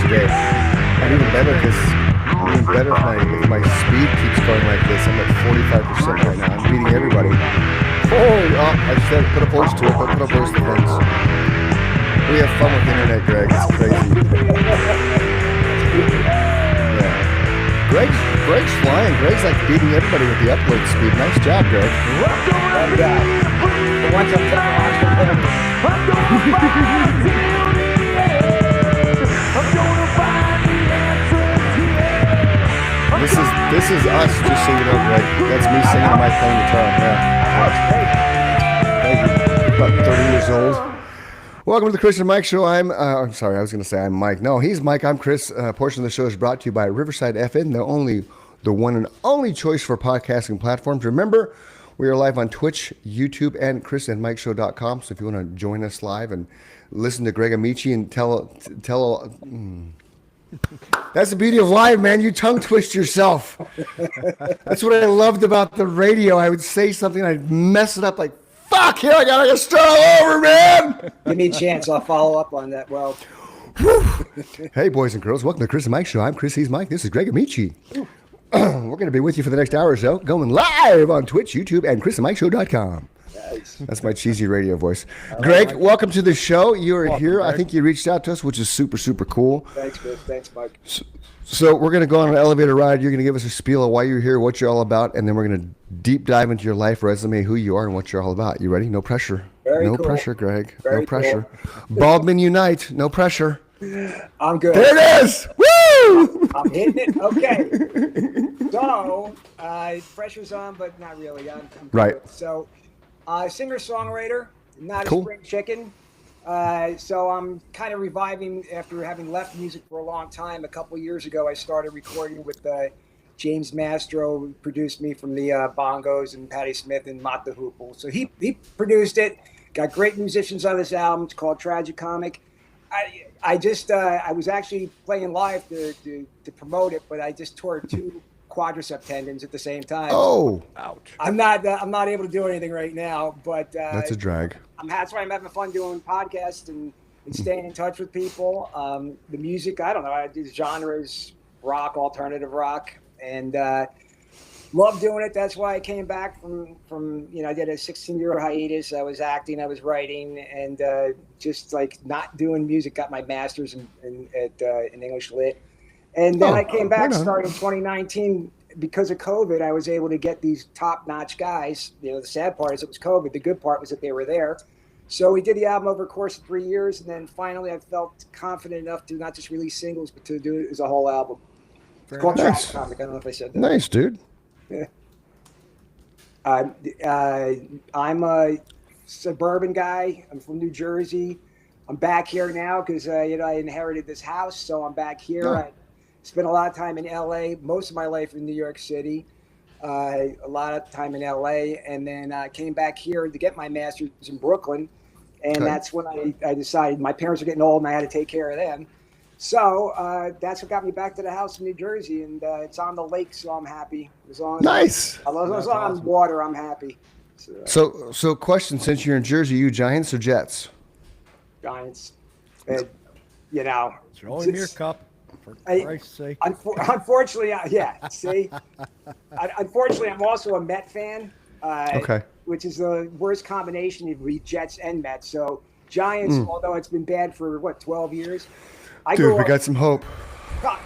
day. And even better if my speed keeps going like this. I'm at 45% right now. I'm beating everybody. I said put a voice to it, but put a voice to things. We have fun with the internet, Greg. It's crazy. Yeah. Greg's flying. Greg's like beating everybody with the upload speed. Nice job, Greg. This is us, just so you know, Greg. That's me singing and Mike playing guitar. Yeah. Thank you. About 30 years old. Welcome to the Chris and Mike Show. I'm sorry, I was going to say I'm Mike. No, he's Mike. I'm Chris. A portion of the show is brought to you by Riverside FM, the one and only choice for podcasting platforms. Remember, we are live on Twitch, YouTube, and chrisandmikeshow.com. So if you want to join us live and listen to Greg Amici and tell. That's the beauty of live, man. You tongue twist yourself. That's what I loved about the radio. I would say something, I'd mess it up like, fuck, here I gotta start all over, man. Give me a chance. I'll follow up on that. Well, hey, boys and girls. Welcome to the Chris and Mike Show. I'm Chris. He's Mike. This is Greg Amici. We're going to be with you for the next hour or so, going live on Twitch, YouTube, and chrisandmikeshow.com. Nice. That's my cheesy radio voice. Greg, welcome to the show. You are here. Greg. I think you reached out to us, which is super, super cool. Thanks, Chris. Thanks, Mike. So we're going to go on an elevator ride. You're going to give us a spiel of why you're here, what you're all about, and then we're going to deep dive into your life resume, who you are, and what you're all about. You ready? No pressure. No pressure, Greg. No pressure. Cool. Baldman unite. No pressure. I'm good. There it is. Woo! I'm hitting it. Okay. So, pressure's on, but not really. I'm right. So, singer-songwriter, not cool. A spring chicken. So I'm kind of reviving after having left music for a long time. A couple of years ago, I started recording with James Mastro, who produced me from the Bongos, and Patti Smith and Mott the Hoople. So he produced it. Got great musicians on this album. It's called Tragicomic. I was actually playing live to promote it, but I just tore 2 quadricep tendons at the same time. Oh, ouch! I'm not able to do anything right now, but that's a drag. That's why I'm having fun doing podcasts and staying in touch with people. The music, I don't know. I do genres, rock, alternative rock, and love doing it. That's why I came back from I did a 16-year hiatus. I was acting, I was writing, and just like not doing music. Got my master's in English Lit. And then I came back starting 2019 because of COVID. I was able to get these top-notch guys. The sad part is it was COVID. The good part was that they were there. So we did the album over the course of 3 years, and then finally I felt confident enough to not just release singles, but to do it as a whole album. It's called Tragicomic. I don't know if I said that. Nice, dude. Yeah. I'm a suburban guy. I'm from New Jersey. I'm back here now because I inherited this house, so I'm back here. Oh. I spent a lot of time in LA, most of my life in New York City, a lot of time in LA, and then I came back here to get my master's in Brooklyn, and that's when I decided my parents were getting old and I had to take care of them. So that's what got me back to the house in New Jersey, and it's on the lake, so I'm happy. As long as nice. As long as I'm on water, I'm happy. So question, since you're in Jersey, you Giants or Jets? Giants. And, it's your only beer cup. For Christ's sake. Unfortunately, yeah. See, unfortunately, I'm also a Met fan. Okay. Which is the worst combination of the Jets and Mets. So Giants, although it's been bad for 12 years. Dude, we got some hope.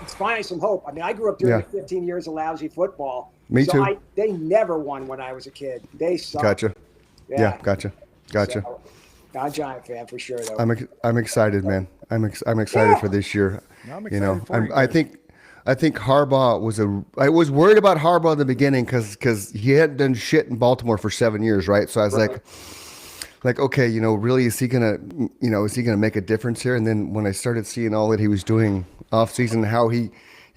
It's finally some hope. I mean, I grew up during the 15 years of lousy football. Me too. They never won when I was a kid. They sucked. Gotcha. Yeah, gotcha. So, I'm a Giant fan for sure, though. I'm excited, man. I'm excited for this year. I'm excited for you. I think Harbaugh I was worried about Harbaugh in the beginning because he hadn't done shit in Baltimore for 7 years, right? So I was like, okay, really, is he gonna make a difference here? And then when I started seeing all that he was doing off season, how he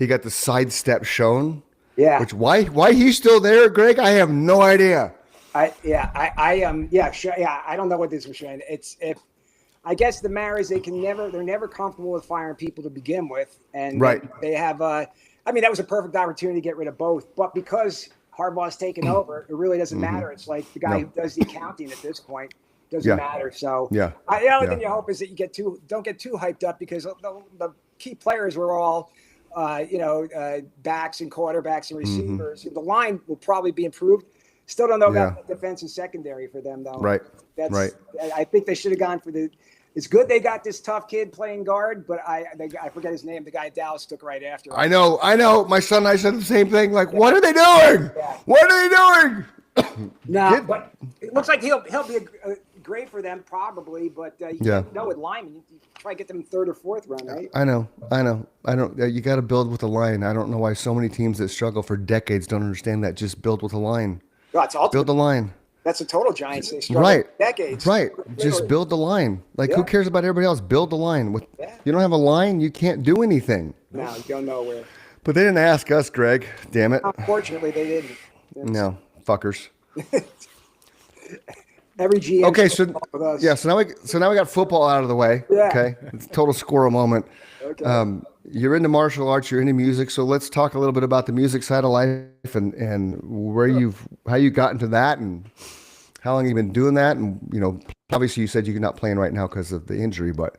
got the sidestep shown, which why he's still there, Greg, I have no idea. I don't know what this was showing. I guess the Maras, they're never comfortable with firing people to begin with. And they have, that was a perfect opportunity to get rid of both. But because Harbaugh's taken over, it really doesn't matter. It's like the guy who does the accounting at this point doesn't matter. So the only thing you hope is that you don't get too hyped up because the key players were all, backs and quarterbacks and receivers. The line will probably be improved. Still don't know about the defense and secondary for them, though. Right. I think they should have gone for the. It's good they got this tough kid playing guard, but I forget his name. The guy Dallas took right after him. I know. My son and I said the same thing. Like, what are they doing? Yeah. What are they doing? But it looks like he'll be great for them probably. But you know, with linemen, you try to get them third or fourth round, right? I know. I don't. You got to build with a line. I don't know why so many teams that struggle for decades don't understand that. Just build with a line. No, it's ultimate. Build the line. That's a total Giants. They struggled for decades. Right. Just build the line. Like, who cares about everybody else? Build the line. You don't have a line, you can't do anything. No, you go nowhere. But they didn't ask us, Greg. Damn it. Unfortunately, they didn't. No, fuckers. Every GM. Okay, so now we got football out of the way. Yeah. Okay, it's a total squirrel moment. Okay. You're into martial arts. You're into music. So let's talk a little bit about the music side of life and how you got into that and how long you've been doing that. And obviously you said you're not playing right now because of the injury, but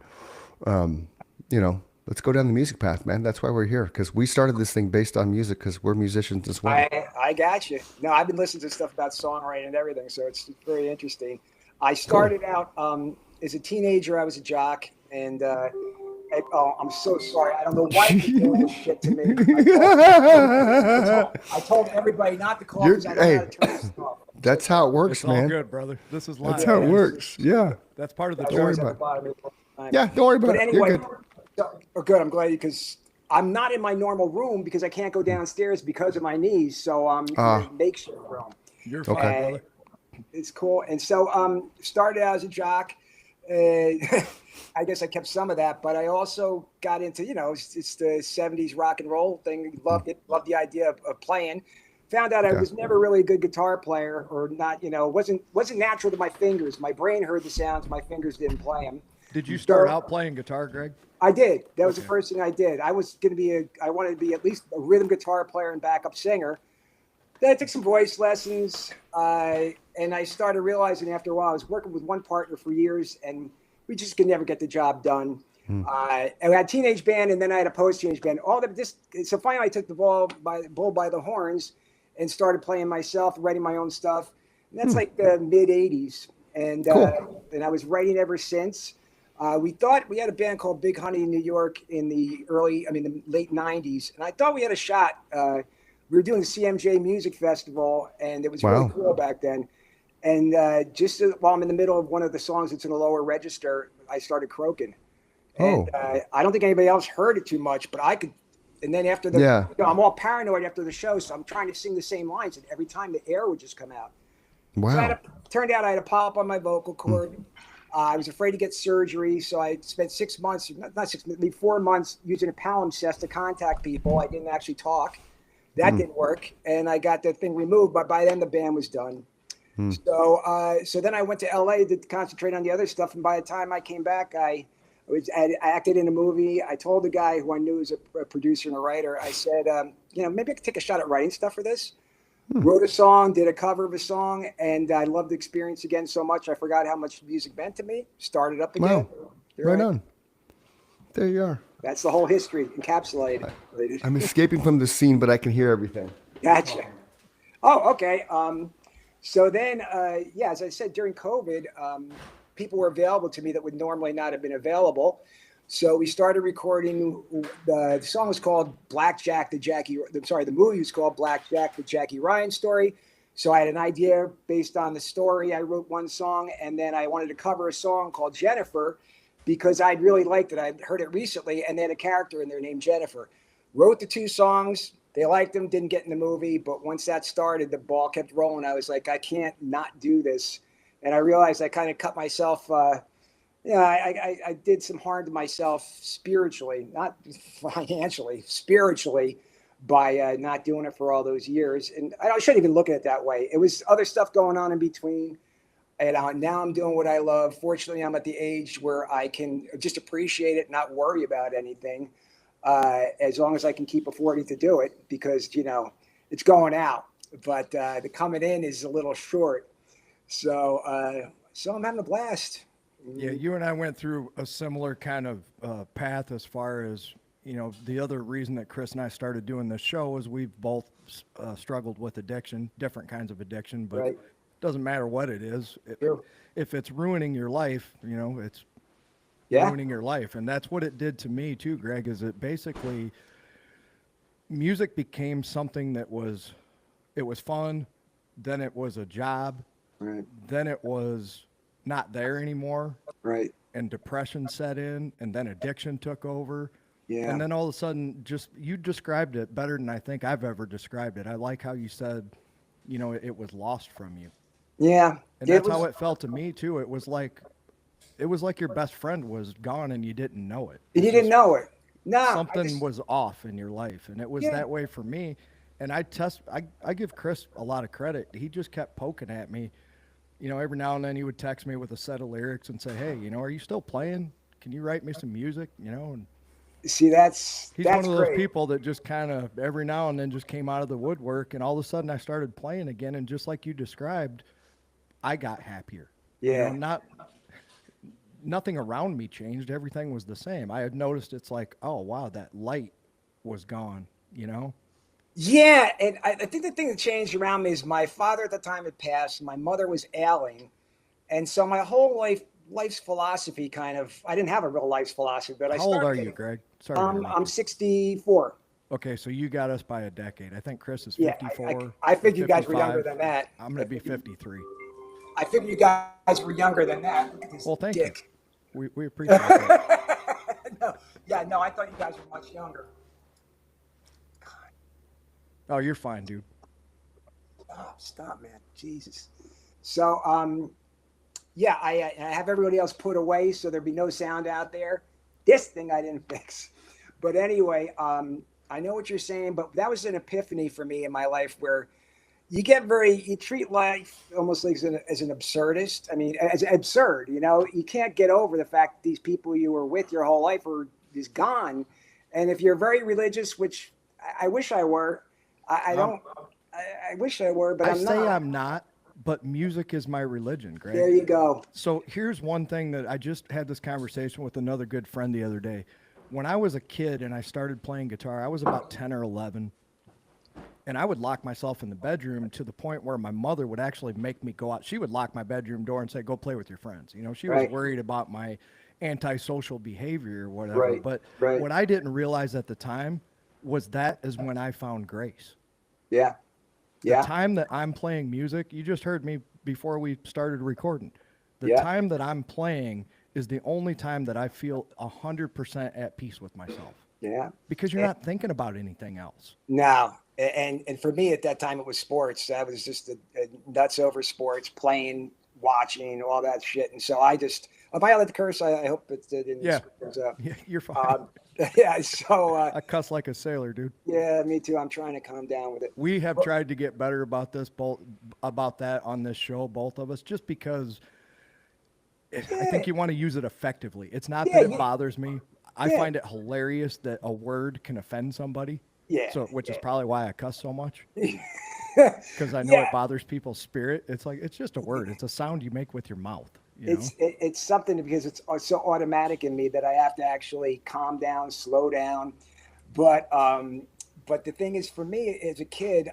let's go down the music path, man. That's why we're here, because we started this thing based on music because we're musicians as well. I got you. No, I've been listening to stuff about songwriting and everything, so it's very interesting. I started out as a teenager. I was a jock, and I'm so sorry. I don't know why you're doing this shit to me. I told everybody not to call because I don't know how to turn this off. That's how it works, It's man. all good, brother. This is live. That's how it works. Yeah. That's part of the That's joy. always at the bottom of the Yeah, don't worry about But it. anyway, You're good. good. I'm glad because I'm not in my normal room because I can't go downstairs because of my knees. So I'm in a makeshift room. You're fine, Okay. brother. It's cool. And so started out as a jock. I guess I kept some of that, but I also got into, it's the 70s rock and roll thing. Loved it. Loved the idea of playing. Found out I was never really a good guitar player, or not, wasn't natural to my fingers. My brain heard the sounds. My fingers didn't play them. Did you start out playing guitar, Greg? I did. That was the first thing I did. I wanted to be at least a rhythm guitar player and backup singer. Then I took some voice lessons, and I started realizing after a while, I was working with one partner for years, and we just could never get the job done. And I had a teenage band, and then I had a post-teenage band. So finally, I took the bull by the horns and started playing myself, writing my own stuff. And that's like the mid '80s, and I was writing ever since. We thought we had a band called Big Honey in New York in the late '90s, and I thought we had a shot. We were doing the CMJ Music Festival, and it was really cool back then. And just while I'm in the middle of one of the songs that's in the lower register, I started croaking. And I don't think anybody else heard it too much, but I could. And then after I'm all paranoid after the show, so I'm trying to sing the same lines, and every time the air would just come out. Wow. So turned out I had a pop on my vocal cord. I was afraid to get surgery, so I spent 6 months, not 6 months, maybe 4 months using a palimpsest to contact people. I didn't actually talk. That didn't work, and I got that thing removed. But by then, the band was done. So then I went to LA to concentrate on the other stuff. And by the time I came back, I acted in a movie. I told the guy who I knew was a producer and a writer. I said, maybe I could take a shot at writing stuff for this. Wrote a song, did a cover of a song, and I loved the experience again so much I forgot how much music meant to me. Started up again. Wow. Right on. There you are. That's the whole history encapsulated. I'm escaping from the scene, but I can hear everything. Gotcha. Oh, okay. So then, as I said, during COVID, people were available to me that would normally not have been available. So we started recording. The song was called the movie was called Blackjack, the Jackie Ryan story. So I had an idea based on the story. I wrote one song, and then I wanted to cover a song called Jennifer because I'd really liked it. I'd heard it recently, and they had a character in there named Jennifer. Wrote the two songs. They liked them, didn't get in the movie. But once that started, the ball kept rolling. I was like, I can't not do this. And I realized I kind of cut myself. I did some harm to myself spiritually, not financially, spiritually, by not doing it for all those years. And I shouldn't even look at it that way. It was other stuff going on in between. And now I'm doing what I love. Fortunately, I'm at the age where I can just appreciate it, not worry about anything, as long as I can keep affording to do it, because, it's going out. But the coming in is a little short. So I'm having a blast. Yeah, you and I went through a similar kind of path as far as the other reason that Chris and I started doing this show is we've both struggled with addiction, different kinds of addiction, but Right. it doesn't matter what it is. True. If it's ruining your life, it's Yeah. ruining your life. And that's what it did to me too, Greg, is it basically music became something that it was fun, then it was a job, Right. then it was not there anymore, Right. and depression set in, and then addiction took over. Yeah. And then all of a sudden, you described it better than I think I've ever described it. I like how you said, it was lost from you. Yeah. And It that's was- how it felt to me too. It was like your best friend was gone and you didn't know it. You didn't know it. No. Something was off in your life, and it was Yeah. that way for me. And I give Chris a lot of credit. He just kept poking at me. Every now and then he would text me with a set of lyrics and say, "Hey, are you still playing? Can you write me some music?" And See, that's he's one of those great. people that just kind of every now and then just came out of the woodwork, and all of a sudden I started playing again, and just like you described, I got happier. Yeah. Nothing around me changed. Everything was the same. I had noticed it's like, oh wow, that light was gone. Yeah, and I think the thing that changed around me is my father at the time had passed. My mother was ailing, and so my whole life's philosophy I didn't have a real life's philosophy, but I How old started are you, getting- Greg? Sorry. to interrupt I'm you. 64. Okay, so you got us by a decade. I think Chris is Yeah, 54. I figured you guys were 55. younger than that. I'm going to be 53. I figured you guys were younger than that. Look at this Well, thank dick. you. We appreciate that. No, I thought you guys were much younger. Oh, you're fine, dude. Oh, stop, man. Jesus. So, yeah, I have everybody else put away so there'd be no sound out there. This thing I didn't fix. But anyway, I know what you're saying, but that was an epiphany for me in my life where you treat life almost like as an absurdist. I mean, as absurd, you can't get over the fact that these people you were with your whole life are just gone. And if you're very religious, which I wish I were, I wish I were, but I I'm say not. I'm not, but music is my religion, Greg. There you go. So here's one thing that I just had this conversation with another good friend the other day. When I was a kid and I started playing guitar, I was about 10 or 11. And I would lock myself in the bedroom to the point where my mother would actually make me go out. She would lock my bedroom door and say, "Go play with your friends." She was Right. worried about my antisocial behavior or whatever. Right, But right. what I didn't realize at the time was that is when I found grace. Yeah. The Yeah. time that I'm playing music, you just heard me before we started recording. The Yeah. time that I'm playing is the only time that I feel 100% at peace with myself Yeah. because you're not thinking about anything else. No. And for me at that time, it was sports. I was just a nuts over sports, playing, watching, all that shit. And so if I let the curse, I hope it didn't. Yeah. screw things up. Yeah, you're fine. Yeah. So, I cuss like a sailor, dude. yeah, me too. I'm trying to calm down with it. We have tried to get better about that on this show, both of us, just because I think you want to use it effectively. It's not Yeah, that it yeah. bothers me. I Yeah. find it hilarious that a word can offend somebody. Yeah. So, which is probably why I cuss so much. Yeah. Because I know Yeah. it bothers people's spirit. It's like it's just a word. It's a sound you make with your mouth. It's something because it's so automatic in me that I have to actually calm down, slow down. But the thing is, for me as a kid,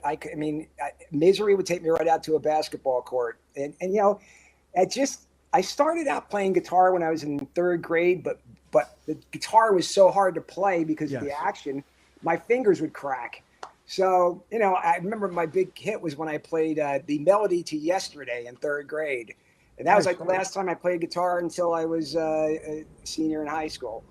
misery would take me right out to a basketball court, and I started out playing guitar when I was in third grade, but the guitar was so hard to play because of the Yes. action, my fingers would crack. So, I remember my big hit was when I played the Melody to Yesterday in third grade. And that was like the last time I played guitar until I was a senior in high school.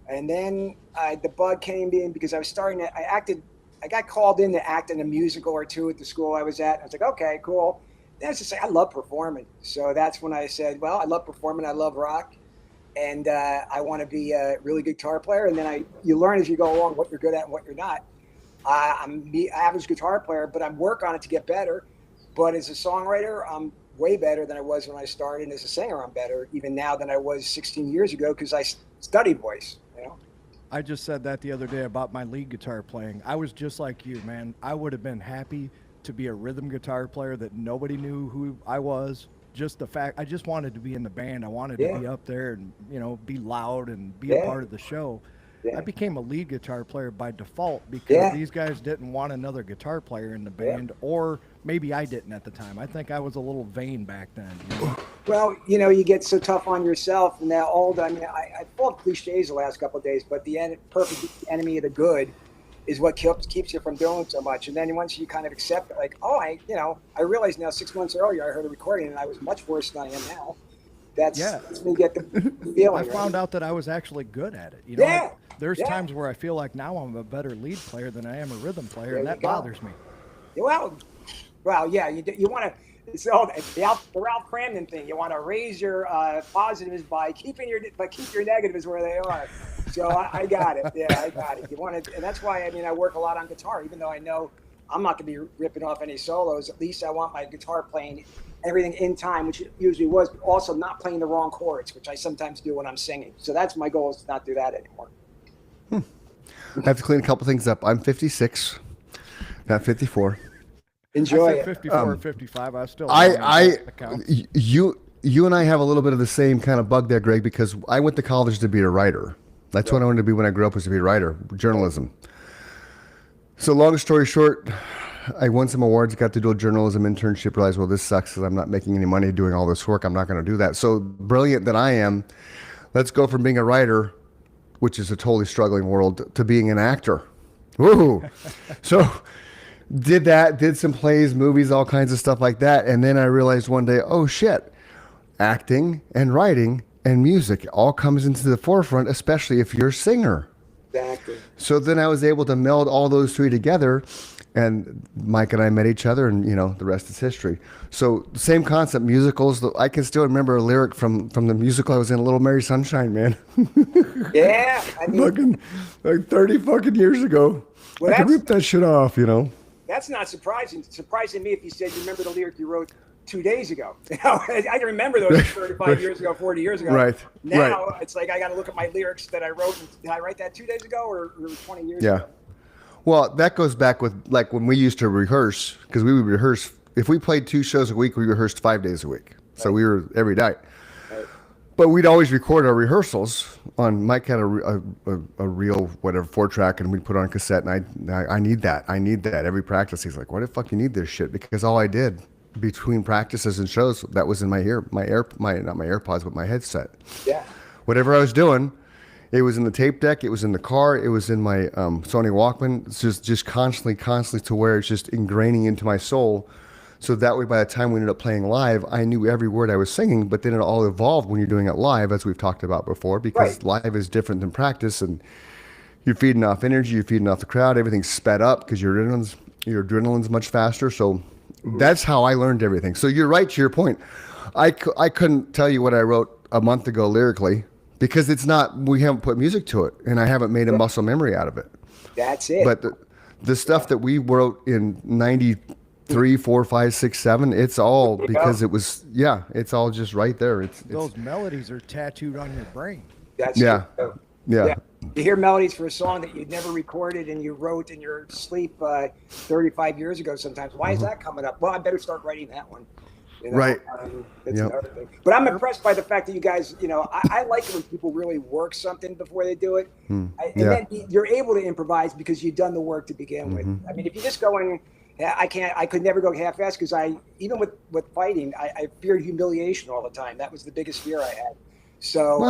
And then the bug came in because I got called in to act in a musical or two at the school I was at. I was like, okay, cool. Then I was just like, I love performing. So that's when I said, well, I love performing. I love rock. And I want to be a really good guitar player. And then you learn as you go along what you're good at and what you're not. I'm the average guitar player, but I work on it to get better. But as a songwriter, I'm way better than I was when I started. And as a singer, I'm better even now than I was 16 years ago because I studied voice. I just said that the other day about my lead guitar playing. I was just like you, man. I would have been happy to be a rhythm guitar player that nobody knew who I was. Just the fact I just wanted to be in the band. I wanted to be up there and be loud and be a part of the show. Yeah. I became a lead guitar player by default because these guys didn't want another guitar player in the band, or maybe I didn't at the time. I think I was a little vain back then. You know? Well, you get so tough on yourself, and now I mean, I pulled cliches the last couple of days, but the perfect enemy of the good is what keeps you from doing so much. And then once you kind of accept it, like, oh, I realize now 6 months earlier I heard a recording and I was much worse than I am now. That's when you get the feeling. I found out that I was actually good at it. You know, there's Yeah. times where I feel like now I'm a better lead player than I am a rhythm player, and that bothers me. Well, yeah, you want to. It's all the Ralph Cramden thing. You want to raise your positives by keep your negatives where they are. So I got it. Yeah, I got it. You want to, and that's why I work a lot on guitar, even though I know I'm not going to be ripping off any solos. At least I want my guitar playing everything in time, which it usually was, but also not playing the wrong chords, which I sometimes do when I'm singing. So that's my goal, is to not do that anymore. I have to clean a couple things up. I'm 56, not 54. Enjoy I said it. 54 or 55. I still. You and I have a little bit of the same kind of bug there, Greg, because I went to college to be a writer. That's what I wanted to be when I grew up, was to be a writer, journalism. So long story short, I won some awards, got to do a journalism internship, realized, well, this sucks because I'm not making any money doing all this work. I'm not going to do that. So brilliant that I am, let's go from being a writer, which is a totally struggling world, to being an actor. Woo! So did that, did some plays, movies, all kinds of stuff like that. And then I realized one day, oh shit, acting and writing and music all comes into the forefront, especially if you're a singer. Exactly. So then I was able to meld all those three together, and Mike and I met each other, and the rest is history. So same concept, musicals. I can still remember a lyric from the musical I was in, Little Mary Sunshine, man. Yeah, fucking like 30 fucking years ago. Well, I could rip that shit off, That's not surprising. It's surprising me if you said you remember the lyric you wrote 2 days ago. I can remember those 35 years ago, 40 years ago. Right. Now it's like I got to look at my lyrics that I wrote. Did I write that 2 days ago or 20 years ago? Well, that goes back with like when we used to rehearse, because we would rehearse. If we played 2 shows a week, we rehearsed 5 days a week. So we were every night. Right. But we'd always record our rehearsals on. Mike had a real 4-track, and we'd put it on cassette. And I need that. I need that every practice. He's like, "Why the fuck you need this shit?" Because all I did between practices and shows, that was in my not my AirPods, but my headset. Yeah. Whatever I was doing, it was in the tape deck, it was in the car, it was in my Sony Walkman. It's just constantly to where it's just ingraining into my soul. So that way, by the time we ended up playing live, I knew every word I was singing. But then it all evolved when you're doing it live, as we've talked about before, because live is different than practice, and you're feeding off energy, you're feeding off the crowd, everything's sped up because your adrenaline's much faster. So that's how I learned everything. So you're right to your point. I couldn't tell you what I wrote a month ago lyrically, because we haven't put music to it, and I haven't made a muscle memory out of it. That's it. But the stuff that we wrote in 93, 4, 5, 6, 7, it's all because it was, it's all just right there. Those melodies are tattooed on your brain. That's Yeah. You hear melodies for a song that you'd never recorded and you wrote in your sleep 35 years ago sometimes. Why is that coming up? Well, I better start writing that one. Right. That's another thing. But I'm impressed by the fact that you guys, I like it when people really work something before they do it. And then you're able to improvise because you've done the work to begin with. I mean, if you just go in, I could never go half-assed, because even with fighting, I feared humiliation all the time. That was the biggest fear I had. So,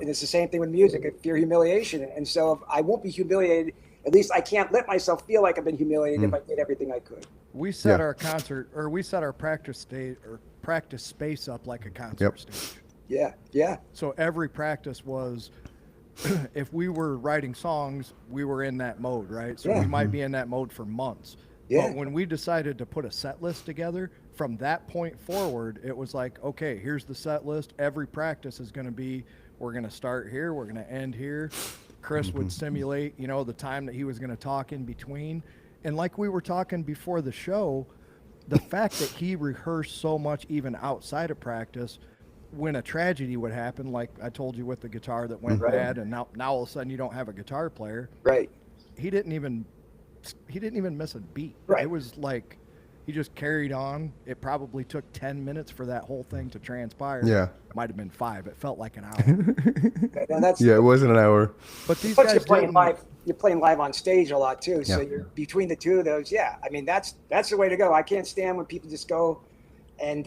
and it's the same thing with music. I fear humiliation. And so if I won't be humiliated, at least I can't let myself feel like I've been humiliated if I did everything I could. We set our practice space up like a concert stage. Yeah. So every practice was, if we were writing songs, we were in that mode, right? So we might be in that mode for months. Yeah. But when we decided to put a set list together, from that point forward, it was like, okay, here's the set list. Every practice is going to be, we're going to start here, we're going to end here. Chris would simulate, the time that he was going to talk in between. And like we were talking before the show, the fact that he rehearsed so much even outside of practice, when a tragedy would happen, like I told you with the guitar that went bad, and now all of a sudden you don't have a guitar player. Right. He didn't even miss a beat. Right. It was like He just carried on. It probably took 10 minutes for that whole thing to transpire. Yeah. Might have been 5. It felt like an hour. And that's Yeah, it wasn't an hour. But these Plus, guys you're playing didn't. live. You're playing live on stage a lot too. So Yeah. you're between the two of those. Yeah, I mean that's the way to go. I can't stand when people just go and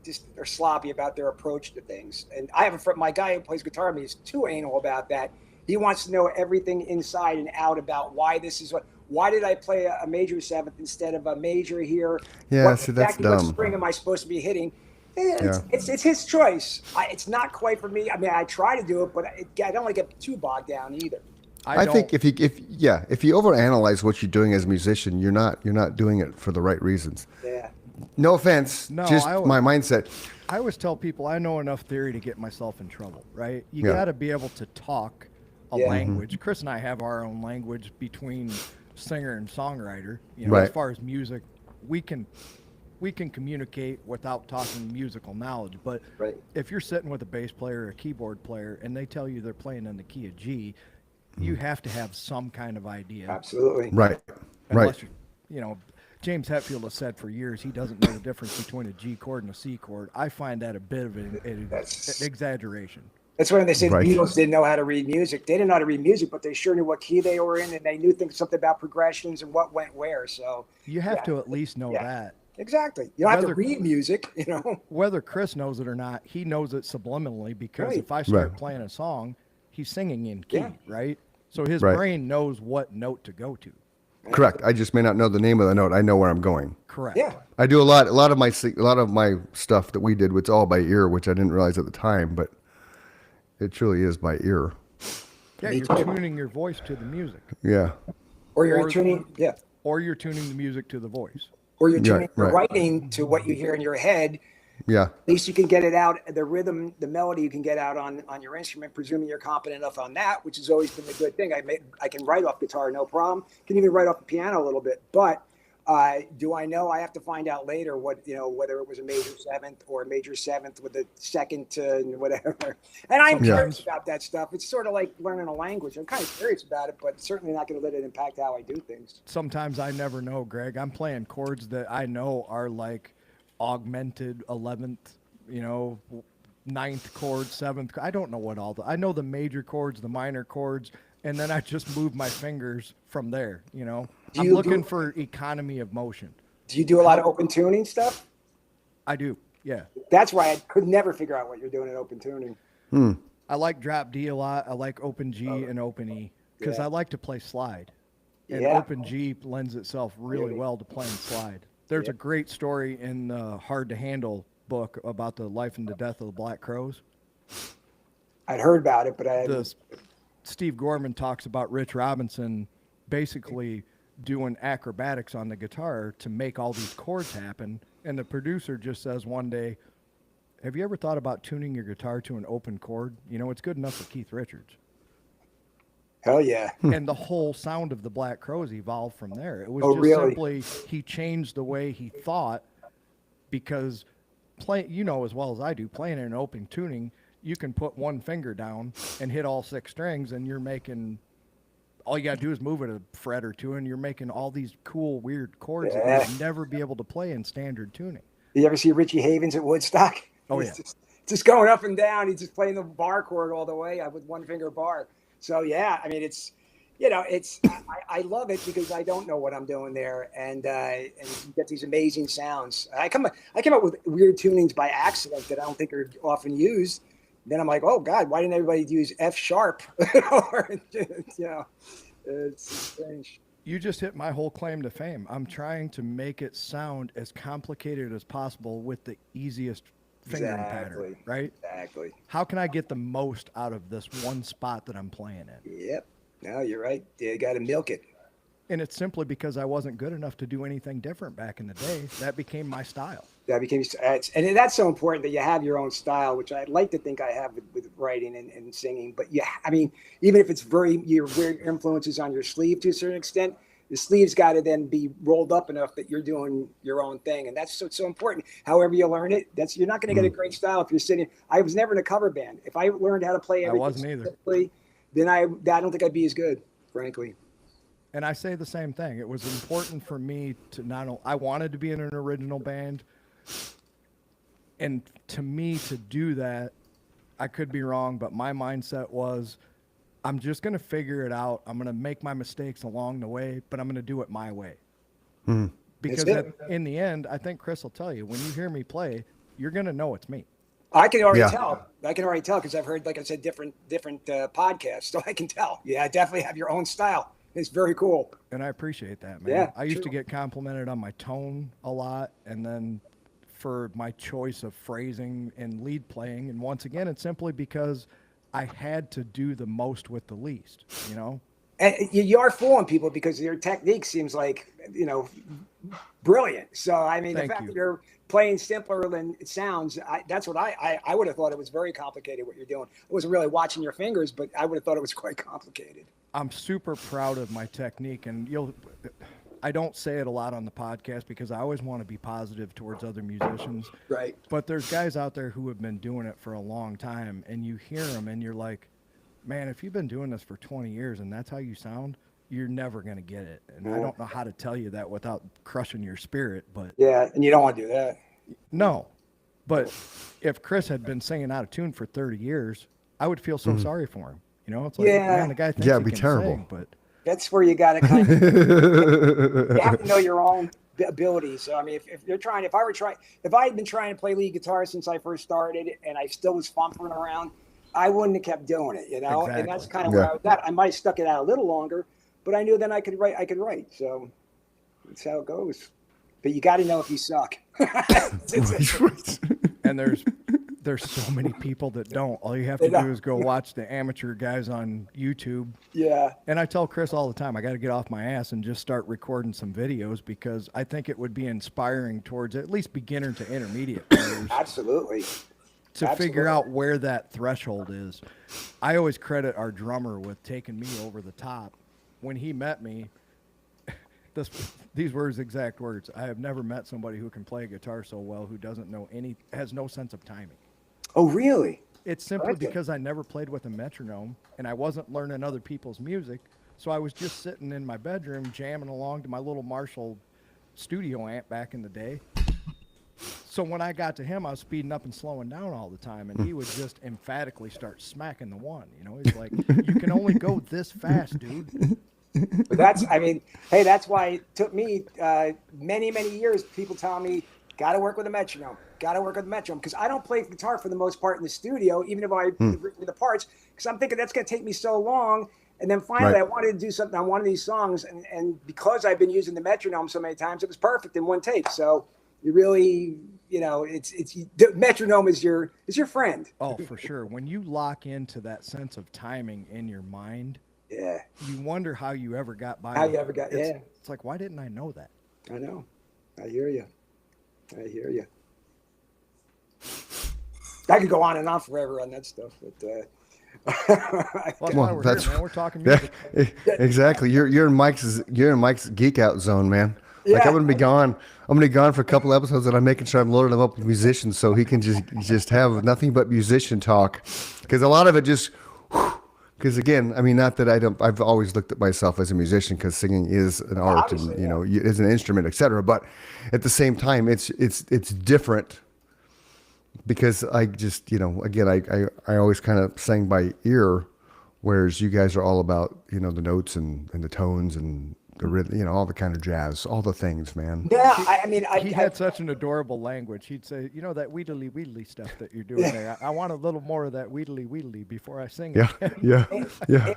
just are sloppy about their approach to things. And I have a friend, my guy who plays guitar with me is too anal about that. He wants to know everything inside and out about why this is what. Why did I play a major seventh instead of a major here? Yeah, see, that's exactly what dumb. string am I supposed to be hitting? Yeah. It's his choice. It's not quite for me. I mean, I try to do it, but I don't want to get too bogged down either. I think if you overanalyze what you're doing as a musician, you're not doing it for the right reasons. Yeah. No offense, No, just I would- my mindset. I always tell people I know enough theory to get myself in trouble, right? You Yeah. got to be able to talk a Yeah. language. Chris and I have our own language between singer and songwriter. As Right. far as music, we can communicate without talking musical knowledge. But Right. if you're sitting with a bass player or a keyboard player and they tell you they're playing in the key of G, you have to have some kind of idea. Absolutely. Right. Unless James Hetfield has said for years he doesn't know the difference between a G chord and a C chord. I find that a bit of an That's- exaggeration. That's when they say Right. the Beatles didn't know how to read music. They didn't know how to read music, but they sure knew what key they were in, and they knew something about progressions and what went where. So You have Yeah. to at least know Yeah. that. exactly, you don't have to Whether- read music. Whether Chris knows it or not, he knows it subliminally because Right. if I start Right. playing a song, he's singing in key, Yeah. right? So his Right. brain knows what note to go to. Correct. I just may not know the name of the note. I know where I'm going. Correct. Yeah. I do a lot of my stuff that we did was all by ear, which I didn't realize at the time, but it truly is by ear. Yeah, Me you're too. tuning your voice to the music, Yeah. Or you're Or- tuning, yeah, or you're tuning the music to the voice. or you're Yeah, tuning your right. writing to what you hear in your head. Yeah. At least you can get it out, the rhythm, the melody you can get out on your instrument, presuming you're competent enough on that, which has always been the good thing. I can write off guitar, no problem. Can even write off the piano a little bit. But do I know? I have to find out later whether it was a major seventh or a major seventh with a second to whatever. And I'm Yeah. curious about that stuff. It's sort of like learning a language. I'm kind of curious about it, but certainly not going to let it impact how I do things. Sometimes I never know, Greg. I'm playing chords that I know are like augmented 11th, ninth chord, 7th. I don't know what I know the major chords, the minor chords, and then I just move my fingers from there, Do I'm you looking do- for economy of motion. Do you do a lot of open tuning stuff? I do. Yeah. That's why I could never figure out what you're doing in open tuning. I like drop D a lot. I like open G and open E because Yeah. I like to play slide. And Yeah. open G lends itself really Really? well to playing slide. There's Yeah. a great story in the Hard to Handle book about the life and the death of the Black Crowes. I'd heard about it, but Steve Gorman talks about Rich Robinson basically doing acrobatics on the guitar to make all these chords happen. And the producer just says one day, have you ever thought about tuning your guitar to an open chord? It's good enough for Keith Richards. hell yeah. And the whole sound of the Black Crowes evolved from there. It was Oh, just really? simply he changed the way he thought because as well as I do, playing in an open tuning, you can put one finger down and hit all 6 strings and you're making all you got to do is move it a fret or two and you're making all these cool weird chords that Yeah. you'd never be able to play in standard tuning. You ever see Richie Havens at Woodstock? Oh, He's yeah. just going up and down. He's just playing the bar chord all the way with one finger bar. So yeah, I mean, I love it because I don't know what I'm doing there, and you get these amazing sounds. I come up with weird tunings by accident that I don't think are often used. Then I'm like, oh God, why didn't everybody use F sharp? It's strange. You just hit my whole claim to fame. I'm trying to make it sound as complicated as possible with the easiest fingering pattern, right? Exactly. How can I get the most out of this one spot that I'm playing in? Yep. No, you're right. You got to milk it. And it's simply because I wasn't good enough to do anything different back in the day. That became my style. That became, and that's so important that you have your own style, which I'd like to think I have with writing and singing. But yeah, I mean, even if it's your weird influences on your sleeve to a certain extent, the sleeve's got to then be rolled up enough that you're doing your own thing, and that's so important. However you learn it, you're not going to get a great style if you're sitting. I was never in a cover band. If I learned how to play everything, wasn't either. specifically, then I don't think I'd be as good, frankly. And I say the same thing. It was important for me to I wanted to be in an original band. And to me, to do that, I could be wrong, but my mindset was, I'm just going to figure it out. I'm going to make my mistakes along the way, but I'm going to do it my way. Because in the end, I think Chris will tell you, when you hear me play, you're going to know it's me. I can already tell. I can already tell because I've heard, like I said, different podcasts, so I can tell. Yeah, I definitely have your own style. It's very cool. And I appreciate that, man. Yeah, I used to get complimented on my tone a lot, and then for my choice of phrasing and lead playing. And once again, it's simply because I had to do the most with the least, you know? And you are fooling people because your technique seems like, brilliant. So, I mean, the fact that you're playing simpler than it sounds, that's what I would have thought it was very complicated what you're doing. I wasn't really watching your fingers, but I would have thought it was quite complicated. I'm super proud of my technique, and I don't say it a lot on the podcast because I always want to be positive towards other musicians. Right. But there's guys out there who have been doing it for a long time, and you hear them and you're like, man, if you've been doing this for 20 years and that's how you sound, you're never going to get it. And I don't know how to tell you that without crushing your spirit, but yeah, and you don't want to do that. No. But if Chris had been singing out of tune for 30 years, I would feel so sorry for him. You know, it's like, man, the guy thinks it'd he be can terrible. sing, but That's where you got to kind of you have to know your own abilities. So I mean, if I had been trying to play lead guitar since I first started and I still was fumbling around, I wouldn't have kept doing it, Exactly. And that's kind of where I was at. I might have stuck it out a little longer, but I knew then I could write. So that's how it goes. But you got to know if you suck. and there's so many people that don't. All you have to do is go watch the amateur guys on YouTube. Yeah. And I tell Chris all the time, I got to get off my ass and just start recording some videos because I think it would be inspiring towards at least beginner to intermediate players. Absolutely. To figure out where that threshold is. I always credit our drummer with taking me over the top. When he met me, these were his exact words. I have never met somebody who can play a guitar so well who doesn't know has no sense of timing. Oh, really? It's simply because I never played with a metronome and I wasn't learning other people's music. So I was just sitting in my bedroom jamming along to my little Marshall studio amp back in the day. So when I got to him, I was speeding up and slowing down all the time, and he would just emphatically start smacking the one. He's like, "You can only go this fast, dude." But that's why it took me many, many years. People telling me, "Got to work with a metronome. Got to work with a metronome," because I don't play guitar for the most part in the studio, even if I written the parts. Because I'm thinking that's going to take me so long. And then finally, I wanted to do something on one of these songs, and because I've been using the metronome so many times, it was perfect in one take. So you really, the metronome is your friend. Oh, for sure. When you lock into that sense of timing in your mind, yeah, you wonder how you ever got by. It's like, why didn't I know that? I know. I hear you. I could go on and on forever on that stuff, but well, that's here, man. We're talking music. Exactly. You're in Mike's geek out zone, man. Like I'm gonna be gone for a couple episodes, and I'm making sure I'm loading him up with musicians so he can just have nothing but musician talk. Because a lot of it just, because again, I mean, not that I've always looked at myself as a musician because singing is an art and is an instrument, etc. But at the same time, it's different because I just again I always kind of sang by ear, whereas you guys are all about the notes and the tones and the rhythm, all the kind of jazz, all the things, man. Yeah, he had such an adorable language. He'd say, that wheedly wheedly stuff that you're doing there. I want a little more of that wheedly wheedly before I sing it. Yeah.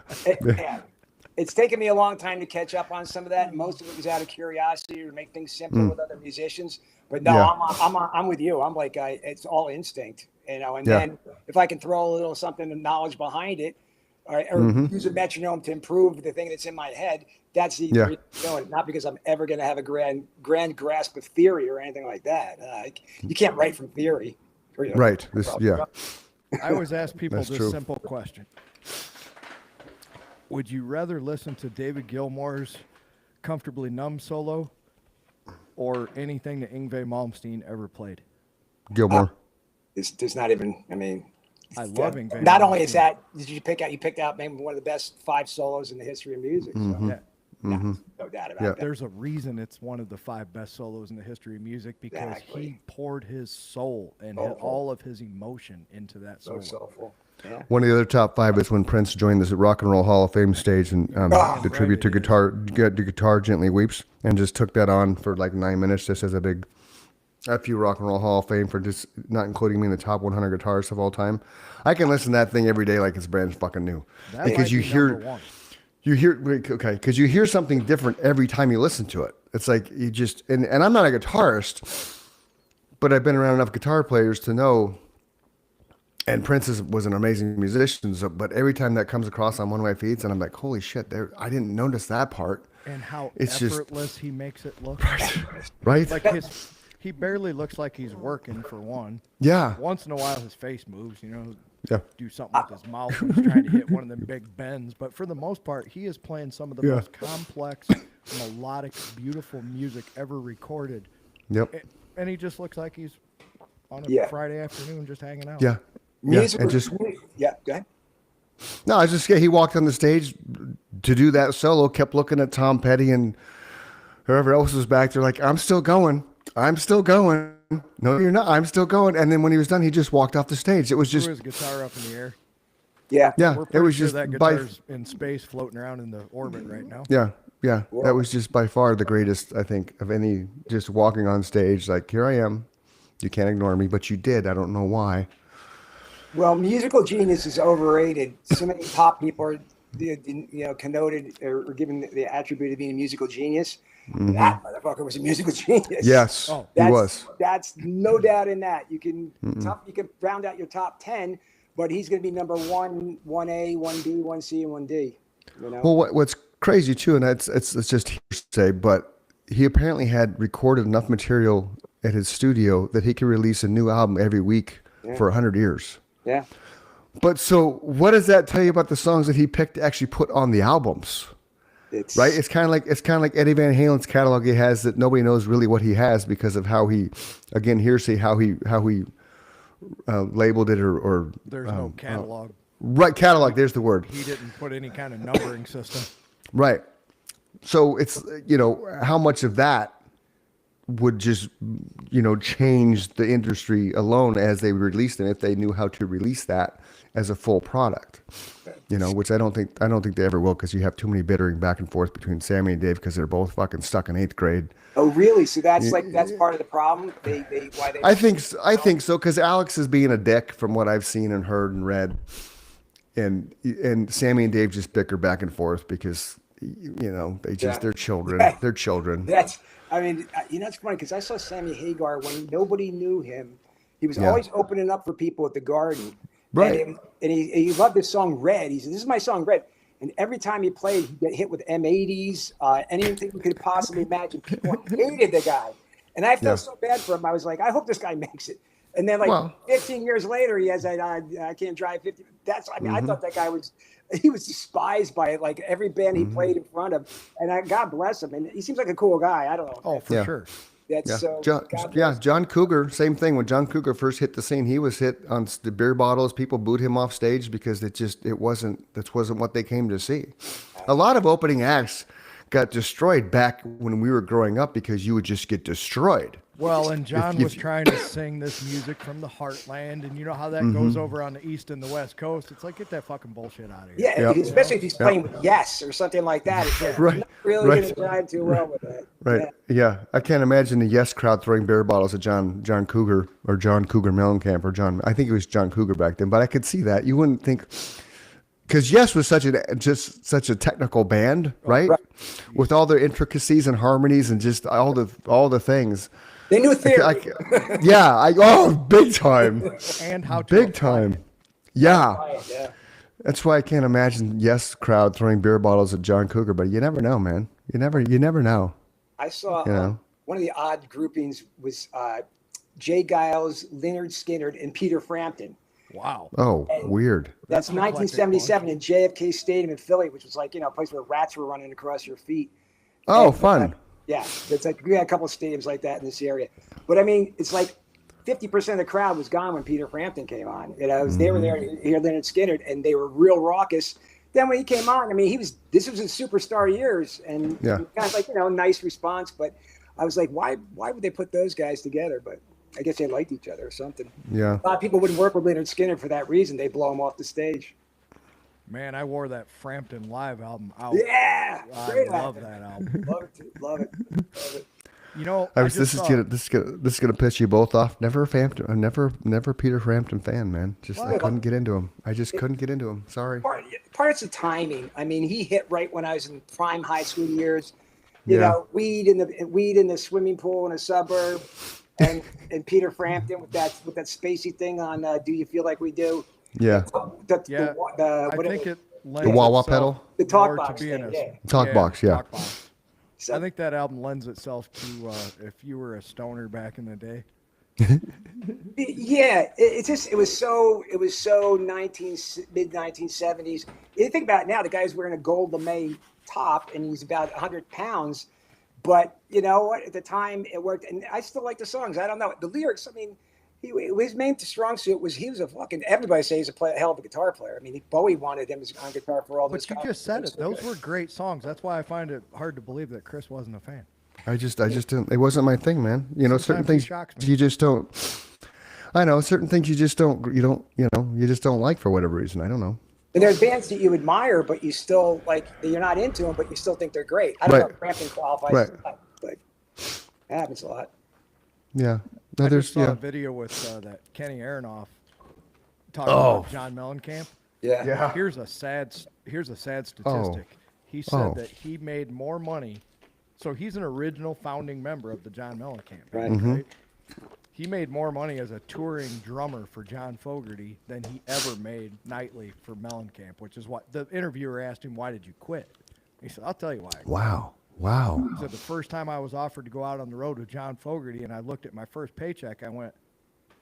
It's taken me a long time to catch up on some of that. Most of it was out of curiosity to make things simpler with other musicians. But no, I'm with you. I'm like, it's all instinct, and then if I can throw a little something of knowledge behind it, or use a metronome to improve the thing that's in my head, that's the reason. Not because I'm ever going to have a grand grasp of theory or anything like that. You can't write from theory. Right. I always ask people this simple question. Would you rather listen to David Gilmour's Comfortably Numb solo or anything that Yngwie Malmsteen ever played? Gilmour. There's not even, I love Yngwie Malmsteen. Not only is that, you picked out maybe one of the best 5 solos in the history of music. So. Mm-hmm. No doubt about Yeah. that. There's a reason it's one of the 5 best solos in the history of music because Exactly. he poured his soul and Soulful. all of his emotion into that So solo. soulful. Yeah. One of the other top 5 is when Prince joined the Rock and Roll Hall of Fame stage and the right tribute to it is. Guitar Gently Weeps, and just took that on for like 9 minutes just as a big F you Rock and Roll Hall of Fame for just not including me in the top 100 guitarists of all time. I can listen to that thing every day like it's brand fucking new. That Because might you be hear number 1. because you hear something different every time you listen to it. It's like you just and I'm not a guitarist, but I've been around enough guitar players to know. And Prince was an amazing musician, so, but every time that comes across on one of my feeds, and I'm like, holy shit, I didn't notice that part. And how It's just- effortless he makes it look. Right? Like he barely looks like he's working for one. Yeah. Once in a while his face moves, Yeah. do something with his mouth when he's trying to hit one of them big bends. But for the most part, he is playing some of the Yeah. most complex, melodic, beautiful music ever recorded. Yep. And he just looks like he's on a Yeah. Friday afternoon just hanging out. Yeah. Music and was- just yeah, go ahead. no, I was just he walked on the stage to do that solo, kept looking at Tom Petty and whoever else was back there, like, I'm still going. I'm still going. No, you're not. I'm still going. And then when he was done, he just walked off the stage. It was Threw just his guitar up in the air. Yeah. yeah. We're It pretty was sure just that by guitar's in space floating around in the orbit right now. yeah. That was just by far the greatest, I think, of any. Just walking on stage, like, here I am. You can't ignore me, but you did. I don't know why. Well, musical genius is overrated. So many pop people are, connoted or given the attribute of being a musical genius. That motherfucker was a musical genius. Mm-hmm. Yes, Oh. he was. That's no doubt in that. You can round out your top 10, but he's going to be number 1, 1A, 1B, 1C, and 1D. Well, what's crazy too, and it's just hearsay, but he apparently had recorded enough material at his studio that he could release a new album every week for 100 years. Yeah. But so, what does that tell you about the songs that he picked to actually put on the albums? It's Right? It's kind of like Eddie Van Halen's catalog. He has that nobody knows really what he has because of how he, again, hearsay, how he labeled it or There's no catalog. right catalog. There's the word. He didn't put any kind of numbering system. Right. So it's, how much of that would just, change the industry alone as they released them if they knew how to release that as a full product, which I don't think they ever will because you have too many bittering back and forth between Sammy and Dave because they're both fucking stuck in 8th grade. Oh, really? So that's part of the problem. I think so because Alex is being a dick from what I've seen and heard and read, and Sammy and Dave just bicker back and forth because they just they're children. They're children. It's funny because I saw Sammy Hagar when nobody knew him. He was always opening up for people at the Garden. Right. And he loved this song Red. He said, "This is my song Red." And every time he played, he'd get hit with M80s, anything you could possibly imagine. People hated the guy. And I felt so bad for him. I was like, I hope this guy makes it. And then 15 years later, he has that, I can't drive 50. I thought that guy was despised by it. Like every band he played in front of. And God bless him. And he seems like a cool guy. I don't know. Oh, for sure. That's so. John Cougar, same thing. When John Cougar first hit the scene, he was hit on the beer bottles. People booed him off stage because this wasn't what they came to see. A lot of opening acts got destroyed back when we were growing up because you would just get destroyed. Well, and John was trying to sing this music from the heartland, and you know how that goes over on the East and the West Coast. It's like, get that fucking bullshit out of here. Yeah, especially if he's playing with Yes or something like that. It's Right. not really going to drive too well with that. Right. Yeah. I can't imagine the Yes crowd throwing beer bottles at John Cougar or John Cougar Mellencamp or John. I think it was John Cougar back then, but I could see that. You wouldn't think because Yes was such a technical band, right? With all their intricacies and harmonies and just all the things. They knew theory. Big time. And how to Big apply time. it. Yeah. Yeah. That's why I can't imagine Yes crowd throwing beer bottles at John Cougar, but you never know, man. You never know. I saw You know? one of the odd groupings was Jay Giles, Leonard Skinner, and Peter Frampton. Wow. Oh, weird. That's an eclectic 1977 in JFK Stadium in Philly, which was like, a place where rats were running across your feet. Oh, And, fun. Yeah, it's like we had a couple of stadiums like that in this area. But I mean, it's like 50% of the crowd was gone when Peter Frampton came on. They were there to hear Leonard Skinner, and they were real raucous. then when he came on, I mean, this was his superstar years, and Yeah. kind of like, nice response. But I was like, why would they put those guys together? But I guess they liked each other or something. Yeah. A lot of people wouldn't work with Leonard Skinner for that reason. They blow him off the stage. Man, I wore that Frampton Live album out. Yeah, I great love album. that album. Love it, too. Love it. You know, This is gonna piss you both off. Never a Frampton, never Peter Frampton fan, man. Just I couldn't get into him. I just couldn't get into him. Sorry. Part of the timing. I mean, he hit right when I was in prime high school years. You Yeah. know, weed in the swimming pool in a suburb, and Peter Frampton with that spacey thing on "Do You Feel Like We Do." Yeah. Yeah, I think it lends The wah-wah itself pedal? The talk more to box being thing, yeah. Talk box, yeah. talk box. So, I think that album lends itself to if you were a stoner back in the day. yeah, it was so mid 1970s. You think about it now, the guy's wearing a gold lame top and he's about 100 pounds. But you know what? At the time, it worked, and I still like the songs. I don't know the lyrics. I mean, his main strong suit was he was a fucking. Everybody says he's a hell of a guitar player. I mean, Bowie wanted him on guitar for all But those. you just said it; those were great songs. That's why I find it hard to believe that Chris wasn't a fan. I just didn't. It wasn't my thing, man. You know, certain Sometimes he things shocks me. you just don't. I know certain things you just don't. You just don't like for whatever reason. I don't know. And there's bands that you admire, but you still like you're not into them, but you still think they're great. I don't know Right. if Frampton qualifies, Right. as that, but it happens a lot. Yeah. No, I there's just saw yeah. a video with that Kenny Aronoff talking Oh. about John Mellencamp. Yeah. Yeah. Here's a sad statistic. Oh. He said Oh. that he made more money. So he's an original founding member of the John Mellencamp. Right. Right? He made more money as a touring drummer for John Fogerty than he ever made nightly for Mellencamp, which is what the interviewer asked him, "Why did you quit?" He said, "I'll tell you why." Wow. Wow. He said, "The first time I was offered to go out on the road with John Fogerty and I looked at my first paycheck, I went,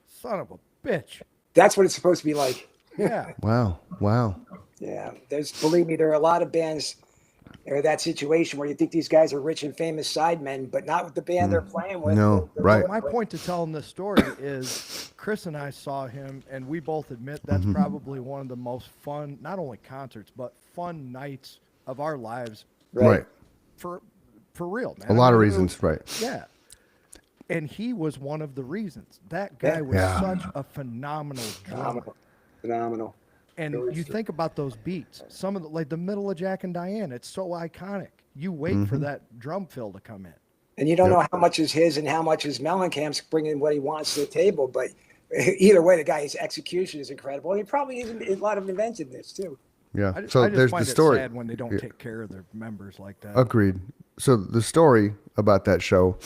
son of a bitch." That's what it's supposed to be like. Yeah. Wow. Wow. Yeah. Believe me, there are a lot of bands or that situation where you think these guys are rich and famous sidemen, but not with the band they're playing with. No, They're right. My point to telling this story is Chris and I saw him, and we both admit that's probably one of the most fun, not only concerts, but fun nights of our lives Right. for real, man. A lot of I mean, reasons. Right. Yeah. And he was one of the reasons. That guy was Yeah. such a phenomenal drummer. Phenomenal. And you think about those beats, some of the, like the middle of Jack and Diane, it's so iconic. You wait for that drum fill to come in. And you don't know how much is his and how much is Mellencamp's bringing what he wants to the table. But either way, the guy's execution is incredible. He probably has a lot of inventiveness too. Yeah. I So just there's find the it story. sad when they don't take care of their members like that. Agreed. So the story about that show,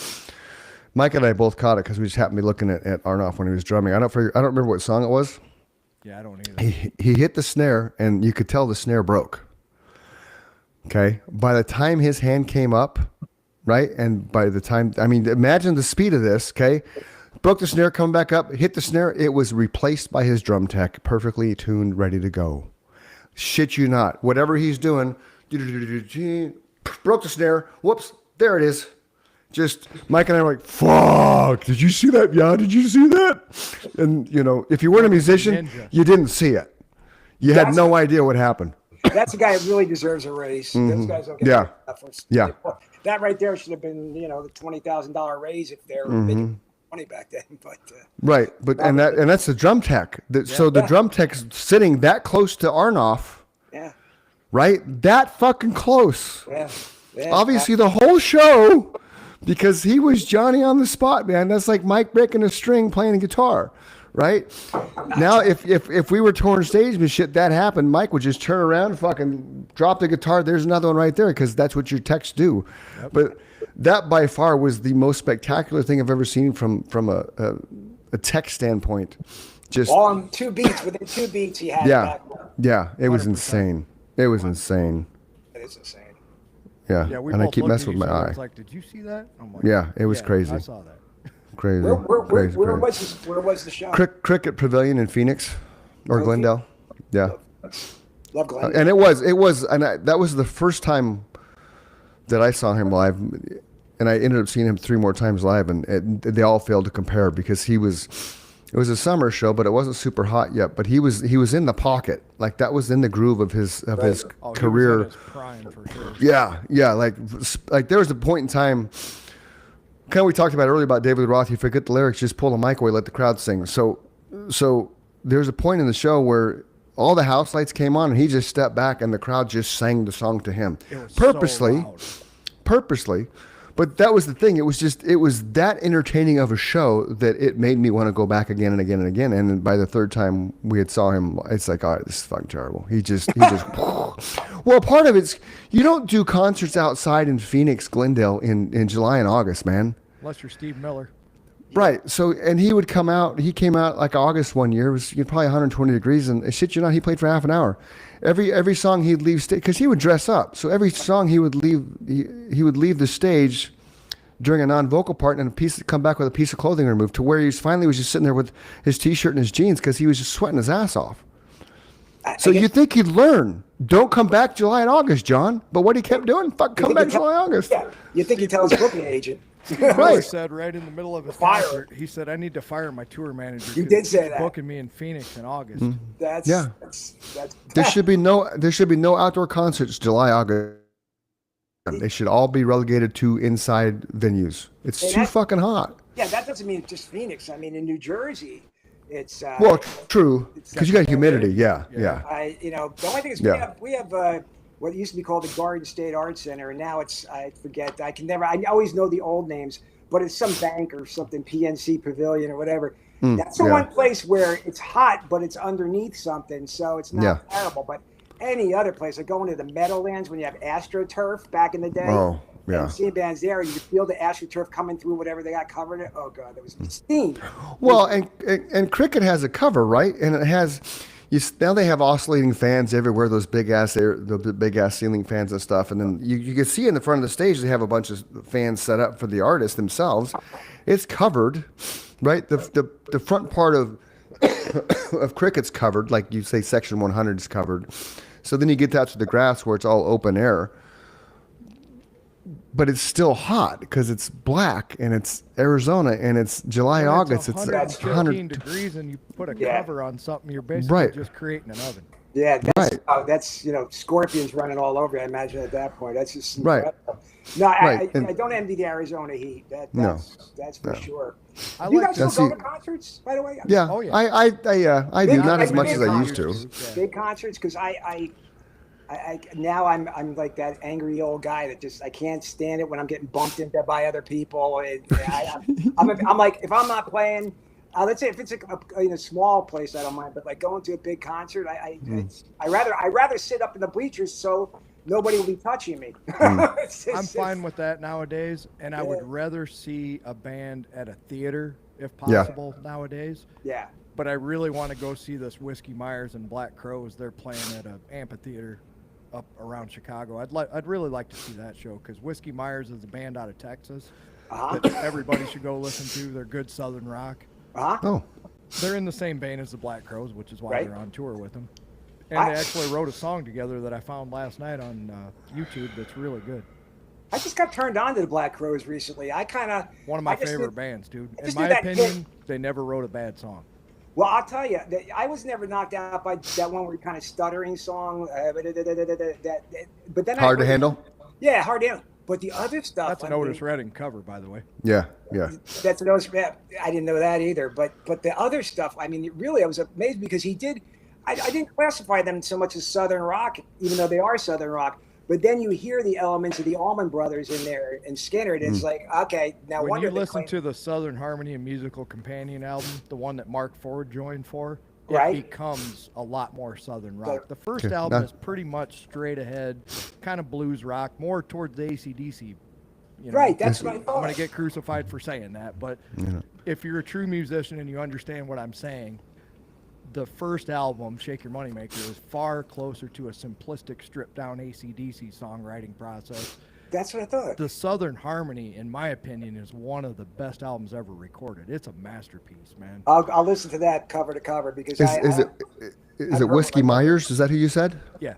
Mike and I both caught it because we just happened to be looking at Arnoff when he was drumming. I don't remember what song it was. Yeah, I don't either. He hit the snare and you could tell the snare broke. Okay. By the time his hand came up, right? And by the time, I mean, imagine the speed of this. Okay. Broke the snare, come back up, hit the snare. It was replaced by his drum tech, perfectly tuned, ready to go. Shit you not. Whatever he's doing, broke the snare. Whoops. There it is. Just Mike and I were like, fuck, did you see that? Yeah, did you see that? And, you know, if you weren't a musician, Ninja. you didn't see it. You had no idea what happened. That's a guy who really deserves a raise. Those guys don't get Yeah. enough. Yeah. That right there should have been, the $20,000 raise if they're making money back then. But Right. But and that's the drum tech. So the drum tech's sitting that close to Arnoff, yeah, right? That fucking close. yeah. Obviously the whole show, because he was Johnny on the spot, man. That's like Mike breaking a string playing a guitar, right? Now, if we were touring stage and shit, that happened, Mike would just turn around, fucking drop the guitar. There's another one right there, because that's what your techs do. Yep. But that by far was the most spectacular thing I've ever seen from a tech standpoint. Just all on 2 beats. Within 2 beats, he had yeah, back. yeah. It was 100%. insane. It was insane. That is insane. Yeah, Yeah, we and I both keep looked at messing with each my other. eye. It's like, did you see that? I'm like, Yeah, it was crazy. I saw that. Crazy. Where crazy. was the show? Cricket Pavilion in Phoenix or Glendale. Yeah. Love Glenn. And it was, that was the first time that I saw him live, and I ended up seeing him 3 more times live, and they all failed to compare because he was It was a summer show, but it wasn't super hot yet. But he was in the pocket, like that was in the groove of his Right. Oh, he was in career. his prime for sure. Yeah, like there was a point in time. Kind of we talked about earlier about David Roth. You forget the lyrics, just pull the mic away, let the crowd sing. So there's a point in the show where all the house lights came on, and he just stepped back, and the crowd just sang the song to him It was purposely. so loud. Purposely. But that was the thing. It was that entertaining of a show that it made me want to go back again and again and again. And by the third time we had saw him, it's like, all right, this is fucking terrible. He just, well, part of it's, you don't do concerts outside in Phoenix, Glendale in July and August, man. Unless you're Steve Miller. Right. So, and he came out like August one year, it was probably 120 degrees, and shit you not, he played for half an hour. Every song he'd leave stage, because he would dress up. So every song he would leave, he would leave the stage during a non-vocal part and come back with a piece of clothing removed, to where he finally was just sitting there with his t-shirt and his jeans because he was just sweating his ass off. So you think he'd learn? Don't come back July and August, John. But what he kept doing, fuck, come back July, August. Yeah, you think he tells his booking agent. Miller Right. said right in the middle of his Fire. concert, he said, "I need to fire my tour manager." You 'cause did say he's that. booking me in Phoenix in August. That's Yeah. That's There should be no outdoor concerts July, August. They should all be relegated to inside venues. It's And too that- fucking hot. yeah. That doesn't mean just Phoenix. I mean, in New Jersey, it's Well, true, because you got humidity. Yeah. the only thing is Yeah. we have what used to be called the Garden State Art Center, and now it's I forget. I always know the old names, but it's some bank or something, PNC Pavilion or whatever. That's the yeah. one place where it's hot, but it's underneath something, so it's not Yeah. terrible. But any other place, like going to the Meadowlands when you have AstroTurf back in the day. Oh, yeah. And seeing bands there, you could feel the AstroTurf coming through whatever they got covered in. Oh god, that was steam. Well, and Cricket has a cover, right? And it has now they have oscillating fans everywhere. Those big ass ceiling fans and stuff. And then you can see in the front of the stage they have a bunch of fans set up for the artists themselves. It's covered, right? The front part of of Cricket's covered, like you say, section 100 is covered. So then you get out to the grass where it's all open air. But it's still hot because it's black and it's Arizona and it's July, When August. It's It's 115 100. degrees and you put a Yeah. cover on something, you're basically Right. just creating an oven. Yeah, Right. that's scorpions running all over. I imagine at that point. That's just Right. incredible. No, Right, I and- don't envy the Arizona heat. No. That's for sure. I You like guys to still see- go to concerts, by the way? Yeah, Oh, yeah. I do, Big- not as big much as I used to. concerts. Yeah. Big concerts, because I now I'm like that angry old guy that just I can't stand it when I'm getting bumped into by other people. I'm like, if I'm not playing, let's say if it's in a small place, I don't mind, but like going to a big concert, I rather sit up in the bleachers so nobody will be touching me. I'm fine with that nowadays, and I would rather see a band at a theater if Yeah. possible nowadays. Yeah. But I really want to go see this Whiskey Myers and Black Crows. They're playing at an amphitheater up around Chicago. I'd really like to see that show because Whiskey Myers is a band out of Texas Uh-huh. that everybody should go listen to. They're good Southern rock. Uh-huh. Oh, They're in the same vein as the Black Crows, which is why Right. they're on tour with them. And I- they actually wrote a song together that I found last night on YouTube that's really good. I just got turned on to the Black Crows recently. I kind of One of my favorite bands, dude. I In just my knew that opinion, they never wrote a bad song. Well, I'll tell you, I was never knocked out by that one where kind of stuttering song. But then hard to handle. Yeah, hard to handle. But the other stuff. That's an Otis Redding cover, by the way. Yeah. That's an Otis. I didn't know that either. But the other stuff. I mean, really, I was amazed because he did. I didn't classify them so much as Southern rock, even though they are Southern rock. But then you hear the elements of the Allman Brothers in there and Skinner, and it's like, okay, now When wonder you they listen claim- to the Southern Harmony and Musical Companion album, the one that Mark Ford joined for, it Right. becomes a lot more Southern rock. Right. The first Okay. album Now- is pretty much straight ahead, kind of blues rock, more towards the AC/DC. You know? Right, that's what I thought. I'm going to get crucified for saying that, but if you're a true musician and you understand what I'm saying, the first album, Shake Your Moneymaker, is far closer to a simplistic, stripped-down AC/DC songwriting process. That's what I thought. The Southern Harmony, in my opinion, is one of the best albums ever recorded. It's a masterpiece, man. I'll listen to that cover to cover because Is it Whiskey Myers? Is that who you said? Yeah.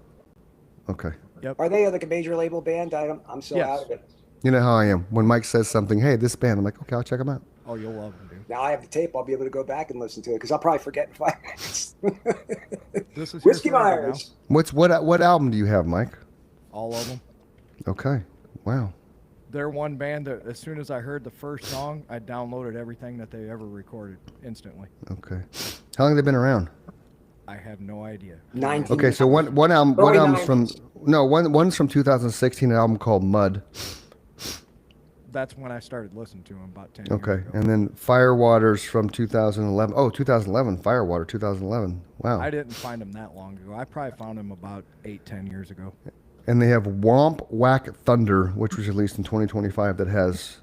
Okay. Are they like a major label band? I'm so Yes. out of it. You know how I am. When Mike says something, hey, this band, I'm like, okay, I'll check them out. Oh, you'll love them, dude. Now I have the tape. I'll be able to go back and listen to it because I'll probably forget in 5 minutes. This is Whiskey here forever Myers. What album do you have, Mike? now. All of them. Okay. Wow. They're one band that as soon as I heard the first song, I downloaded everything that they ever recorded instantly. Okay. How long have they been around? I have no idea. 19. Okay, so one album Early one's from 90s. one's from 2016, an album called Mud. That's when I started listening to them about 10 Okay, years ago. and then Firewater's from 2011. Oh, 2011, Firewater, 2011. Wow. I didn't find them that long ago. I probably found them about 8-10 years ago. And they have Womp Whack Thunder, which was released in 2025. That has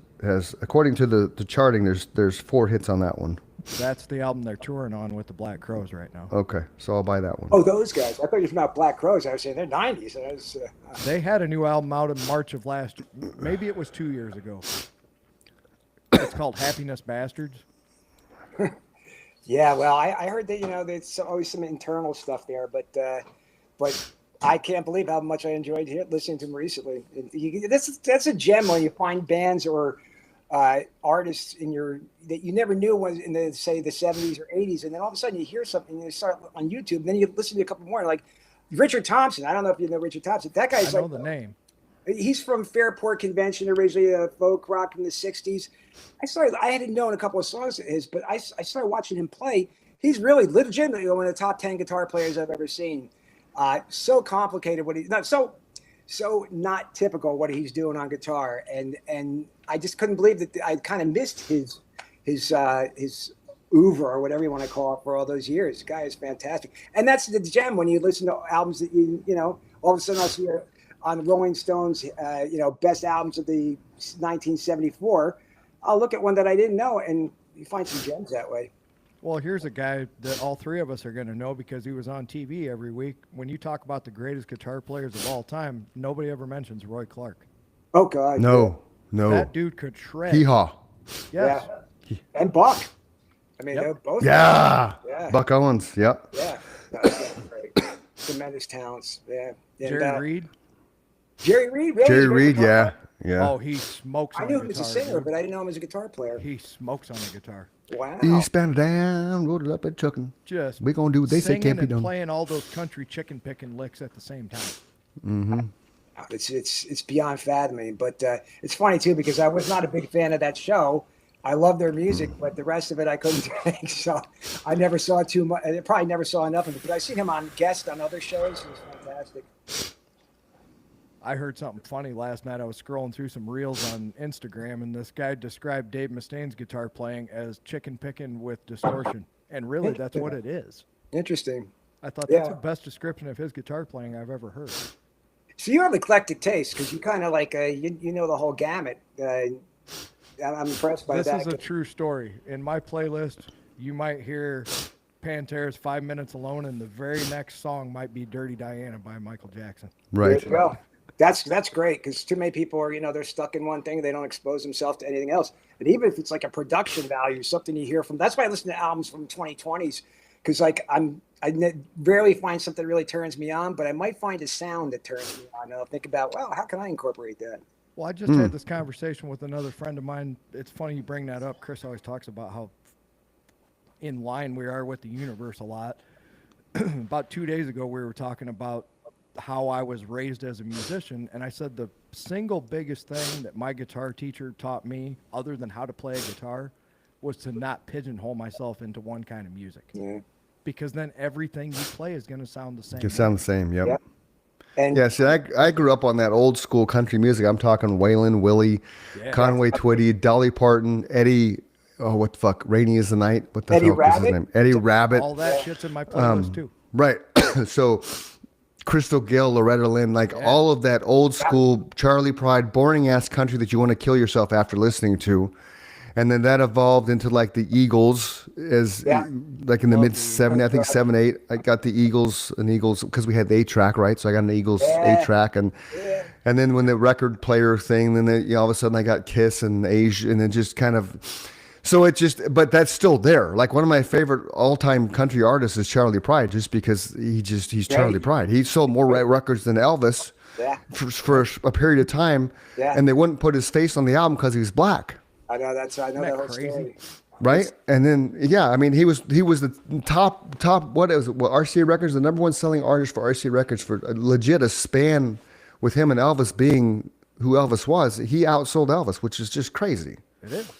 according to the charting, there's 4 hits on that one. That's the album they're touring on with the Black Crowes right now. Okay, so I'll buy that one. Oh, those guys. I thought you were talking about Black Crowes. I was saying they're 90s. I was, They had a new album out in March of last year. Maybe it was 2 years ago. It's called Happiness Bastards. yeah, well, I heard that, there's always some internal stuff there, but I can't believe how much I enjoyed listening to them recently. That's a gem when you find bands or artists that you never knew was in the 70s or 80s, and then all of a sudden you hear something and you start on YouTube, and then you listen to a couple more, like Richard Thompson. I don't know if you know Richard Thompson. That guy's I know the name. He's from Fairport Convention, originally folk rock from the 60s. I hadn't known a couple of songs of his, but I started watching him play. He's really legitimately one of the top 10 guitar players I've ever seen. So complicated so not typical what he's doing on guitar, and I just couldn't believe that I kind of missed his oeuvre or whatever you want to call it for all those years. The guy is fantastic, and that's the gem when you listen to albums that you all of a sudden I'll see on Rolling Stone's best albums of the 1974. I'll look at one that I didn't know, and you find some gems that way. Well, here's a guy that all three of us are going to know because he was on TV every week. When you talk about the greatest guitar players of all time, nobody ever mentions Roy Clark. Oh God, No. That dude could shred. Hee haw. Yes. yeah, and Buck. I mean, Yep. they're both. Yeah. Yeah. Buck Owens. Yep. Yeah, that's great. Tremendous talents. Yeah. And, Jerry Reed. Jerry Reed, really? Jerry He's Reed. really Yeah. good. Yeah. Oh, he smokes I on knew a him as a guitar. singer, dude. but I didn't know him as a guitar player. He smokes on a guitar. Wow. Eastbound down, rode it up and chucking. Just We gonna do what they say singing can't be and done. playing all those country chicken picking licks at the same time. Mm-hmm. It's beyond fathoming, but it's funny too because I was not a big fan of that show. I love their music, but the rest of it I couldn't take. So I never saw too much. I probably never saw enough of it. But I seen him on guest on other shows. He was fantastic. I heard something funny last night. I was scrolling through some reels on Instagram, and this guy described Dave Mustaine's guitar playing as chicken picking with distortion. And really, that's what it is. Interesting. I thought that's Yeah. the best description of his guitar playing I've ever heard. So you have eclectic taste because you kind of like you know the whole gamut. I'm impressed by This that. is a true story. In my playlist, you might hear Pantera's 5 Minutes Alone, and the very next song might be Dirty Diana by Michael Jackson. Right. There you go. That's great because too many people are they're stuck in one thing. They don't expose themselves to anything else. And even if it's like a production value, something you hear from. That's why I listen to albums from 2020s because like rarely find something that really turns me on, but I might find a sound that turns me on. And I'll think about, well, how can I incorporate that? Well, I just had this conversation with another friend of mine. It's funny you bring that up. Chris always talks about how in line we are with the universe a lot. About 2 days ago, we were talking about how I was raised as a musician, and I said the single biggest thing that my guitar teacher taught me, other than how to play a guitar, was to not pigeonhole myself into one kind of music. Yeah. Because then everything you play is going to sound the same. It sound the same. Yep. Yep. And Yeah, see, I grew up on that old school country music. I'm talking Waylon, Willie, Yeah. Conway Twitty, Dolly Parton, Eddie. Oh, what the fuck? Rainy is the Night. What the Eddie hell is his Rabbitt? name? Eddie Rabbit. All that shit's in my playlist too. Right. So Crystal Gayle, Loretta Lynn, like all of that old school Charlie Pride, boring ass country that you want to kill yourself after listening to. And then that evolved into like the Eagles as like in the mid 70s, I think 7, 8. I got the Eagles because we had the 8-track, right? So I got an Eagles 8-track and then when the record player thing, then all of a sudden I got Kiss and Asia and then just kind of so it just, but that's still there. Like one of my favorite all-time country artists is Charlie Pride, just because he's Charlie Pride. He sold more records than Elvis for a period of time, and they wouldn't put his face on the album because he was black. I know I know Isn't that that whole crazy? story. Right, and then yeah, I mean he was the top what is it? Well, RCA Records, the number one selling artist for RCA Records for legit a span with him and Elvis being who Elvis was. He outsold Elvis, which is just crazy. It is.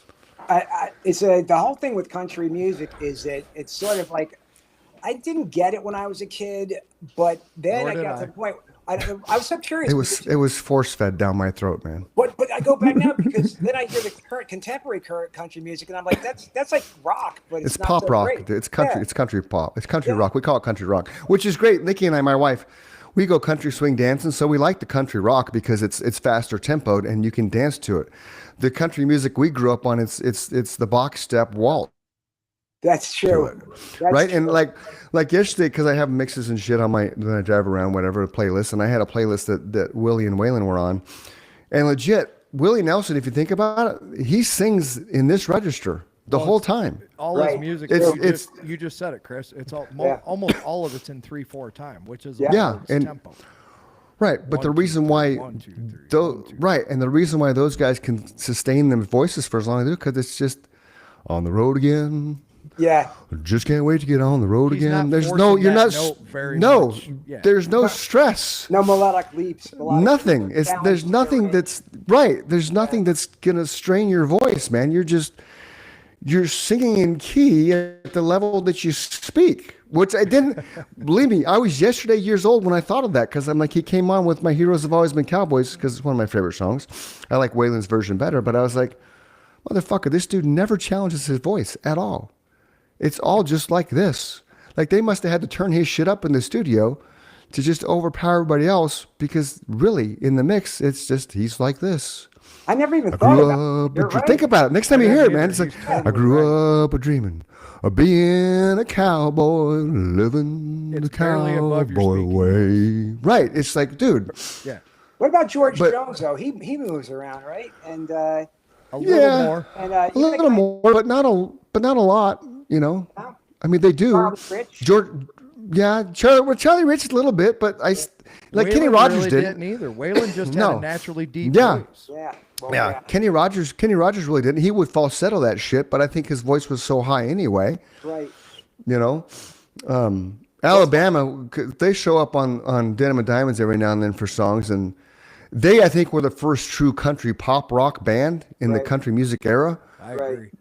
The whole thing with country music is that it's sort of like I didn't get it when I was a kid, but then Nor I did got to I. the point. I was so curious. It was force fed down my throat, man. But I go back now because then I hear the contemporary country music, and I'm like, that's like rock, but It's not pop so rock. great. It's country. Yeah. It's country pop. It's country Yeah. rock. We call it country rock, which is great. Nikki and I, my wife, we go country swing dancing, so we like the country rock because it's faster tempoed and you can dance to it. The country music we grew up on, it's the box step waltz. That's true. That's Right, and true. like yesterday, because I have mixes and shit on my when I drive around, whatever playlist, and I had a playlist that Willie and Waylon were on, and legit Willie Nelson, if you think about it, he sings in this register the whole time. All Right. his music. It's- You just said it, Chris. It's Yeah. almost all of it's in 3/4 time, which is a Yeah. backwards and- tempo. Right, but the One, two, reason three, why, 1, 2, 3, 1, 2. right, and the reason why those guys can sustain them voices for as long as they do, because it's just on the road again. Yeah. Just can't wait to get on the road He's again. not There's no, forcing you're that not, note very no, much. Yeah. there's no stress. No melodic leaps. Melodic Nothing. leaps, There's balance, nothing right. that's right. There's nothing that's gonna strain your voice, man. You're singing in key at the level that you speak, which I didn't believe me. I was yesterday years old when I thought of that because I'm like, he came on with My Heroes Have Always Been Cowboys because it's one of my favorite songs. I like Waylon's version better, but I was like, motherfucker, this dude never challenges his voice at all. It's all just like this. Like they must have had to turn his shit up in the studio to just overpower everybody else because really in the mix, it's just he's like this. I never even I thought grew about up. it. You're right. Think about it. Next time you hear it, man, it's like He's I totally grew up a dreaming of being a cowboy, living the It's barely above your cowboy speaking way. Right? It's like, dude, Yeah. What about George But- Jones though? He moves around, right? And A Yeah. little more. a little more, but not a lot. You know, I mean, they do. Charlie Rich. George, yeah, Charlie Rich a little bit, but like Kenny Waylon Rogers really did. didn't either. Waylon just had No. a naturally deep Yeah. voice. Yeah. Well, Yeah, Kenny Rogers really didn't. He would falsetto that shit, but I think his voice was so high anyway. Right. You know, Alabama, they show up on Denim and Diamonds every now and then for songs, and they I think were the first true country pop rock band in the Right. country music era. I Right. agree.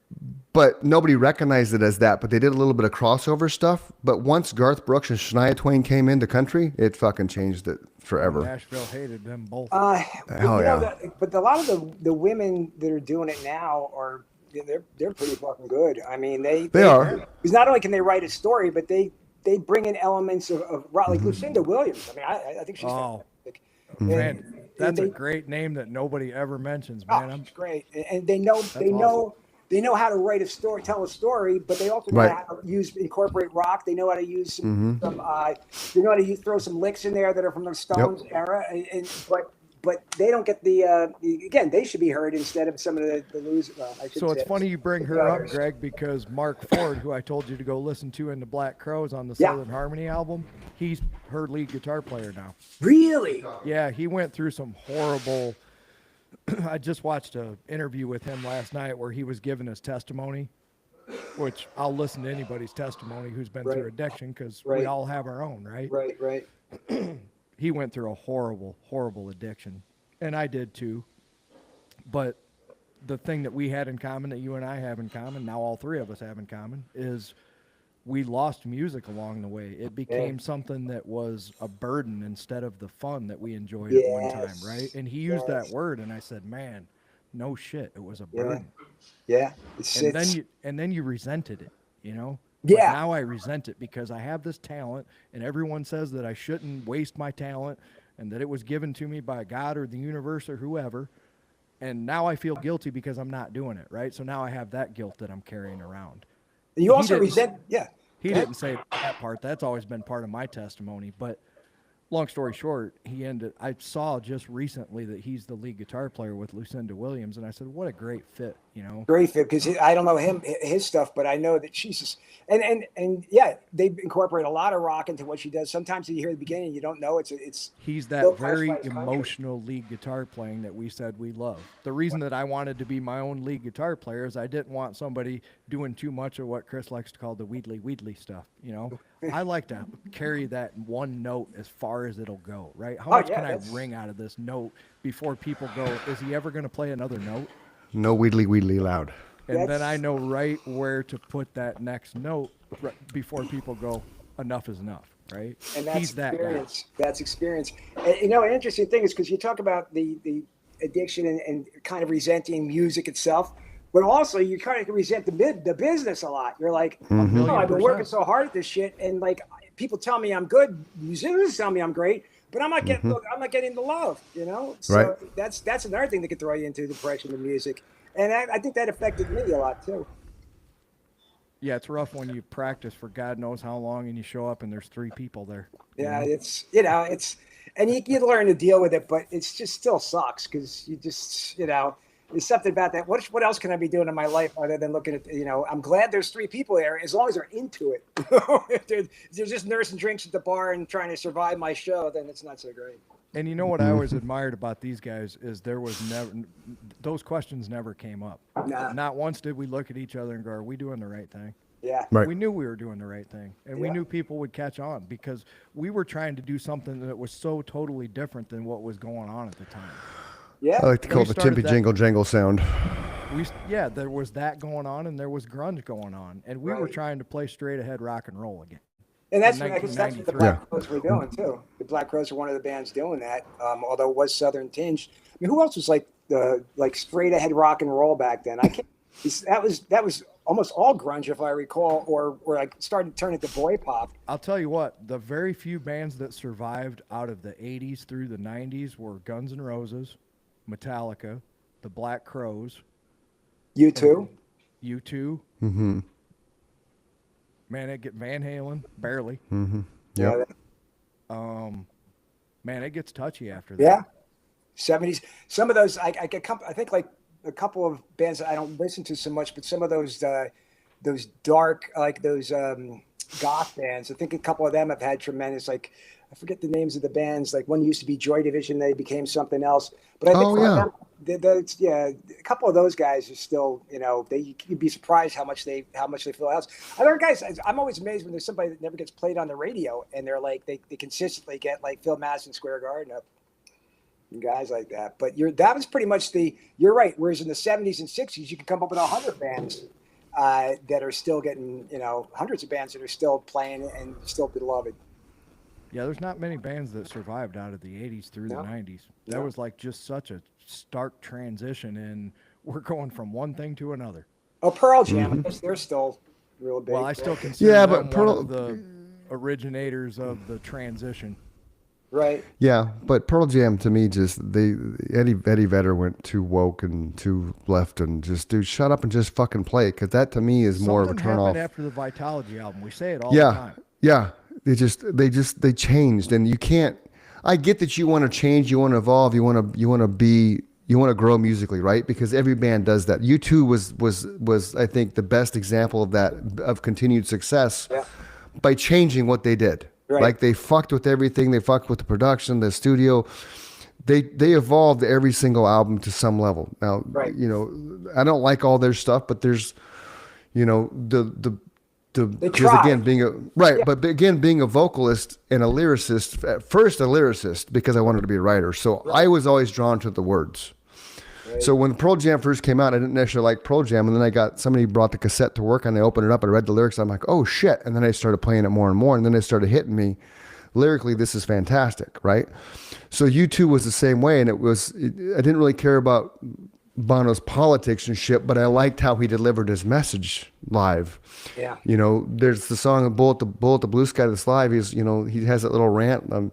But nobody recognized it as that. But they did a little bit of crossover stuff. But once Garth Brooks and Shania Twain came into country, it fucking changed it forever. Nashville hated them both. But, Hell you know, yeah. but a lot of the women that are doing it now are they're pretty fucking good. I mean, they are. Because not only can they write a story, but they bring in elements of rock, Mm-hmm. like Lucinda Williams. I mean, I think she's Oh. fantastic. Man, that's a they- great name that nobody ever mentions, Oh, man. I'm, it's great, and they know awesome. they know how to write a story, tell a story, but they also know Right. how to incorporate rock. They know how to use Mm-hmm. some they know how to throw some licks in there that are from the Stones era, but they don't get the again. They should be heard instead of some of the losers. so it's funny you bring her up, Greg, because Mark Ford, who I told you to go listen to in the Black Crowes on the Yeah. Southern Harmony album, he's her lead guitar player now. Really? Yeah, he went through some horrible. I just watched an interview with him last night where he was giving his testimony, which I'll listen to anybody's testimony who's been through Right. addiction because Right. we all have our own, right? Right. He went through a horrible, horrible addiction, and I did too. But the thing that we had in common, that you and I have in common, now all three of us have in common, is we lost music along the way. It became something that was a burden instead of the fun that we enjoyed at one time, Yes. right? And he used Yes. that word, and I said, "Man, no shit, it was a Yeah. burden." Yeah. And then you resented it, you know? Yeah. But now I resent it because I have this talent, and everyone says that I shouldn't waste my talent, and that it was given to me by God or the universe or whoever. And now I feel guilty because I'm not doing it, right? So now I have that guilt that I'm carrying around. You also didn't- resent. Yeah. He didn't say that part. That's always been part of my testimony. But long story short, I saw just recently that he's the lead guitar player with Lucinda Williams, and I said, what a great fit, you know? Great fit, because I don't know his stuff, but I know that she's just, and yeah, they incorporate a lot of rock into what she does. Sometimes you hear the beginning, you don't know it's. He's Bill that very Presley's country. emotional lead guitar playing that we said we love. The reason that I wanted to be my own lead guitar player is I didn't want somebody doing too much of what Chris likes to call the wheedly stuff, you know? I like to carry that one note as far as it'll go, right? How much can I wring out of this note before people go, is he ever going to play another note? No wheedly loud. And then I know right where to put that next note before people go, enough is enough, right? And that's He's that experience. That's experience. And, you know, an interesting thing is because you talk about the addiction and kind of resenting music itself, but also you kind of resent the business a lot. You're like, Mm-hmm. oh, I've been working so hard at this shit, and like people tell me I'm good, musicians tell me I'm great, but I'm not getting I'm not getting the love, you know. So Right. that's another thing that could throw you into depression in music, and I think that affected me a lot too. Yeah, it's rough when you practice for God knows how long and you show up and there's 3 people there. Yeah, it's and you learn to deal with it, but it's just still sucks because you just there's something about that. What else can I be doing in my life other than looking at I'm glad there's 3 people there as long as they're into it. If they're just nursing drinks at the bar and trying to survive my show, then it's not so great. And you know what I always admired about these guys is there was never, those questions never came up. Nah. Not once did we look at each other and go, are we doing the right thing? Yeah. Right. We knew we were doing the right thing, and we Yeah. knew people would catch on because we were trying to do something that was so totally different than what was going on at the time. Yeah. I like to call it the started Timpy that- Jingle Jangle sound. There was that going on, and there was grunge going on, and we were Right. trying to play straight ahead rock and roll again. And that's in what the 1993. Black Crowes were doing too. The Black Crowes were one of the bands doing that, although it was Southern tinged. I mean, who else was like straight ahead rock and roll back then? I can't. That was almost all grunge, if I recall, or like started turning to boy pop. I'll tell you what, the very few bands that survived out of the 80s through the 90s were Guns N' Roses, Metallica, the Black Crowes, U2. U2, Mm-hmm. man, it get Van Halen, barely. Mm-hmm. Yeah. Yep. Man, it gets touchy after that. Yeah. 70s. Some of those, I think like a couple of bands that I don't listen to so much, but some of those dark, like those goth bands, I think a couple of them have had tremendous, like, I forget the names of the bands. Like one used to be Joy Division, they became something else. But I think a couple of those guys are still, you'd be surprised how much they fill out. Other guys, I'm always amazed when there's somebody that never gets played on the radio, and they're like they consistently get like Phil Madison Square Garden up, and guys like that. But that was pretty much you're right. Whereas in the 70s and 60s, you can come up with 100 bands that are still getting, hundreds of bands that are still playing and still beloved. Yeah, there's not many bands that survived out of the 80s through the 90s. That was like just such a stark transition, and we're going from one thing to another. Oh, Pearl Jam, I guess they're still real big. Well, I still consider Yeah, them but one Pearl- of the originators of the transition. Right. Yeah, but Pearl Jam to me Eddie Vedder went too woke and too left and just dude shut up and just fucking play because that to me is more of a Something turn off. happened after the Vitalogy album. We say it all the time. Yeah. They changed, and you can't. I get that you want to change, you want to evolve, you want to grow musically, right? Because every band does that. U2 was I think the best example of that, of continued success by changing what they did. Right. Like they fucked with everything. They fucked with the production, the studio. They evolved every single album to some level. Now, Right. I don't like all their stuff, but there's, because tried. again being a vocalist and a lyricist, at first a lyricist because I wanted to be a writer, so I was always drawn to the words. So when Pearl Jam first came out, I didn't necessarily like Pearl Jam, and then somebody brought the cassette to work and I opened it up, I read the lyrics, I'm like, oh shit, and then I started playing it more and more, and then it started hitting me lyrically, this is fantastic, right? So U2 was the same way, and I didn't really care about Bono's politics and shit, but I liked how he delivered his message live. Yeah. There's the song Bullet the Blue Sky that's live. He has that little rant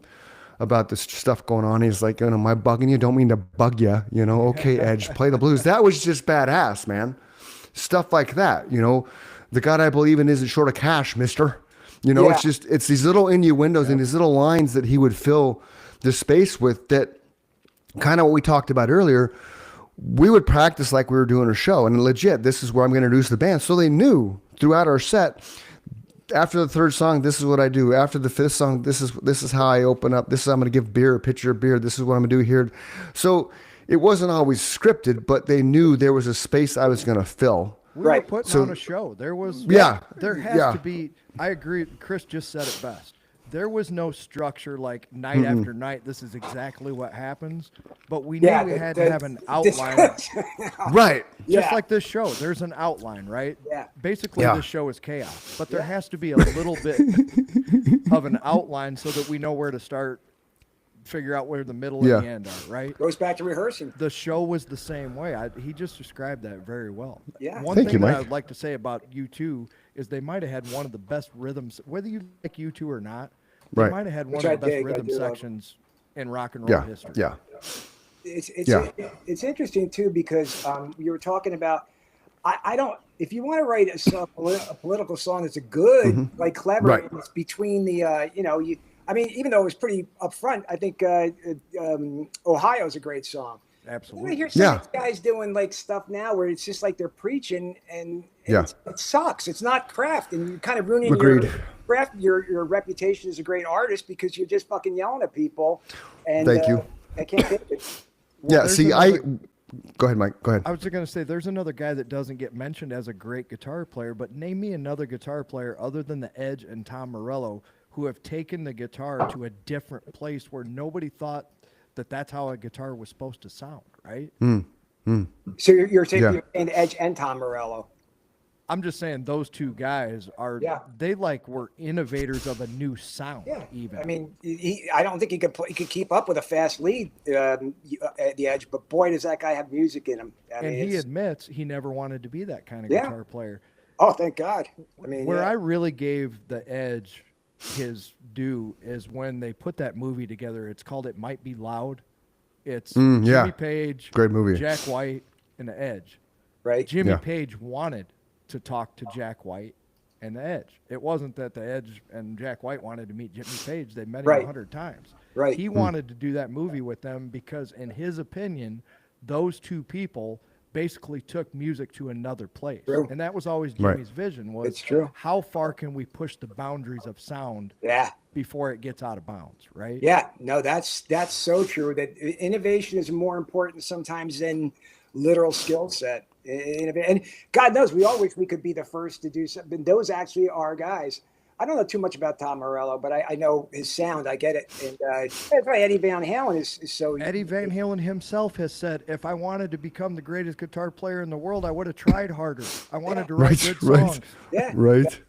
about this stuff going on. He's like, am I bugging you? Don't mean to bug you. Okay, Edge, play the blues. That was just badass, man. Stuff like that. The God I believe in isn't short of cash, mister. You know, Yeah. it's these little innuendos and these little lines that he would fill the space with, that kind of what we talked about earlier. We would practice like we were doing a show, and legit, this is where I'm going to introduce the band. So they knew throughout our set, after the third song, this is what I do. After the fifth song, this is how I open up. This is, I'm going to give a picture of beer. This is what I'm going to do here. So it wasn't always scripted, but they knew there was a space I was going to fill. We were Right. putting So- on a show. There was there has Yeah. to be. I agree. Chris just said it best. There was no structure like night after night. This is exactly what happens. But we knew Yeah, we the- had the- to have an this- outline. Right. Yeah. Just like this show, there's an outline, right? Yeah. Basically, Yeah. this show is chaos, but there has to be a little bit of an outline so that we know where to start, figure out where the middle Yeah. and the end are, right? Goes back to rehearsing. The show was the same way. He just described that very well. Yeah. One Thank thing you, that Mike. I'd like to say about U2 is they might have had one of the best rhythms, whether you like U2 or not. They Right. might have had one Which of I the best dig, I rhythm do love. sections in rock and roll Yeah. history. Yeah. It's it's interesting too, because you were talking about, I don't, if you want to write a political song that's a good, like clever, Right. and it's between the I mean, even though it was pretty upfront, I think Ohio's a great song. I Absolutely. hear some Yeah. of these guys doing like stuff now where it's just like they're preaching, and Yeah. it sucks. It's not craft, and you're kind of ruining Agreed. your craft, your reputation as a great artist, because you're just fucking yelling at people. And Thank you. I can't take it. Yeah. there's See, another- go ahead, Mike. Go ahead. I was just going to say, there's another guy that doesn't get mentioned as a great guitar player, but name me another guitar player other than the Edge and Tom Morello who have taken the guitar to a different place where nobody thought that that's how a guitar was supposed to sound, right? So you're taking Yeah. you're saying Edge and Tom Morello. I'm just saying those two guys are, Yeah. they like were innovators of a new sound, Yeah, even. I mean, I don't think he could keep up with a fast lead at the Edge, but boy, does that guy have music in him. I and mean, he it's- admits he never wanted to be that kind of Yeah. guitar player. oh, thank God. I mean, Where yeah. I really gave the Edge his due is when they put that movie together. It's called It Might Be Loud. It's yeah. Jimmy Page, Great movie. Jack White, and the Edge. right? Jimmy Yeah. Page wanted to talk to Jack White and the Edge. It wasn't that the Edge and Jack White wanted to meet Jimmy Page. They met him Right. 100 times. Right. He wanted to do that movie with them because, in his opinion, those two people basically took music to another place. True. And that was always Right. Jimmy's vision, was It's true. how far can we push the boundaries of sound Yeah. before it gets out of bounds, right? Yeah, no, that's so true. That innovation is more important sometimes than literal skill set. And God knows, we all wish we could be the first to do something. Those actually are guys. I don't know too much about Tom Morello, but I know his sound. I get it. And that's why Eddie Van Halen is so. Eddie Van Halen himself has said, if I wanted to become the greatest guitar player in the world, I would have tried harder. I wanted to write Right, good right. songs. Yeah. Right.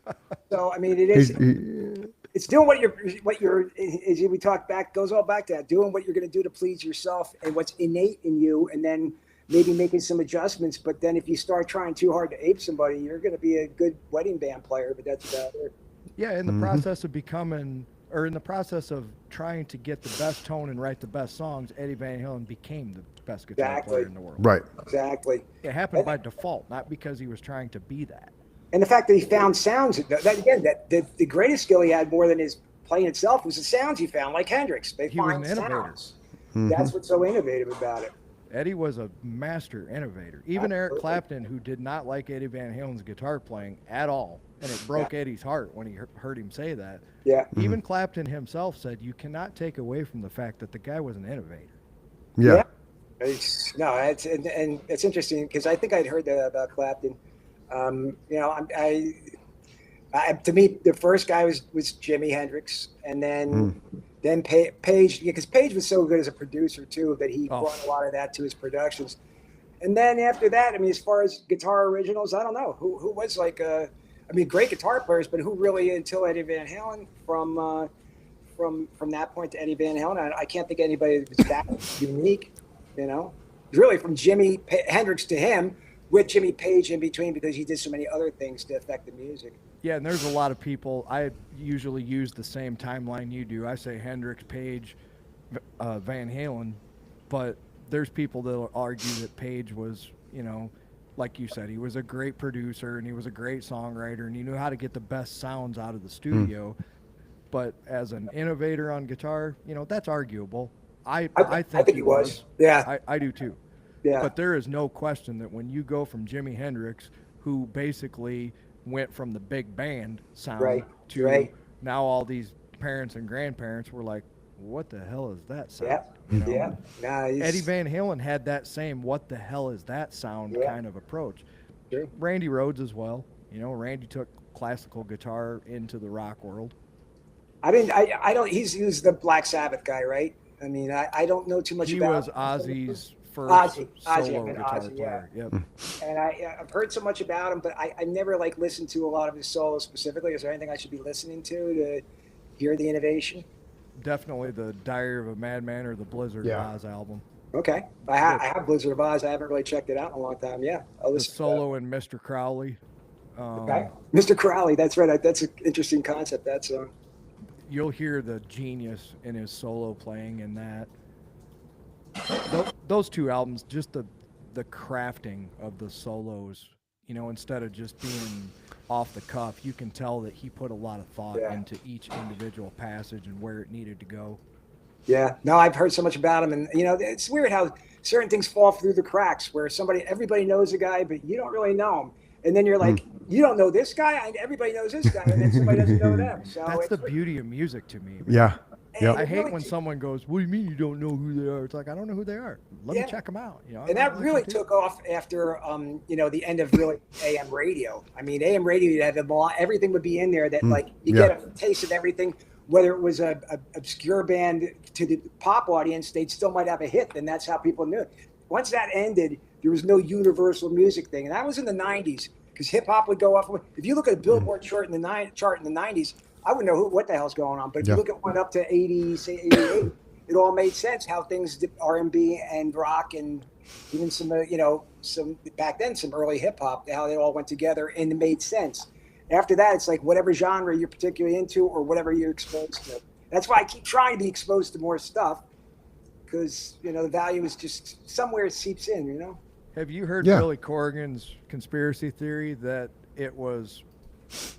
So I mean, it is. He- It's doing what you're. As we talk back, goes all back to that. Doing what you're going to do to please yourself and what's innate in you, and then maybe making some adjustments. But then if you start trying too hard to ape somebody, you're going to be a good wedding band player. But that's about it. Yeah, in the process of becoming, or in the process of trying to get the best tone and write the best songs, Eddie Van Halen became the best guitar Exactly. player in the world. right. Exactly. It happened by default, not because he was trying to be that. And the fact that he found sounds that again, that the greatest skill he had more than his playing itself was the sounds he found, like Hendrix. They He was find an innovator. sounds. That's what's so innovative about it. Eddie was a master innovator. Even Eric Absolutely. Clapton, who did not like Eddie Van Halen's guitar playing at all, and it broke Eddie's heart when he heard him say that. Yeah. Even Clapton himself said, you cannot take away from the fact that the guy was an innovator. Yeah. It's and it's interesting because I think I'd heard that about Clapton. You know, to me, the first guy was Jimi Hendrix, and then Page, because Page was so good as a producer too that he brought a lot of that to his productions. And then after that, I mean, as far as guitar originals, I don't know who was like I mean, great guitar players, but who really until Eddie Van Halen from that point to Eddie Van Halen, I can't think of anybody that's that unique. You know, really from Jimi Hendrix to him, with Jimmy Page in between, because he did so many other things to affect the music. Yeah, and there's a lot of people. I usually use the same timeline you do. I say Hendrix, Page, Van Halen, but there's people that will argue that Page was, you know, like you said, he was a great producer and he was a great songwriter and he knew how to get the best sounds out of the studio. But as an innovator on guitar, that's arguable. I think he was. Yeah. I do too. Yeah. But there is no question that when you go from Jimi Hendrix, who basically went from the big band sound to now all these parents and grandparents were like, what the hell is that sound? Yeah. Nah, Eddie Van Halen had that same what the hell is that sound kind of approach. Sure. Randy Rhoads as well. Randy took classical guitar into the rock world. I don't, he's the Black Sabbath guy, right? I mean, I don't know too much about him. He was Ozzy's first solo guitar player. Yeah. Yep. And I've heard so much about him, but I never listened to a lot of his solos specifically. Is there anything I should be listening to hear the innovation? Definitely the Diary of a Madman or the Blizzard of Oz album. Okay. I have Blizzard of Oz. I haven't really checked it out in a long time. Yeah. I'll listen the solo in Mr. Crowley. Okay. Mr. Crowley. That's right. That's an interesting concept, that song. You'll hear the genius in his solo playing in that. Those two albums, just the crafting of the solos, instead of just being off the cuff, you can tell that he put a lot of thought into each individual passage and where it needed to go. Yeah, no, I've heard so much about him, and it's weird how certain things fall through the cracks where everybody knows a guy, but you don't really know him. And then you're like, you don't know this guy? Everybody knows this guy, and then somebody doesn't know them. So that's the beauty of music to me. Man. Yeah. Yep. I hate when someone goes, what do you mean you don't know who they are? It's like, I don't know who they are. Let me check them out. And that really took off after, the end of really AM radio. I mean, AM radio, you had everything would be in there that you get a taste of everything. Whether it was a obscure band to the pop audience, they still might have a hit, and that's how people knew it. Once that ended, there was no universal music thing, and that was in the 90s because hip hop would go off. If you look at a Billboard chart in the 90s, I wouldn't know what the hell's going on. But if you look at one up to 80, say 88, it all made sense how things did R&B and rock and even some back then some early hip hop, how they all went together and it made sense. After that, it's like whatever genre you're particularly into or whatever you're exposed to. That's why I keep trying to be exposed to more stuff because, the value is just somewhere it seeps in, Have you heard Billy Corgan's conspiracy theory that it was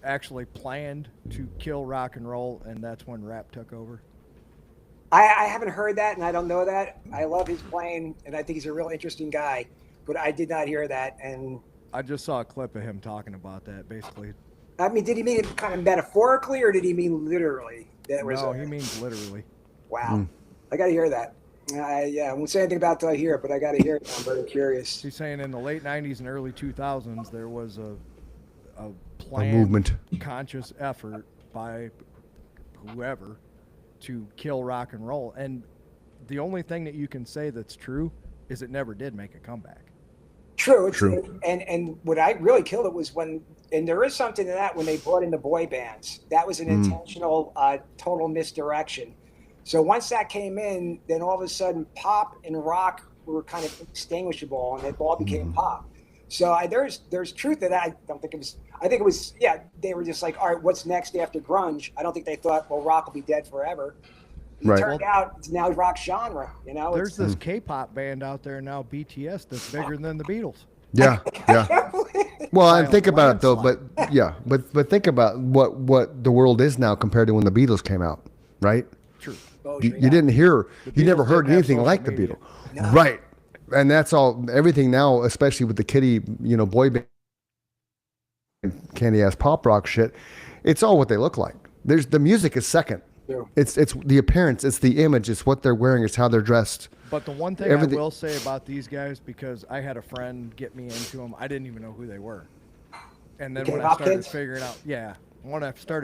actually planned to kill rock and roll and that's when rap took over? I haven't heard that and I don't know that. I love his playing and I think he's a real interesting guy, but I did not hear that. And I just saw a clip of him talking about that basically. I mean, did he mean it kind of metaphorically or did he mean literally? No, he means literally. Wow. I got to hear that. I won't say anything about it till I hear it, but I got to hear it. I'm very curious. He's saying in the late 90s and early 2000s, there was a planned, movement, conscious effort by whoever to kill rock and roll. And the only thing that you can say that's true is it never did make a comeback. True. And what I really killed it was and there is something to that when they brought in the boy bands. That was an intentional, total misdirection. So once that came in, then all of a sudden pop and rock were kind of indistinguishable and it all became pop. So there's truth to that. I think it was, they were just like, all right, what's next after grunge? I don't think they thought, well, rock will be dead forever. It turned out it's now rock genre, There's this K-pop band out there now, BTS, that's bigger than the Beatles. Yeah. Well, and think about it though, but think about what the world is now compared to when the Beatles came out, right? True. You didn't hear, you never heard anything like the Beatles. No. Right. And that's everything now, especially with the kiddie, boy band, candy ass pop rock shit. It's all what they look like. The music is second. Yeah. It's the appearance, it's the image, it's what they're wearing, it's how they're dressed. But the one thing I will say about these guys, because I had a friend get me into them, I didn't even know who they were. And then when I started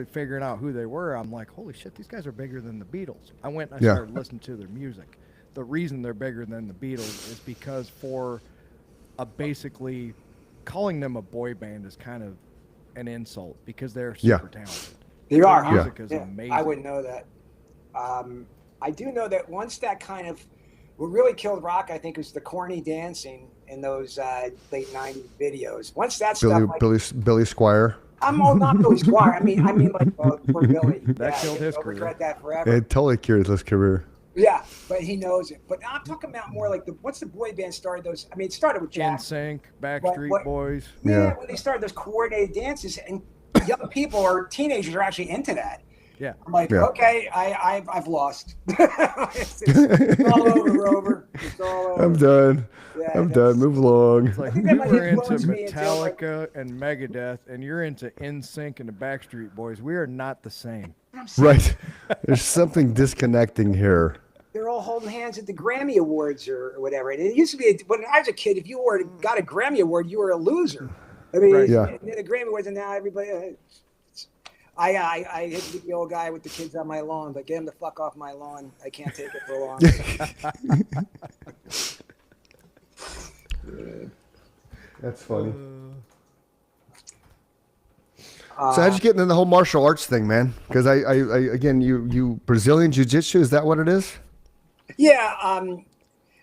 figuring out who they were, I'm like, holy shit, these guys are bigger than the Beatles. I went and I started listening to their music. The reason they're bigger than the Beatles is because for basically calling them a boy band is kind of an insult because they're super talented. They are. Their music is amazing. I wouldn't know that. I do know that once that kind of, what really killed rock, I think, was the corny dancing in those late '90s videos. Once that Billy Squire. I'm not Billy Squire. I mean, like poor Billy. That killed his career. Regret that forever. It totally killed his career. Yeah, but he knows it. But I'm talking about more like once the boy band started those. I mean, it started with Jack. NSYNC, Backstreet Boys. Yeah, when they started those coordinated dances, and young people or teenagers are actually into that. Yeah. I'm like, okay, I've lost. It's all over, Rover. It's all over. I'm done. Yeah, I'm done. Move along. It's like think we that might were into influence me until, like- Metallica and Megadeth, and you're into NSYNC and the Backstreet Boys. We are not the same. Right. There's something disconnecting here. They're all holding hands at the Grammy Awards or whatever. And it used to be when I was a kid, if you got a Grammy Award, you were a loser. I mean, Right. Yeah. and then the Grammy Awards, and now everybody. I hit the old guy with the kids on my lawn, but get him the fuck off my lawn. I can't take it for long. That's funny. So how'd you get into the whole martial arts thing, man? Because I again, you Brazilian jiu-jitsu, is that what it is? Yeah,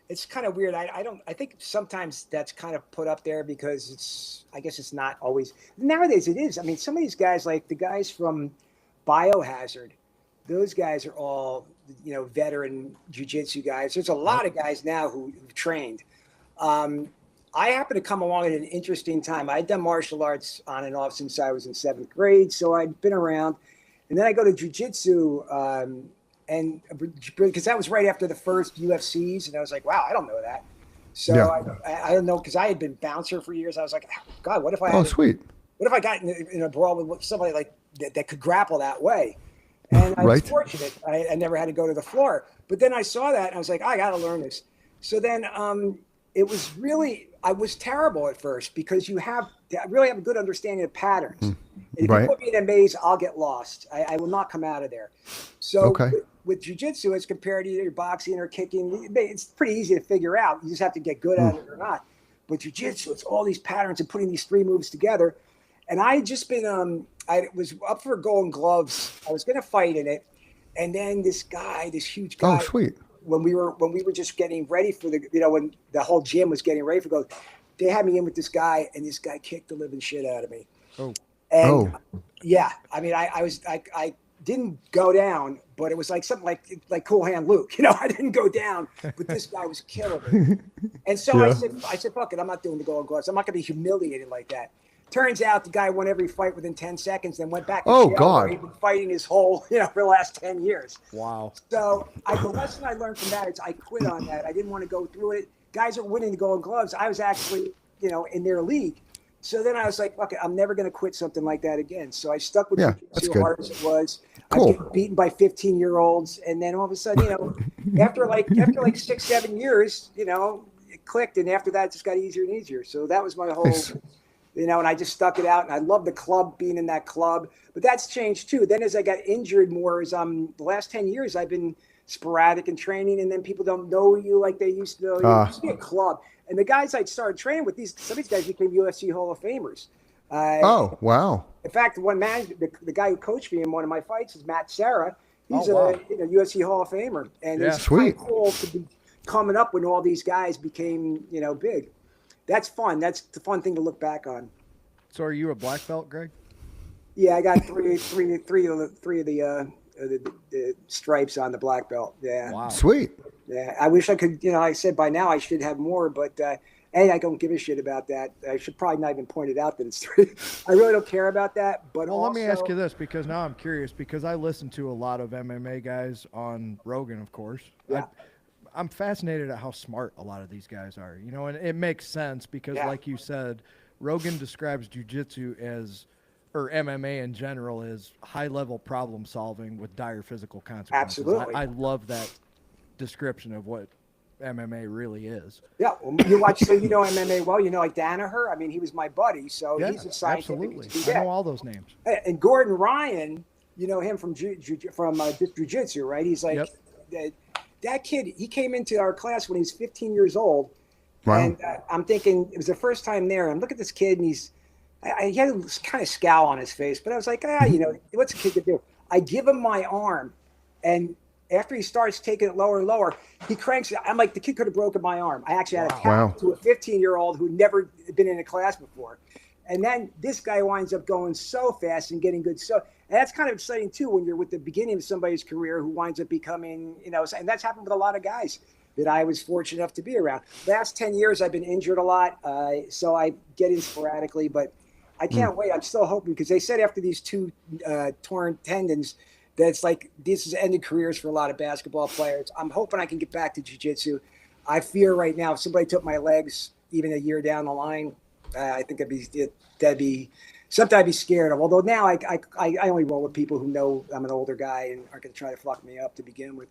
it's kind of weird. I think sometimes that's kind of put up there because I guess it's not always. Nowadays it is. I mean, some of these guys, like the guys from Biohazard, those guys are all, veteran jiu-jitsu guys. There's a lot of guys now who've trained. I happened to come along at an interesting time. I'd done martial arts on and off since I was in 7th grade, so I'd been around. And then I go to jiu-jitsu, and because that was right after the first UFCs, and I was like, wow, I don't know that. So Yeah. I don't know, because I had been bouncer for years. I was like, God, what if I Oh, sweet. what if I got in a brawl with somebody like that could grapple that way? And I was Right. fortunate. I never had to go to the floor. But then I saw that, and I was like, I got to learn this. So then it was really, I was terrible at first because you have to really have a good understanding of patterns. And if Right. you put me in a maze, I'll get lost. I will not come out of there. So Okay. with jiu-jitsu, as compared to either boxing or kicking, it's pretty easy to figure out. You just have to get good at it or not. But jiu-jitsu, it's all these patterns and putting these 3 moves together. And I had just been, I was up for Golden Gloves. I was going to fight in it. And then this huge guy, Oh, sweet. when we were just getting ready for when the whole gym was getting ready for go, they had me in with this guy, and this guy kicked the living shit out of me. Oh. And yeah, I mean, I didn't go down, but it was like something like Cool Hand Luke. I didn't go down, but this guy was killing me. And so Yeah. I said, fuck it, I'm not doing the Golden Gloves. I'm not going to be humiliated like that. Turns out the guy won every fight within 10 seconds, then went back to Oh, jail God. where he'd been fighting his whole, for the last 10 years. Wow. So the lesson I learned from that is I quit on that. I didn't want to go through it. Guys are winning the Golden Gloves. I was actually, in their league. So then I was like, fuck it, I'm never going to quit something like that again. So I stuck with Yeah, it that's as good. hard as it was. I Cool. was getting beaten by 15-year-olds. And then all of a sudden, after like 6-7 years, it clicked. And after that, it just got easier and easier. So that was my whole... Nice. And I just stuck it out, and I love the club, being in that club. But that's changed too. Then as I got injured more, the last 10 years, I've been sporadic in training, and then people don't know you like they used to know you. It used to be a club. And the guys I started training with, some of these guys became UFC Hall of Famers. Oh, wow. In fact, one man, the guy who coached me in one of my fights is Matt Serra. He's Oh, wow. a UFC Hall of Famer. And Yeah. it's Sweet. kind of cool to be coming up when all these guys became, big. That's fun. That's the fun thing to look back on. So are you a black belt, Greg? Yeah, I got three of the stripes on the black belt. Yeah. Wow. Sweet. Yeah. I wish I could, I said by now I should have more, but I don't give a shit about that. I should probably not even point it out that it's 3. I really don't care about that. But Well, also, let me ask you this, because now I'm curious, because I listen to a lot of MMA guys on Rogan, of course. Yeah. I'm fascinated at how smart a lot of these guys are, and it makes sense because, Yeah. like you said, Rogan describes jiu-jitsu or MMA in general, as high-level problem solving with dire physical consequences. Absolutely. I love that description of what MMA really is. Yeah, well, you watch, so MMA well. Like Danaher. I mean, he was my buddy, so Yeah, he's a scientific. absolutely. I know all those names. And Gordon Ryan, him from jiu-jitsu, right? He's like that kid. He came into our class when he was 15 years old. Wow. And I'm thinking it was the first time there. And look at this kid, and he had a kind of scowl on his face. But I was like, what's a kid to do? I give him my arm, and after he starts taking it lower and lower, he cranks it. I'm like, the kid could have broken my arm. I actually had a tap Wow. to a 15-year-old who never been in a class before. And then this guy winds up going so fast and getting good. So, and that's kind of exciting too when you're with the beginning of somebody's career who winds up becoming, and that's happened with a lot of guys that I was fortunate enough to be around. Last 10 years, I've been injured a lot. So I get in sporadically, but I can't wait. I'm still hoping because they said after these two torn tendons, that it's like this has ended careers for a lot of basketball players. I'm hoping I can get back to jiu-jitsu. I fear right now if somebody took my legs even a year down the line, I think that'd be something I'd be scared of. Although now I only roll with people who know I'm an older guy and aren't going to try to fuck me up to begin with.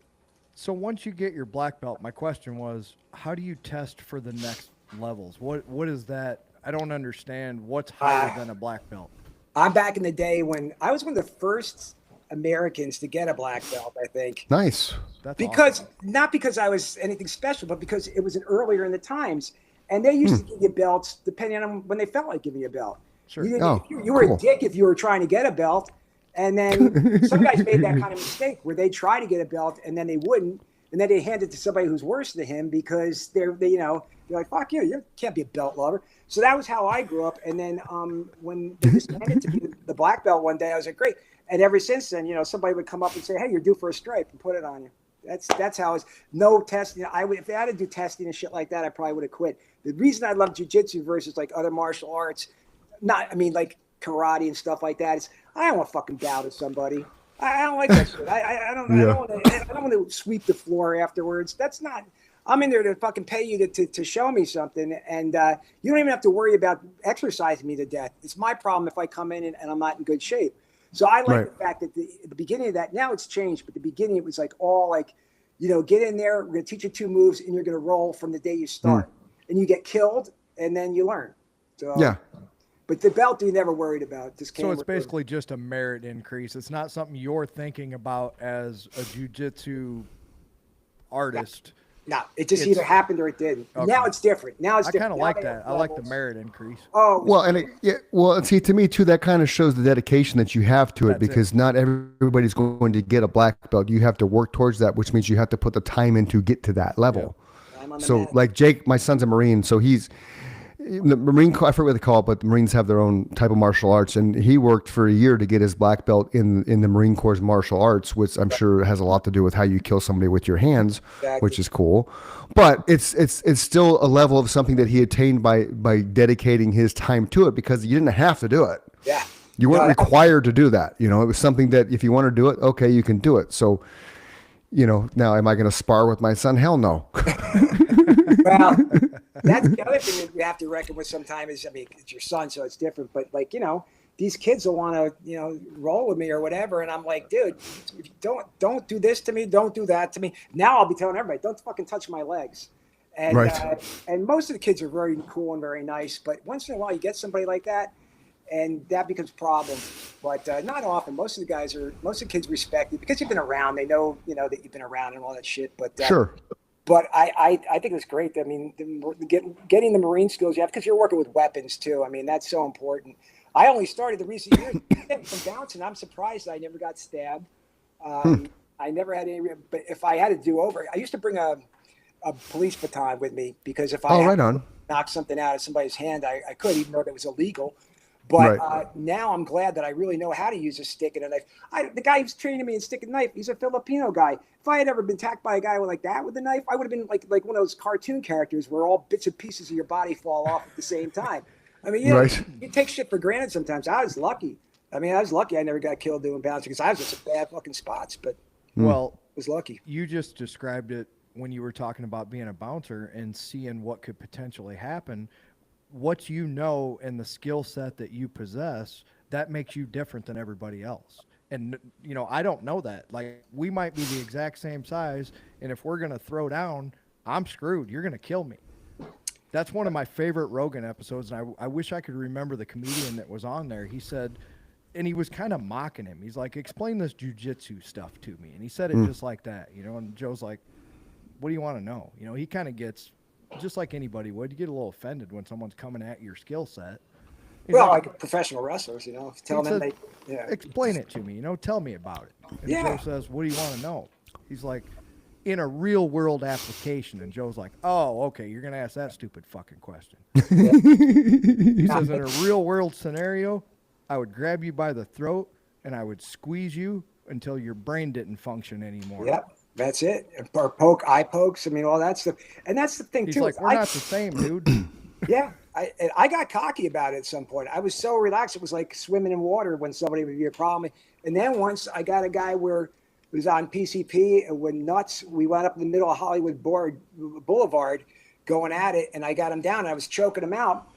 So once you get your black belt, my question was, how do you test for the next levels? What is that? I don't understand. What's higher than a black belt? I'm back in the day when I was one of the first Americans to get a black belt, I think. Nice. That's Because awesome. not because I was anything special, but because it was an earlier in the times, and they used to give you belts depending on when they felt like giving you a belt. Sure. You were cool. a dick if you were trying to get a belt, and then some guys made that kind of mistake where they try to get a belt and then they wouldn't, and then they hand it to somebody who's worse than him because they're like, fuck you can't be a belt lover. So that was how I grew up. And then when they just handed to me the black belt one day, I was like, great. And ever since then, somebody would come up and say, hey, you're due for a stripe, and put it on you. That's how it's no testing. If they had to do testing and shit like that, I probably would have quit. The reason I love jiu-jitsu versus like other martial arts, like karate and stuff like that, is I don't want to fucking bow to somebody. I don't like that shit. I don't want to sweep the floor afterwards. That's not. I'm in there to fucking pay you to show me something, and you don't even have to worry about exercising me to death. It's my problem if I come in and I'm not in good shape. So I like the fact that at the beginning of that, now it's changed, but the beginning it was like all like, get in there, we're going to teach you 2 moves, and you're going to roll from the day you start. And you get killed, and then you learn. So, Yeah. But the belt you never worried about. So it's basically just a merit increase. It's not something you're thinking about as a jiu-jitsu artist. No, it just either happened or it didn't. Okay. Now it's different. Now it's I different. kind of Now like they that. have I like the levels. merit increase. Oh, Well, and see, to me too, that kind of shows the dedication that you have to it, That's because not everybody's going to get a black belt. You have to work towards that, which means you have to put the time in to get to that level. I'm on the So mat. like Jake, my son's a Marine, so he's the Marine Corps, I forget what they call it, but the Marines have their own type of martial arts, and he worked for a year to get his black belt in the Marine Corps martial arts, which I'm sure has a lot to do with how you kill somebody with your hands, Exactly. which is cool. But it's still a level of something that he attained by dedicating his time to it, because you didn't have to do it. Yeah. You weren't No, that- required to do that. It was something that if you want to do it, okay, you can do it. So, now am I going to spar with my son? Hell no. Well, that's the other thing that we have to reckon with sometimes is, it's your son, so it's different. But these kids will want to, roll with me or whatever. And I'm like, dude, don't do this to me. Don't do that to me. Now I'll be telling everybody, don't fucking touch my legs. And, Right. And most of the kids are very cool and very nice. But once in a while you get somebody like that, and that becomes a problem. But not often. Most of the kids respect you because you've been around. They know, that you've been around and all that shit. But Sure. But I think it's great. Getting the Marine skills you have, because you're working with weapons too. That's so important. I only started the recent years from bouncing. I'm surprised I never got stabbed. I never had any. But if I had to do over, I used to bring a police baton with me, because if I had right to on. knock something out of somebody's hand, I could, even though that was illegal. But Right. now I'm glad that I really know how to use a stick and a knife. The guy who's training me in stick and knife, he's a Filipino guy. If I had ever been attacked by a guy like that with a knife, I would have been like one of those cartoon characters where all bits and pieces of your body fall off at the same time. Right. You take shit for granted sometimes. I was lucky. I was lucky I never got killed doing bouncing, because I was just a bad fucking spots, but Well, I was lucky. you just described it when you were talking about being a bouncer and seeing what could potentially happen. What and the skill set that you possess, that makes you different than everybody else. And I don't know that. Like, we might be the exact same size, and if we're gonna throw down, I'm screwed. You're gonna kill me. That's one of my favorite Rogan episodes, and I wish I could remember the comedian that was on there. He said, and he was kind of mocking him. He's like, explain this jujitsu stuff to me. And he said it just like that, and Joe's like, what do you want to know? He kind of gets, just like anybody would, you get a little offended when someone's coming at your skill set. He's Well, like professional wrestlers, tell he them said, they, explain it to me, tell me about it. And Yeah. Joe says, what do you want to know? He's like, in a real world application. And Joe's like, oh, okay, you're going to ask that stupid fucking question. He says, in a real world scenario, I would grab you by the throat and I would squeeze you until your brain didn't function anymore. Yep, that's it. Or eye pokes. I mean, all that stuff. And that's the thing, He's too. like, we're not the same, dude. Yeah, I got cocky about it at some point. I was so relaxed. It was like swimming in water when somebody would be a problem. And then once I got a guy where it was on PCP and when nuts, we went up in the middle of Hollywood Boulevard going at it, and I got him down. And I was choking him out,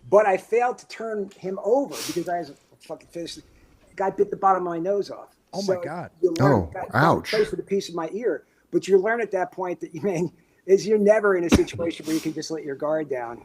but I failed to turn him over because I was a fucking fist. The guy bit the bottom of my nose off. Oh, my God. You learn, Oh, ouch. Close with a piece of my ear. But you learn at that point that you're never in a situation where you can just let your guard down.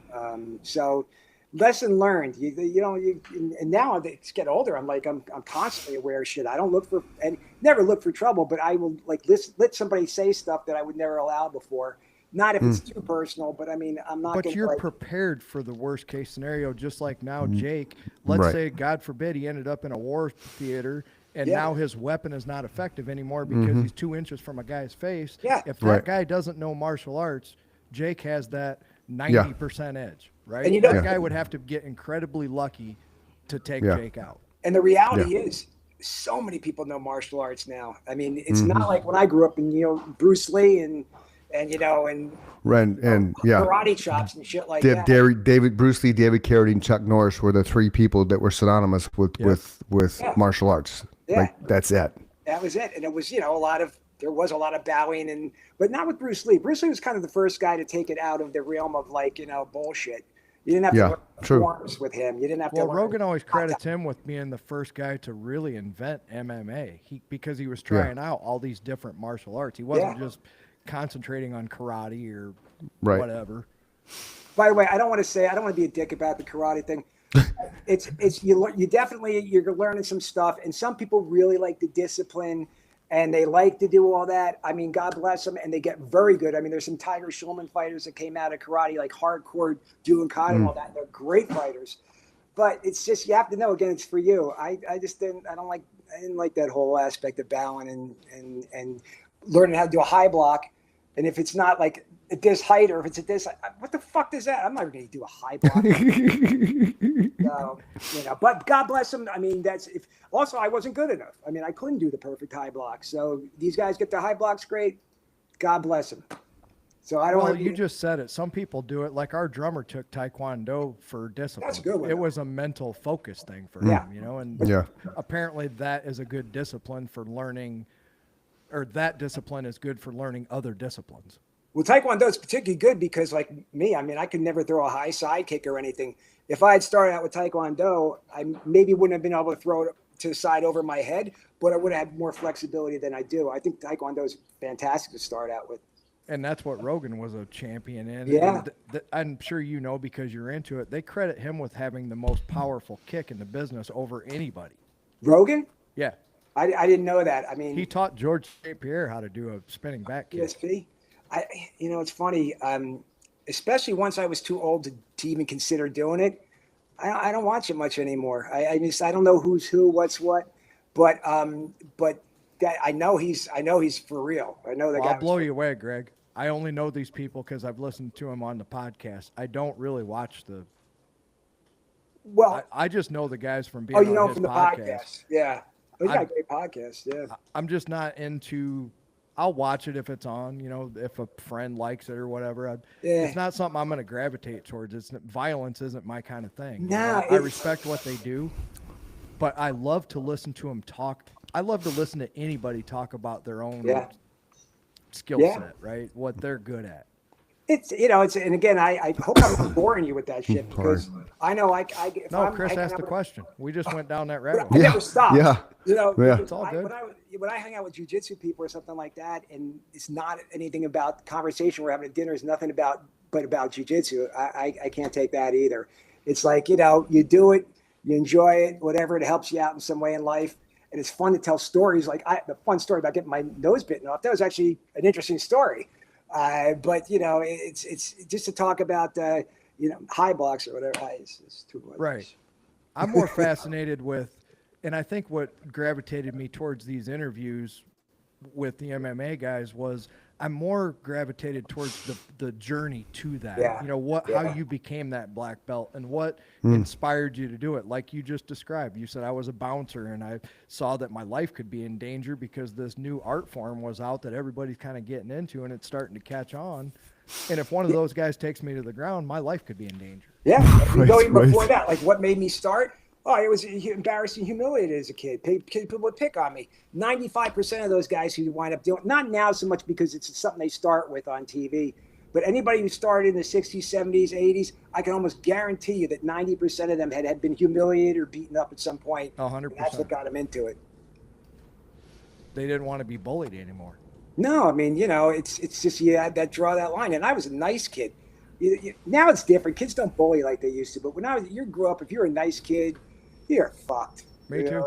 So lesson learned. And now as I get older, I'm constantly aware of shit. I don't look for and never look for trouble, but I will let somebody say stuff that I would never allow before. Not if it's too personal, but I mean, I'm not. But gonna, you're prepared for the worst case scenario, just like now, Jake. Let's Right. say, God forbid, he ended up in a war theater, and Yeah. now his weapon is not effective anymore because he's 2 inches from a guy's face. Yeah. If that Right. guy doesn't know martial arts, Jake has that 90% edge, right? And That guy would have to get incredibly lucky to take Yeah. Jake out. And the reality is, so many people know martial arts now. I mean, it's not like when I grew up and Bruce Lee and karate chops and shit like that. Bruce Lee, David Carradine, Chuck Norris were the three people that were synonymous with martial arts. Yeah. Like, that's it. That was it. And it was, there was a lot of bowing but not with Bruce Lee. Bruce Lee was kind of the first guy to take it out of the realm of bullshit. You didn't have to learn true. forms with him. You didn't have to Well, learn. Rogan always credits him with being the first guy to really invent MMA because he was trying out all these different martial arts. He wasn't just concentrating on karate or whatever. By the way, I don't want to be a dick about the karate thing. You're learning some stuff, and some people really like the discipline and they like to do all that. I mean, God bless them, and they get very good. I mean, there's some Tiger Schulman fighters that came out of karate, like hardcore doing kata and all that. And they're great fighters, but it's just, you have to know, again, it's for you. I didn't like that whole aspect of bowing and learning how to do a high block. And if it's not like at this height, or if it's at this, what the fuck is that? I'm not going to do a high block. So, but God bless them. I mean, also I wasn't good enough. I mean, I couldn't do the perfect high block. So these guys get the high blocks great. God bless them. So I don't want to. You just said it. Some people do it. Like our drummer took Taekwondo for discipline. That's a good one. It was a mental focus thing for him, and apparently that is a good discipline for learning, or that discipline is good for learning other disciplines. Well, Taekwondo is particularly good because, like me, I mean, I could never throw a high side kick or anything. If I had started out with Taekwondo, I maybe wouldn't have been able to throw it to the side over my head, but I would have had more flexibility than I do. I think Taekwondo is fantastic to start out with. And that's what Rogan was a champion in. Yeah. I'm sure because you're into it, they credit him with having the most powerful kick in the business over anybody. Rogan? Yeah. I didn't know that. I mean, he taught George St. Pierre how to do a spinning back kick. ESP. It's funny. Especially once I was too old to even consider doing it. I don't watch it much anymore. I don't know who's who, what's what, but that I know he's for real. I know that guy. I'll blow you away, Greg. I only know these people because I've listened to him on the podcast. I don't really watch the. Well, I just know the guys from being on his from the podcast. Yeah. He's got a great podcast. Yeah. I'm just not into. I'll watch it if it's on, if a friend likes it or whatever. It's not something I'm going to gravitate towards. Violence isn't my kind of thing. I respect what they do, but I love to listen to them talk. I love to listen to anybody talk about their own skill set, right? What they're good at. And again, I hope I'm not boring you with that shit because I know Chris asked a question. We just went down that rabbit hole. I never stopped. Yeah. It's all good. When I hang out with jiu-jitsu people or something like that, and it's not anything about the conversation we're having at dinner, is nothing about jiu-jitsu. I can't take that either. It's like, you do it, you enjoy it, whatever, it helps you out in some way in life. And it's fun to tell stories. Like the fun story about getting my nose bitten off. That was actually an interesting story. But it's just to talk about high blocks or whatever. It's too much. Right. I'm more fascinated with, and I think what gravitated me towards these interviews with the MMA guys was I'm more gravitated towards the journey to that. Yeah. You know how you became that black belt and what inspired you to do it. Like you just described, you said I was a bouncer and I saw that my life could be in danger because this new art form was out that everybody's kind of getting into and it's starting to catch on. And if one of those guys takes me to the ground, my life could be in danger. Yeah. Right, Going right. before that, like what made me start? Oh, I was embarrassed and humiliated as a kid. People would pick on me. 95% of those guys who wind up doing, not now so much because it's something they start with on TV, but anybody who started in the 60s, 70s, 80s, I can almost guarantee you that 90% of them had been humiliated or beaten up at some point. 100%. And that's what got them into it. They didn't want to be bullied anymore. No, I mean, it's just you had that draw that line. And I was a nice kid. Now it's different. Kids don't bully like they used to. But when you grew up, if you're a nice kid, you're fucked. Me too.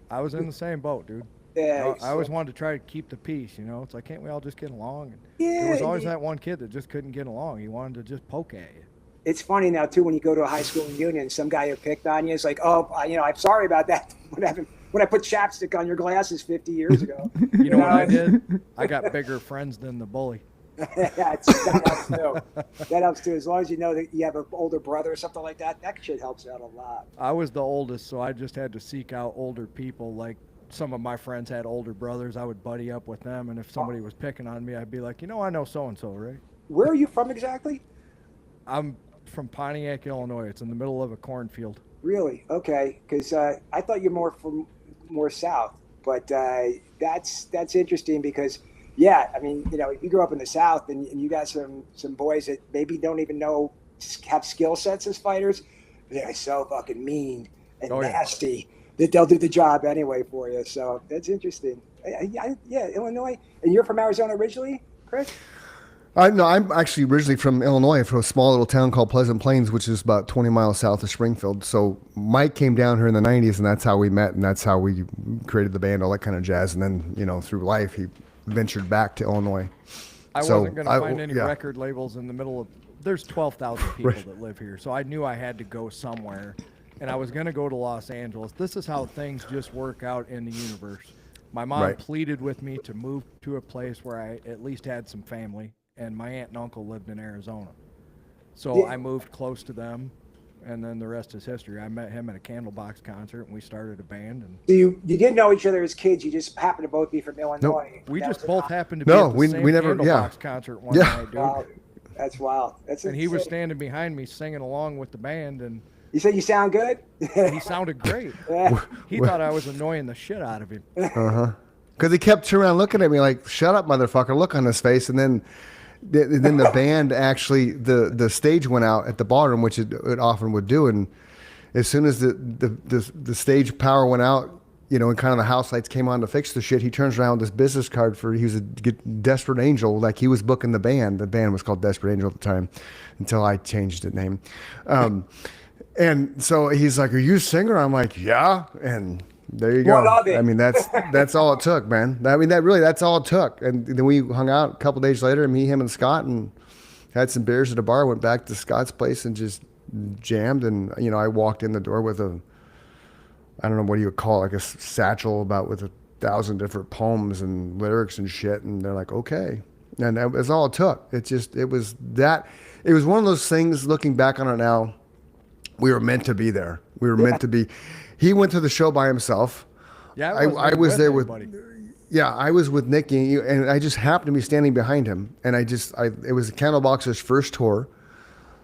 I was in the same boat, dude. Yeah, I always wanted to try to keep the peace, It's like, can't we all just get along? And Yeah, there was always that one kid that just couldn't get along. He wanted to just poke at you. It's funny now too when you go to a high school reunion, some guy who picked on you is like, "Oh, I'm sorry about that. What happened when I put chapstick on your glasses 50 years ago?" You know what I did? I got bigger friends than the bully. That helps too. That helps too. As long as you know that you have an older brother or something like that, that shit helps out a lot. I was the oldest, so I just had to seek out older people. Like some of my friends had older brothers. I would buddy up with them, and if somebody was picking on me, I'd be like, I know so-and-so, right? Where are you from exactly? I'm from Pontiac, Illinois. It's in the middle of a cornfield. Really? Okay. Because I thought you're more south, but that's interesting because, yeah, I mean, if you grew up in the South and you got some boys that maybe don't even have skill sets as fighters, they're so fucking mean and nasty that they'll do the job anyway for you. So that's interesting. Yeah, Illinois. And you're from Arizona originally, Chris? No, I'm actually originally from Illinois, from a small little town called Pleasant Plains, which is about 20 miles south of Springfield. So Mike came down here in the 90s, and that's how we met, and that's how we created the band, all that kind of jazz. And then, through life, he ventured back to Illinois. I wasn't going to find any record labels in the middle of. There's 12,000 people that live here, so I knew I had to go somewhere, and I was going to go to Los Angeles. This is how things just work out in the universe. My mom pleaded with me to move to a place where I at least had some family, and my aunt and uncle lived in Arizona. So I moved close to them, and then the rest is history. I met him at a Candlebox concert, and we started a band. And So you didn't know each other as kids. You just happened to both be from Illinois. we That just was both an- happened to be at the same we never- Candlebox concert one night, dude. Wow, that's wild. That's And he was insane. standing behind me singing along with the band, and You said you sound good. he sounded great. Yeah. He thought I was annoying the shit out of him. Because he kept turning around looking at me like, shut up, motherfucker, look on his face. And then the band actually, the stage went out at the ballroom, which it often would do. And as soon as the stage power went out, and kind of the house lights came on to fix the shit, he turns around with this business card he was a Desperate Angel, like he was booking the band. The band was called Desperate Angel at the time, until I changed the name. And so he's like, "Are you a singer?" I'm like, "Yeah." And there you go. What of it? I mean, that's all it took, man. I mean, that's all it took. And then we hung out a couple days later, me, him, and Scott, and had some beers at a bar. Went back to Scott's place and just jammed. And I walked in the door with I don't know what you would call it, like a satchel with 1,000 different poems and lyrics and shit. And they're like, "Okay." And that was all it took. It was one of those things. Looking back on it now, we were meant to be there. We were meant to be. He went to the show by himself. Yeah, I was there with. anybody. Yeah, I was with Nicky, and I just happened to be standing behind him. And it was Candlebox's first tour.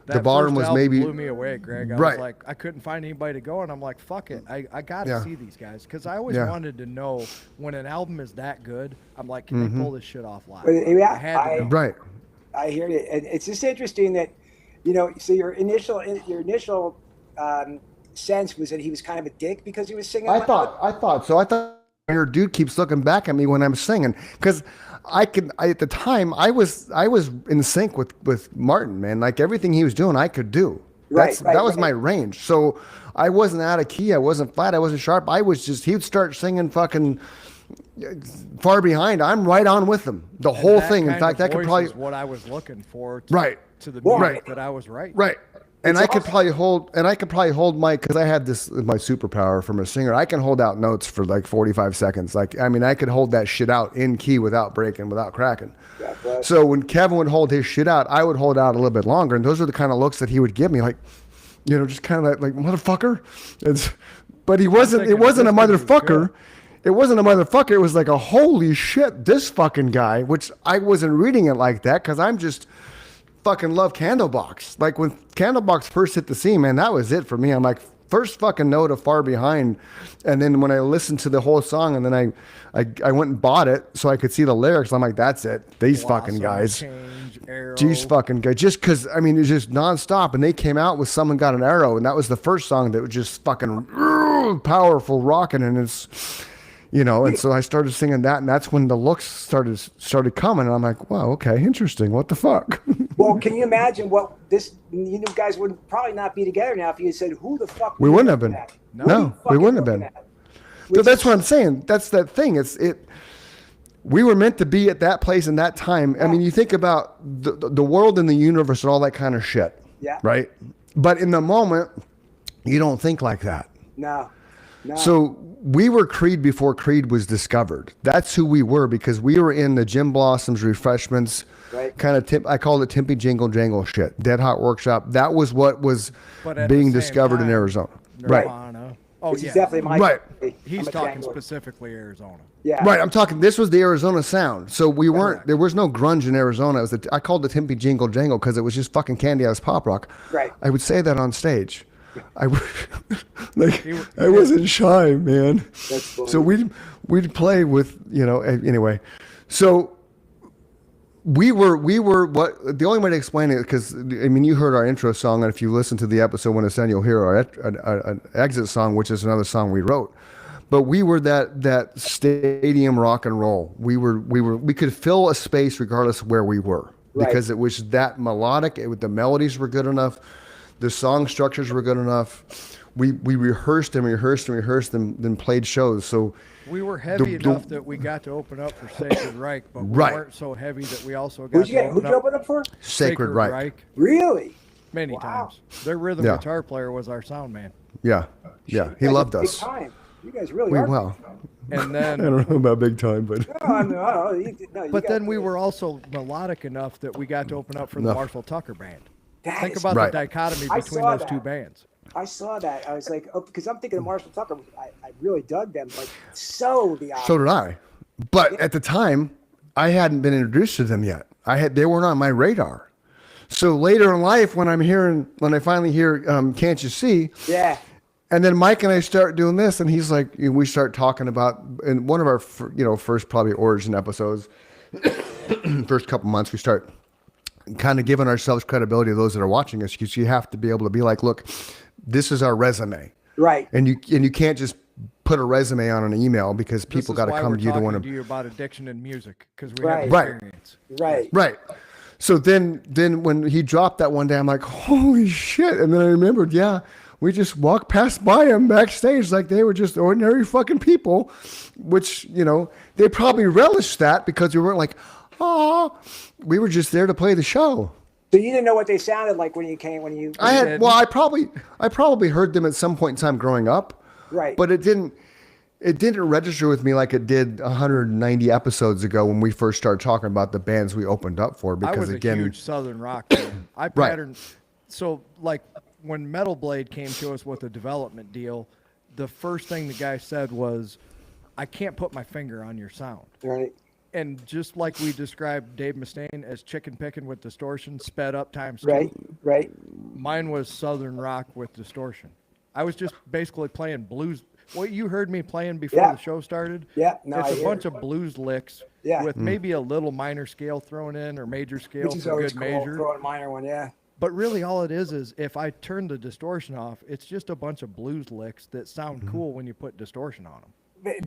That the bottom first was album maybe blew me away, Greg. I Right. was like, I couldn't find anybody to go, and I'm like, fuck it, I got to Yeah. see these guys because I always Yeah. wanted to know when an album is that good. I'm like, can they pull this shit off live? But, yeah, I had to know. right. I hear you, and it's just interesting that, so your initial sense was that he was kind of a dick because he was singing. I loud? thought so. I thought your dude keeps looking back at me when I'm singing because at the time I was in sync with Martin, man. Like everything he was doing, I could do. That was my range. So I wasn't out of key. I wasn't flat. I wasn't sharp. I was just, he would start singing fucking far behind. I'm right on with him. The whole That thing. In kind fact, of I could voice probably, is what I was looking for. Right. To the Well, music right. that I was writing. right. And It's I could awesome. probably hold my, because I had this, my superpower from a singer. I can hold out notes for like 45 seconds. Like, I mean, I could hold that shit out in key without breaking, without cracking. God bless. So when Kevin would hold his shit out, I would hold out a little bit longer. And those are the kind of looks that he would give me, like, you know, just kind of like motherfucker. But he wasn't, it thinking wasn't a this dude was motherfucker. good. It wasn't a motherfucker. It was like a holy shit, this fucking guy, which I wasn't reading it like that because I'm just fucking love Candlebox. Like when Candlebox first hit the scene, man, that was it for me. I'm like, first fucking note of Far Behind. And then when I listened to the whole song and then I went and bought it so I could see the lyrics, I'm like, that's it. These fucking Blossom, guys. Change, Arrow. These fucking guys. Just because, I mean, it's just nonstop. And they came out with Someone Got an Arrow. And that was the first song that was just fucking powerful rocking. And it's, you know, and so I started singing that, and that's when the looks started coming, and I'm like, wow, okay, interesting. What the fuck? Well, can you imagine what this? You guys would probably not be together now if you had said, "Who the fuck?" We were you wouldn't have looking been. at? No, Who are you we fucking wouldn't have looking been. at? So Which that's is- what I'm saying. That's that thing. We were meant to be at that place in that time. I mean, you think about the world and the universe and all that kind of shit. Yeah. Right. But in the moment, you don't think like that. No. So we were Creed before Creed was discovered. That's who we were because we were in the Jim Blossom's Refreshments, Right. kind of I called it Timpy Jingle Jangle shit. Dead Hot Workshop. That was what was But at being the same discovered in time, Arizona. Right. Nirvana. Oh, Which yeah. is definitely my. Right. He's I'm a talking Django. specifically Arizona. Yeah. Right. I'm talking. This was the Arizona sound. So we weren't. Correct. There was no grunge in Arizona. It was I called it Timpy Jingle Jangle because it was just fucking candy ass pop rock. Right. I would say that on stage. Like He- I wasn't shy, man. That's funny. So we'd play with, you know, anyway. So we were what the only way to explain it, because I mean, you heard our intro song, and if you listen to the episode when it's done, you'll hear our an exit song, which is another song we wrote. But we were that stadium rock and roll. We could fill a space regardless of where we were, Right. because it was that melodic. The melodies were good enough, the song structures were good enough. We rehearsed and rehearsed and rehearsed and then played shows. So We were heavy The- enough that we got to open up for Sacred Reich, but we Right. weren't so heavy that we also got Who'd to you open open up for? Sacred Reich. Really? many Wow. times. Their rhythm Yeah. guitar player was our sound man. Yeah, he You guys loved are big us. time. You guys really We are. well. And I then don't know about big time, but No, I mean, I don't know. You but guys then we really- were also melodic enough that we got to open up for the Enough. Marshall Tucker band. That Think is- about Right. the dichotomy I between saw those two that. bands. I saw that. I was like, oh, because I'm thinking of Marshall Tucker. I really dug them, but so the opposite. so did I. But at the time, I hadn't been introduced to them yet. They weren't on my radar. So later in life, when I finally hear "Can't You See," Yeah. and then Mike and I start doing this, and he's like, we start talking about in one of our first probably origin episodes, first couple months, we start kind of giving ourselves credibility to those that are watching us, because you have to be able to be like, look, this is our resume, Right. and you can't just put a resume on an email because This people is got to why come we're to you to talking want to you about addiction and music because we Right. have Right. experience. Right. Right. So then when he dropped that one day, I'm like, holy shit. And then I remembered, yeah, we just walked past by him backstage like they were just ordinary fucking people, which, they probably relished that because we weren't like, oh, we were just there to play the show. So you didn't know what they sounded like when you came, I probably heard them at some point in time growing up, Right. but it didn't register with me like it did 190 episodes ago when we first started talking about the bands we opened up for. I Because was again, a huge Southern rock fan. I patterned. So, like, when Metal Blade came to us with a development deal, the first thing the guy said was, I can't put my finger on your sound. Right. And just like we described Dave Mustaine as chicken picking with distortion, sped up times two, Right. Right. mine was Southern rock with distortion. I was just basically playing blues. What you heard me playing before Yeah. the show started, Yeah, no, I it's a hear bunch it. of blues licks Yeah. with maybe a little minor scale thrown in or major scale Which is for always good cool. measure. Throw a minor one. Yeah. But really, all it is if I turn the distortion off, it's just a bunch of blues licks that sound Mm-hmm. cool when you put distortion on them.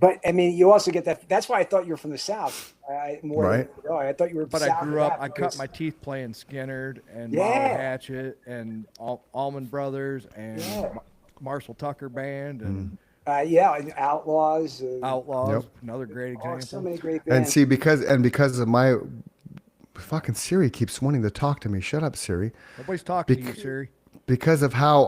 But I mean, you also get that. That's why I thought you were from the South. More Right. Than, I thought you were. But South I of grew up, that I cut because- my teeth playing Skinnerd and Yeah. Molly Hatchet and Allman Brothers and Yeah. Marshall Tucker Band and and Outlaws. Outlaws, Yep. another great Oh, example. so many great and bands. see, because of my fucking Siri keeps wanting to talk to me. Shut up, Siri. Nobody's talking to you, Bec- Siri. because of how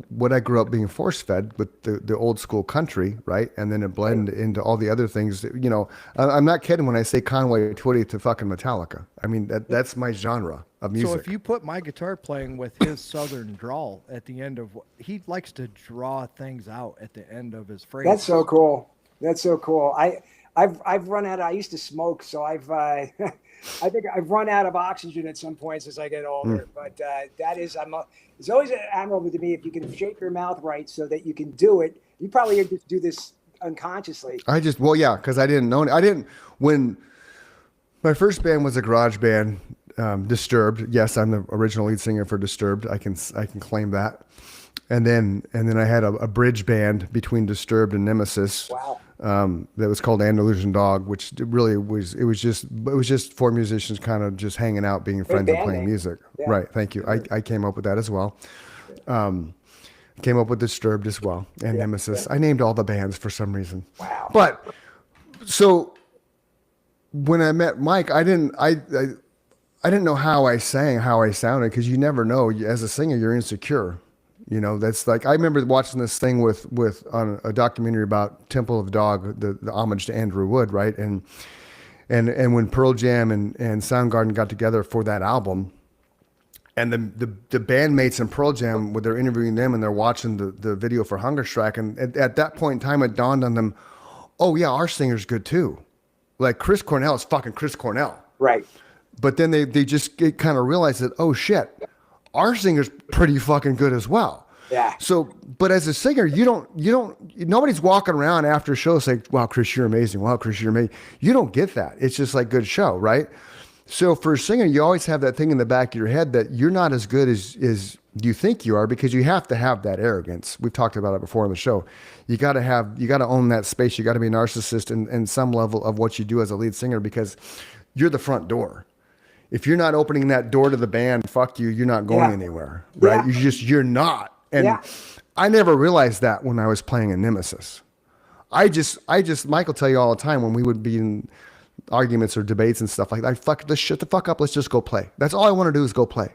what I grew up being force fed with the old school country, right? And then it blended into all the other things that, you know, I'm not kidding when I say Conway Twitty to fucking Metallica. I mean, that's my genre of music. So if you put my guitar playing with his southern drawl at the end of, he likes to draw things out at the end of his phrase. That's so cool. That's so cool. I've run out. I used to smoke, so I've I think I've run out of oxygen at some points as I get older. But that is, it's always admirable to me if you can shape your mouth right so that you can do it. You probably just do this unconsciously. Well, yeah, because I didn't know. When my first band was a garage band, Disturbed. Yes, I'm the original lead singer for Disturbed. I can claim that. And then I had a bridge band between Disturbed and Nemesis. Wow. That was called Andalusian Dog, which really was just four musicians kind of just hanging out, being friends and playing music. Yeah. Right. Thank you. I came up with that as well. Came up with Disturbed as well and Nemesis. I named all the bands for some reason. Wow. But so when I met Mike, I didn't know how I sang, how I sounded, because you never know. As a singer, you're insecure. You know, that's like, I remember watching this thing with on a documentary about Temple of Dog, the homage to Andrew Wood, right? And when Pearl Jam and Soundgarden got together for that album, and the bandmates in Pearl Jam, when they're interviewing them and they're watching the video for Hunger Strike, and at that point in time, it dawned on them, oh yeah, our singer's good too. Like Chris Cornell is fucking Chris Cornell. Right. But then they just kind of realized that, oh shit, our singer's pretty fucking good as well. Yeah. So, but as a singer, nobody's walking around after a show saying, wow, Chris, you're amazing. Wow, Chris, you're amazing. You don't get that. It's just like good show, right? So for a singer, you always have that thing in the back of your head that you're not as good as you think you are, because you have to have that arrogance. We've talked about it before on the show. You got to own that space. You got to be a narcissist in some level of what you do as a lead singer, because you're the front door. If you're not opening that door to the band, fuck you, you're not going anywhere, right? Yeah. You're not. And I never realized that when I was playing in Nemesis. Mike will tell you all the time when we would be in arguments or debates and stuff like that, let's shut the fuck up, let's just go play. That's all I want to do is go play.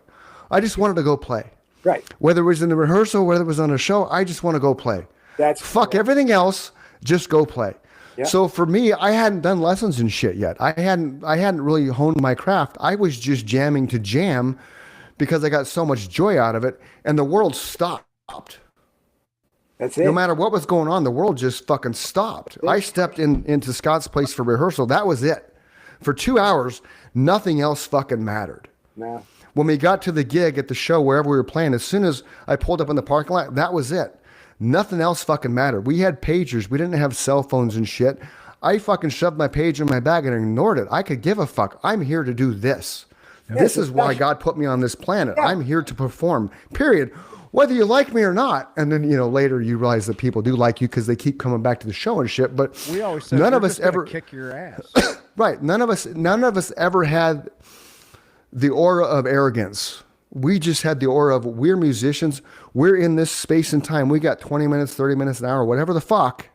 I just wanted to go play. Right. Whether it was in the rehearsal, whether it was on a show, I just want to go play. Fuck everything else, just go play. Yeah. So for me, I hadn't done lessons and shit yet. I hadn't really honed my craft. I was just jamming to jam because I got so much joy out of it, and the world stopped. That's it. No matter what was going on, the world just fucking stopped. I stepped into Scott's place for rehearsal. That was it. For 2 hours, nothing else fucking mattered. No. When we got to the gig at the show, wherever we were playing, as soon as I pulled up in the parking lot, that was it. Nothing else fucking mattered. We had pagers. We didn't have cell phones and shit. I fucking shoved my page in my bag and ignored it. I could give a fuck. I'm here to do this. This is why God put me on this planet. Yeah. I'm here to perform, period. Whether you like me or not. And then, later you realize that people do like you because they keep coming back to the show and shit. But we always said none of us ever kick your ass. Right. None of us ever had the aura of arrogance. We just had the aura of, we're musicians. We're in this space and time. We got 20 minutes, 30 minutes, an hour, whatever the fuck.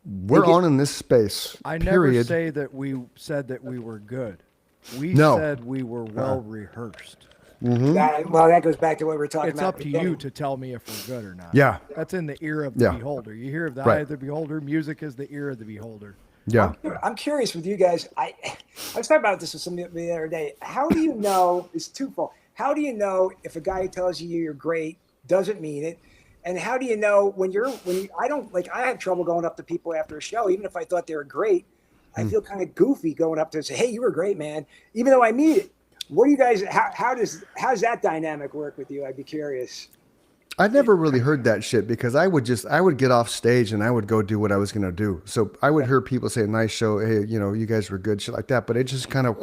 We're on in this space. I period. never say that we said that we were good. We said we were well rehearsed. Mm-hmm. That goes back to what we were talking it's about. It's up to you to tell me if we're good or not. Yeah. That's in the ear of the beholder. You hear of the eye of the beholder. Music is the ear of the beholder. Yeah. I'm curious with you guys. I was talking about this with somebody the other day. How do you know? It's twofold. How do you know if a guy tells you you're great doesn't mean it? And how do you know I have trouble going up to people after a show, even if I thought they were great. I feel kind of goofy going up to and say, "Hey, you were great, man," even though I mean it. What do you guys? How does that dynamic work with you? I'd be curious. I never really heard that shit because I would get off stage and I would go do what I was going to do. So I would hear people say, nice show. Hey, you guys were good, shit like that. But it just kind of,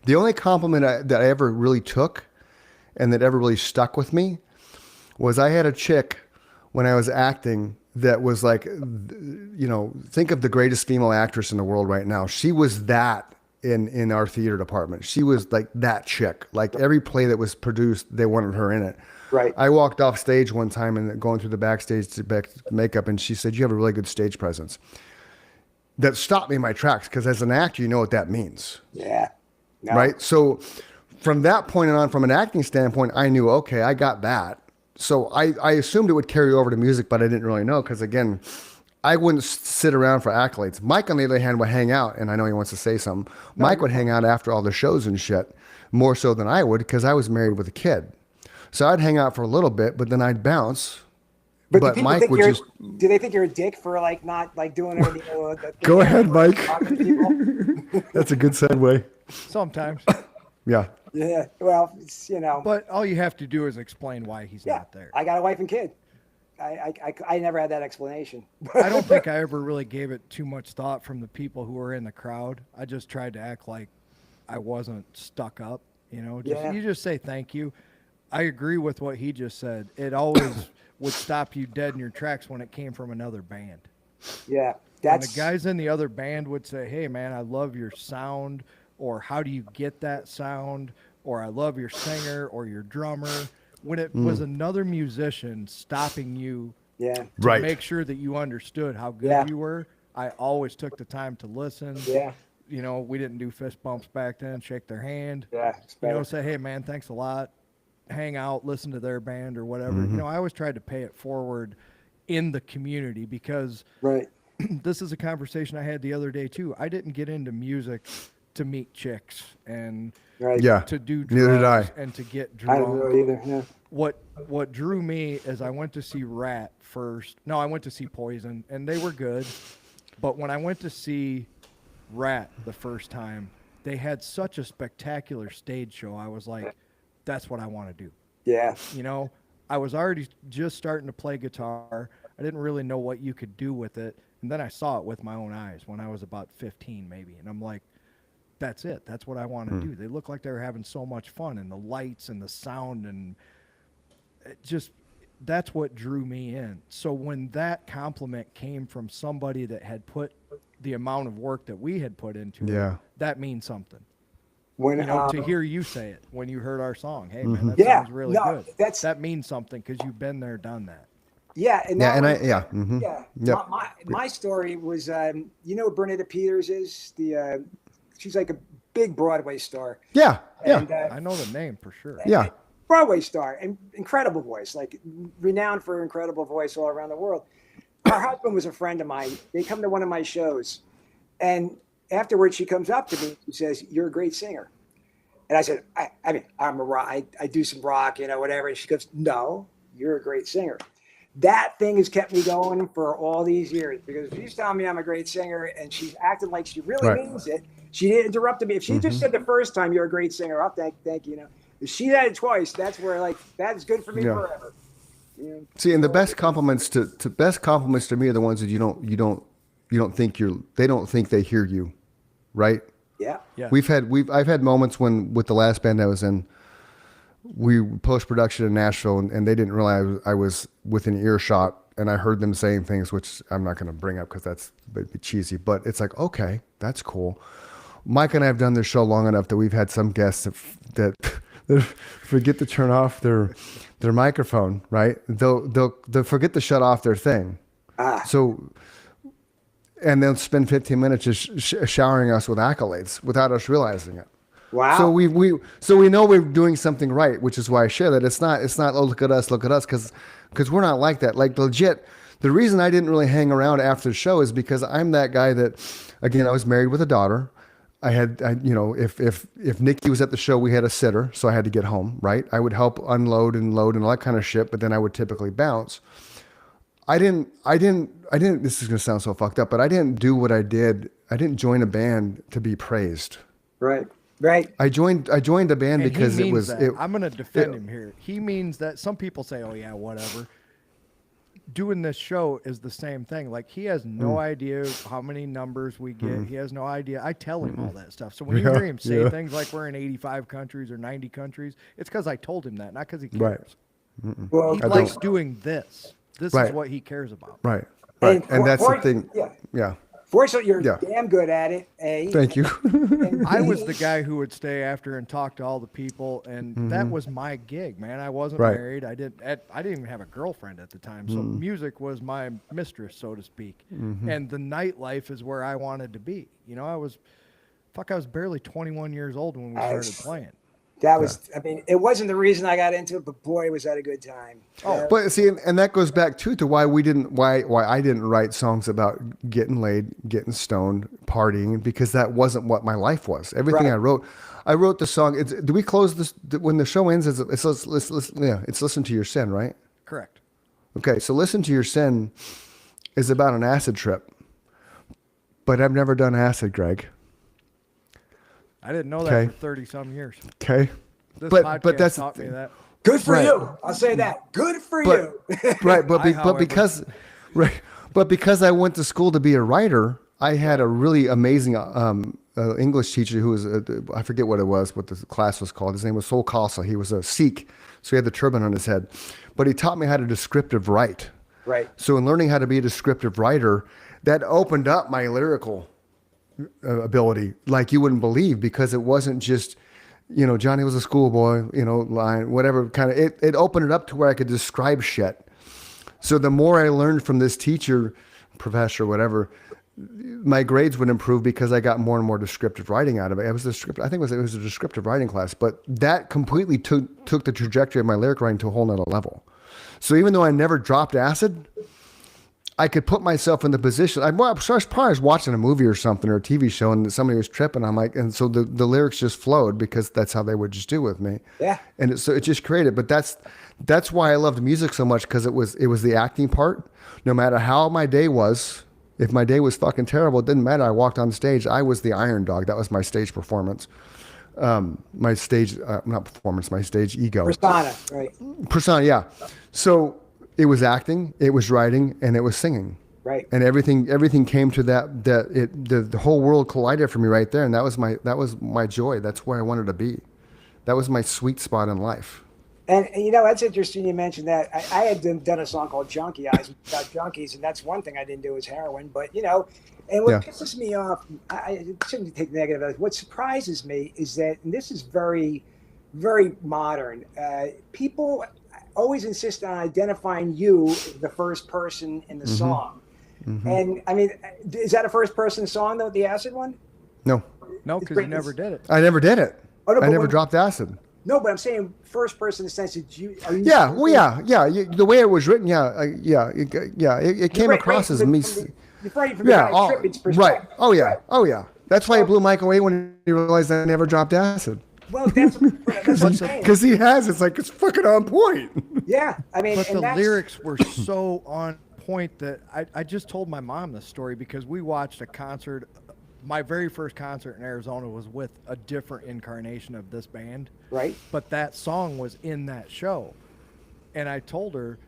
the only compliment that I ever really took and that ever really stuck with me was I had a chick when I was acting that was like, think of the greatest female actress in the world right now. She was that in our theater department. She was like that chick. Like every play that was produced, they wanted her in it. Right. I walked off stage one time and going through the backstage to makeup, and she said, "You have a really good stage presence." That stopped me in my tracks because as an actor, you know what that means. Yeah. No. Right. So from that point on, from an acting standpoint, I knew, okay, I got that. So I assumed it would carry over to music, but I didn't really know because, again, I wouldn't sit around for accolades. Mike, on the other hand, would hang out, and I know he wants to say something. Mike would hang out after all the shows and shit, more so than I would because I was married with a kid. So I'd hang out for a little bit, but then I'd bounce. But But Mike would just do they think you're a dick for like not like doing anything? go ahead, Mike. Talking to people? That's a good segue. Sometimes. Yeah. Yeah. Well, it's, you know. But all you have to do is explain why he's yeah, not there. I got a wife and kid. I never had that explanation. I don't think I ever really gave it too much thought from the people who were in the crowd. I just tried to act like I wasn't stuck up, you know. Yeah. You just say thank you. I agree with what he just said. It always would stop you dead in your tracks when it came from another band. Yeah, When that's the guys in the other band would say, "Hey man, I love your sound," or "How do you get that sound?" or "I love your singer or your drummer." When it was another musician stopping you yeah, to Right. make sure that you understood how good Yeah. you were, I always took the time to listen. yeah, You know, we didn't do fist bumps back then, shake their hand. yeah. It's You know, better. say, "Hey man, thanks a lot." Hang out, listen to their band or whatever. You know, I always tried to pay it forward in the community because Right. this is a conversation I had the other day too. I didn't get into music to meet chicks and Right. Yeah. to do Neither did drugs I. and to get I don't drunk. know either. Yeah. What drew me is I went to see Rat first. No, I went to see Poison, and they were good. But when I went to see Rat the first time, they had such a spectacular stage show. I was like, that's what I want to do. Yeah. You know, I was already just starting to play guitar. I didn't really know what you could do with it. And then I saw it with my own eyes when I was about 15 maybe. And I'm like, that's it. That's what I want to do. They look like they were having so much fun, and the lights and the sound, and it just, that's what drew me in. So when that compliment came from somebody that had put the amount of work that we had put into Yeah. it, that means something. When You know, to hear you say it when you heard our song, "Hey man, that Yeah, sounds really no, good." that's- That means something because you've been there, done that. yeah, and Yeah. that And I, was- yeah. Mm-hmm. yeah. Yep. My story was, you know, who Bernadette Peters is the she's like a big Broadway star. Yeah. Yeah. And, I know the name for sure. Yeah. Broadway star and incredible voice, like renowned for incredible voice all around the world. Her husband was a friend of mine. They come to one of my shows, and afterwards she comes up to me and says, "You're a great singer." And I said, I mean, I'm a rock, I do some rock, you know, whatever. And she goes, "No, you're a great singer." That thing has kept me going for all these years because she's telling me I'm a great singer and she's acting like she really Right. means it. She didn't interrupt me. If she just said the first time, "You're a great singer," I'll thank you. You know, if she said it twice, that's where like that is good for me Yeah. forever. You know? See, and the best compliments to me are the ones that you don't think they don't think they hear you, right? Yeah. Yeah. I've had moments when with the last band I was in, we post production in Nashville and they didn't realize I was within earshot and I heard them saying things which I'm not going to bring up because that's a bit cheesy, but it's like, okay, that's cool. Mike and I have done this show long enough that we've had some guests that forget to turn off their microphone, right? They'll forget to shut off their thing. So, and they'll spend 15 minutes just showering us with accolades without us realizing it. Wow. So we know we're doing something right, which is why I share that. It's not oh look at us, because we're not like that. Like legit, the reason I didn't really hang around after the show is because I'm that guy that, again, I was married with a daughter. If Nikki was at the show, we had a sitter, so I had to get home, right? I would help unload and load and all that kind of shit, but then I would typically bounce. I didn't, this is going to sound so fucked up, but I didn't do what I did. I didn't join a band to be praised. Right. I joined a band And because he it means was, that. I'm going to defend him here. He means that. Some people say, "Oh yeah, whatever." Doing this show is the same thing. Like he has no idea how many numbers we get. He has no idea. I tell him all that stuff. So when you hear him say things like we're in 85 countries or 90 countries, it's because I told him that, not because he cares. Right. Well, He I likes don't- doing this. This Right. is what he cares about. Right. And And that's the for- thing. yeah. Yeah. Fortunately, you're Yeah. damn good at it. A. Thank you. And I B, was the guy who would stay after and talk to all the people, and that was my gig, man. I wasn't Right. married. I didn't even have a girlfriend at the time, so music was my mistress, so to speak. And the nightlife is where I wanted to be. You know, I was barely 21 years old when we started Nice. playing. That was, I mean, it wasn't the reason I got into it, but boy, was that a good time. Oh, But see, and that goes back too to why I didn't write songs about getting laid, getting stoned, partying, because that wasn't what my life was. Everything Right. I wrote the song. Do we close this when the show ends? It's Listen to Your Sin, right? correct. Okay, so Listen to Your Sin is about an acid trip, but I've never done acid, Greg. I didn't know that Okay. for 30 some years. Okay, This but podcast that's taught me that. Good for Right. you. I'll say that. Good for but you. right, but however- because right, but because I went to school to be a writer, I had a really amazing English teacher who was I forget what the class was called. His name was Sol Khalsa. He was a Sikh, so he had the turban on his head, but he taught me how to descriptive write. Right. So in learning how to be a descriptive writer, that opened up my lyrical ability like you wouldn't believe, because it wasn't just, Johnny was a schoolboy, line, whatever kind of, it opened it up to where I could describe shit. So the more I learned from this teacher, professor, whatever, my grades would improve because I got more and more descriptive writing out of it. I think it was a descriptive writing class, but that completely took the trajectory of my lyric writing to a whole nother level. So even though I never dropped acid, I could put myself in the position. I probably was watching a movie or something or a TV show and somebody was tripping. I'm like, and so the lyrics just flowed because that's how they would just do with me. Yeah. And so it just created. But that's why I loved music so much, because it was the acting part. No matter how my day was, if my day was fucking terrible, it didn't matter. I walked on stage. I was the Iron Dog. That was my stage performance. My stage, not performance, my stage ego. Persona. Right. Persona, yeah. So it was acting, it was writing, and it was singing. Right. And everything came to the whole world collided for me right there, and that was my joy. That's where I wanted to be. That was my sweet spot in life. And that's interesting you mentioned that. I had done a song called Junkie Eyes about junkies, and that's one thing I didn't do was heroin. But, and what pisses me off, I shouldn't take negative. What surprises me is that, and this is very, very modern, people always insist on identifying you as the first person in the song. Mm-hmm. And, I mean, is that a first-person song, though, the acid one? No. No, because you never did it. I never did it. Oh, no, I never dropped acid. No, but I'm saying first person in the sense that you. Are you yeah, well, yeah. The way it was written, it came across as me. You're from the tripping's perspective. Right. Oh yeah. Right. Oh yeah. That's why he blew Mike away when he realized I never dropped acid. Well, that's what I'm saying. Because he has. It's like it's fucking on point. Yeah, I mean, But the lyrics were so on point that I just told my mom this story because we watched a concert. My very first concert in Arizona was with a different incarnation of this band. Right. But that song was in that show. And I told her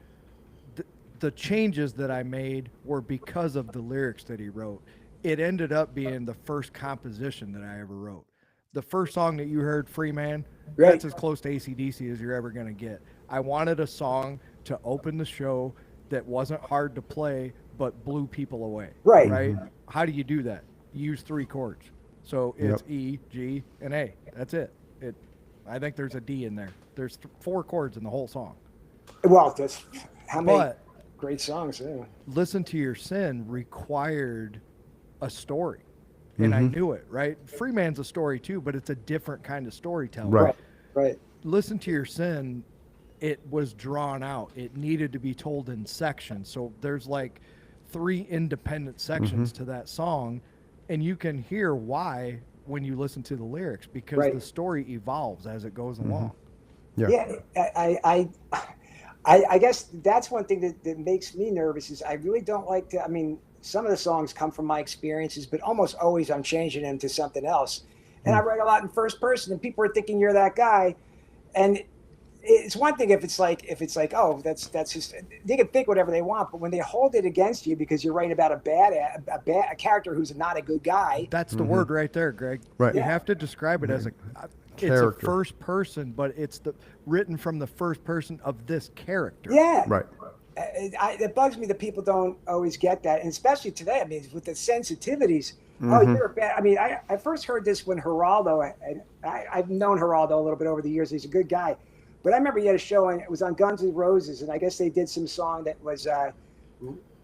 the changes that I made were because of the lyrics that he wrote. It ended up being the first composition that I ever wrote. The first song that you heard, Free Man, right. That's as close to AC/DC as you're ever going to get. I wanted a song to open the show that wasn't hard to play but blew people away. Right. Right? How do you do that? Use 3 chords. So it's E, G, and A. That's it. I think there's a D in there. There's 4 chords in the whole song. Well, that's how many But great songs. Yeah. Listen to Your Sin required a story. And I knew it, right? Freeman's a story too, but it's a different kind of storytelling. Right. Right. Listen to Your Sin, it was drawn out. It needed to be told in sections. So there's like 3 independent sections to that song. And you can hear why when you listen to the lyrics, because the story evolves as it goes along. Yeah. I guess that's one thing that makes me nervous is I really don't like to, I mean, some of the songs come from my experiences, but almost always I'm changing them to something else. And I write a lot in first person and people are thinking you're that guy. And it's one thing if it's like, oh, that's just, they can think whatever they want, but when they hold it against you because you're writing about a character who's not a good guy. That's the word right there, Greg. Right. You have to describe it as it's Character. a first person, but it's written from the first person of this character. Yeah. Right. It bugs me that people don't always get that, and especially today. I mean, with the sensitivities. Oh, you're a bad. I mean, I first heard this when Geraldo, and I've known Geraldo a little bit over the years. He's a good guy, but I remember he had a show and it was on Guns N' Roses, and I guess they did some song that was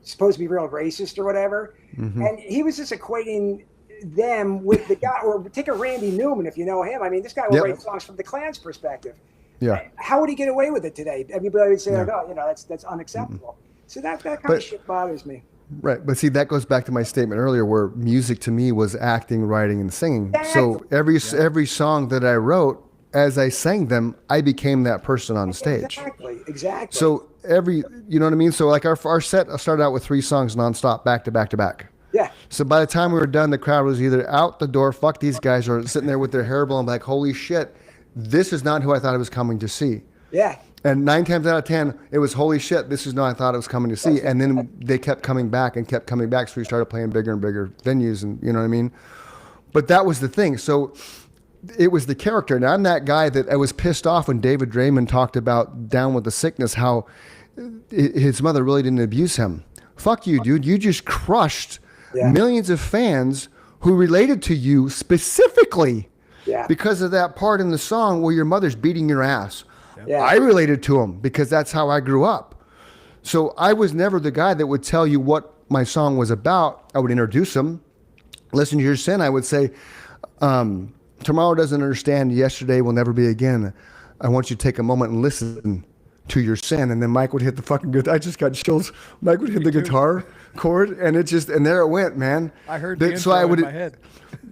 supposed to be real racist or whatever, and he was just equating them with the guy, or take a Randy Newman if you know him. I mean, this guy will Yep. write songs from the Klan's perspective. Yeah. How would he get away with it today? Everybody would say, like, "Oh, you know, that's unacceptable." So that kind But- of shit bothers me. Right. But see, that goes back to my statement earlier where music to me was acting, writing, and singing. So every song that I wrote, as I sang them, I became that person on stage. Exactly. So you know what I mean? So like our set started out with 3 songs nonstop, back to back to back. yeah, So by the time we were done, the crowd was either out the door, fuck these guys, or sitting there with their hair blown like, holy shit, this is not who I thought I was coming to see. yeah, And 9 times out of 10, it was, holy shit, this is not what I thought I was coming to see. And then they kept coming back and kept coming back. So we started playing bigger and bigger venues, and you know what I mean? But that was the thing. So it was the character. And I'm that guy that I was pissed off when David Draymond talked about Down with the Sickness, how his mother really didn't abuse him. Fuck you, dude. You just crushed millions of fans who related to you specifically yeah, because of that part in the song where your mother's beating your ass. yeah. I related to him because that's how I grew up. So I was never the guy that would tell you what my song was about. I would introduce him. Listen to your sin. I would say, tomorrow doesn't understand. Yesterday will never be again. I want you to take a moment and listen to your sin. And then Mike would hit the fucking good. I just got chills. Mike would hit the guitar chord, and and there it went, man. I heard That- the intro in my head.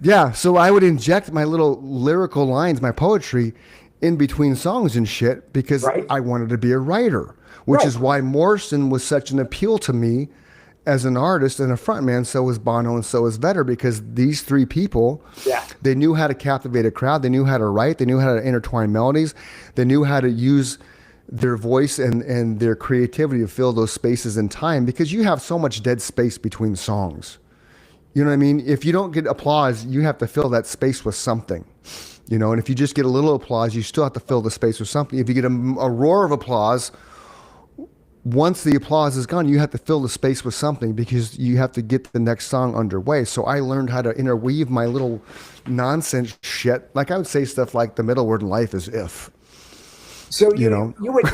Yeah, so I would inject my little lyrical lines, my poetry, in between songs and shit because Right. I wanted to be a writer, which Right. is why Morrison was such an appeal to me as an artist and a frontman. So was Bono and so was Vedder, because these 3 people, Yeah. they knew how to captivate a crowd. They knew how to write. They knew how to intertwine melodies. They knew how to use their voice and their creativity to fill those spaces in time, because you have so much dead space between songs. You know what I mean? If you don't get applause, you have to fill that space with something. You know, and if you just get a little applause, you still have to fill the space with something. If you get a roar of applause, once the applause is gone, you have to fill the space with something because you have to get the next song underway. So I learned how to interweave my little nonsense shit. Like I would say stuff like the middle word in life is if. So You know. you would.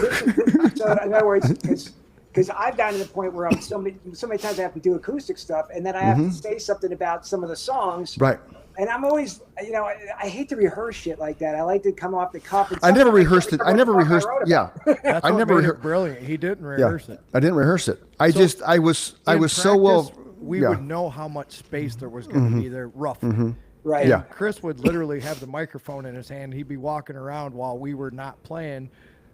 So in other words, because I've gotten to the point where I'm so many times I have to do acoustic stuff, and then I have to say something about some of the songs. Right. And I'm always, you know, I hate to rehearse shit like that. I like to come off the cuff. And I never sometimes rehearsed it. I never what the fuck rehearsed. wrote Yeah. about. That's I what never made rehearsed. it brilliant. He didn't Yeah. rehearse it. I didn't rehearse it. I In was so practice, well. We yeah. would know how much space there was going to be there, roughly. Right. And Yeah. Chris would literally have the microphone in his hand. He'd be walking around while we were not playing.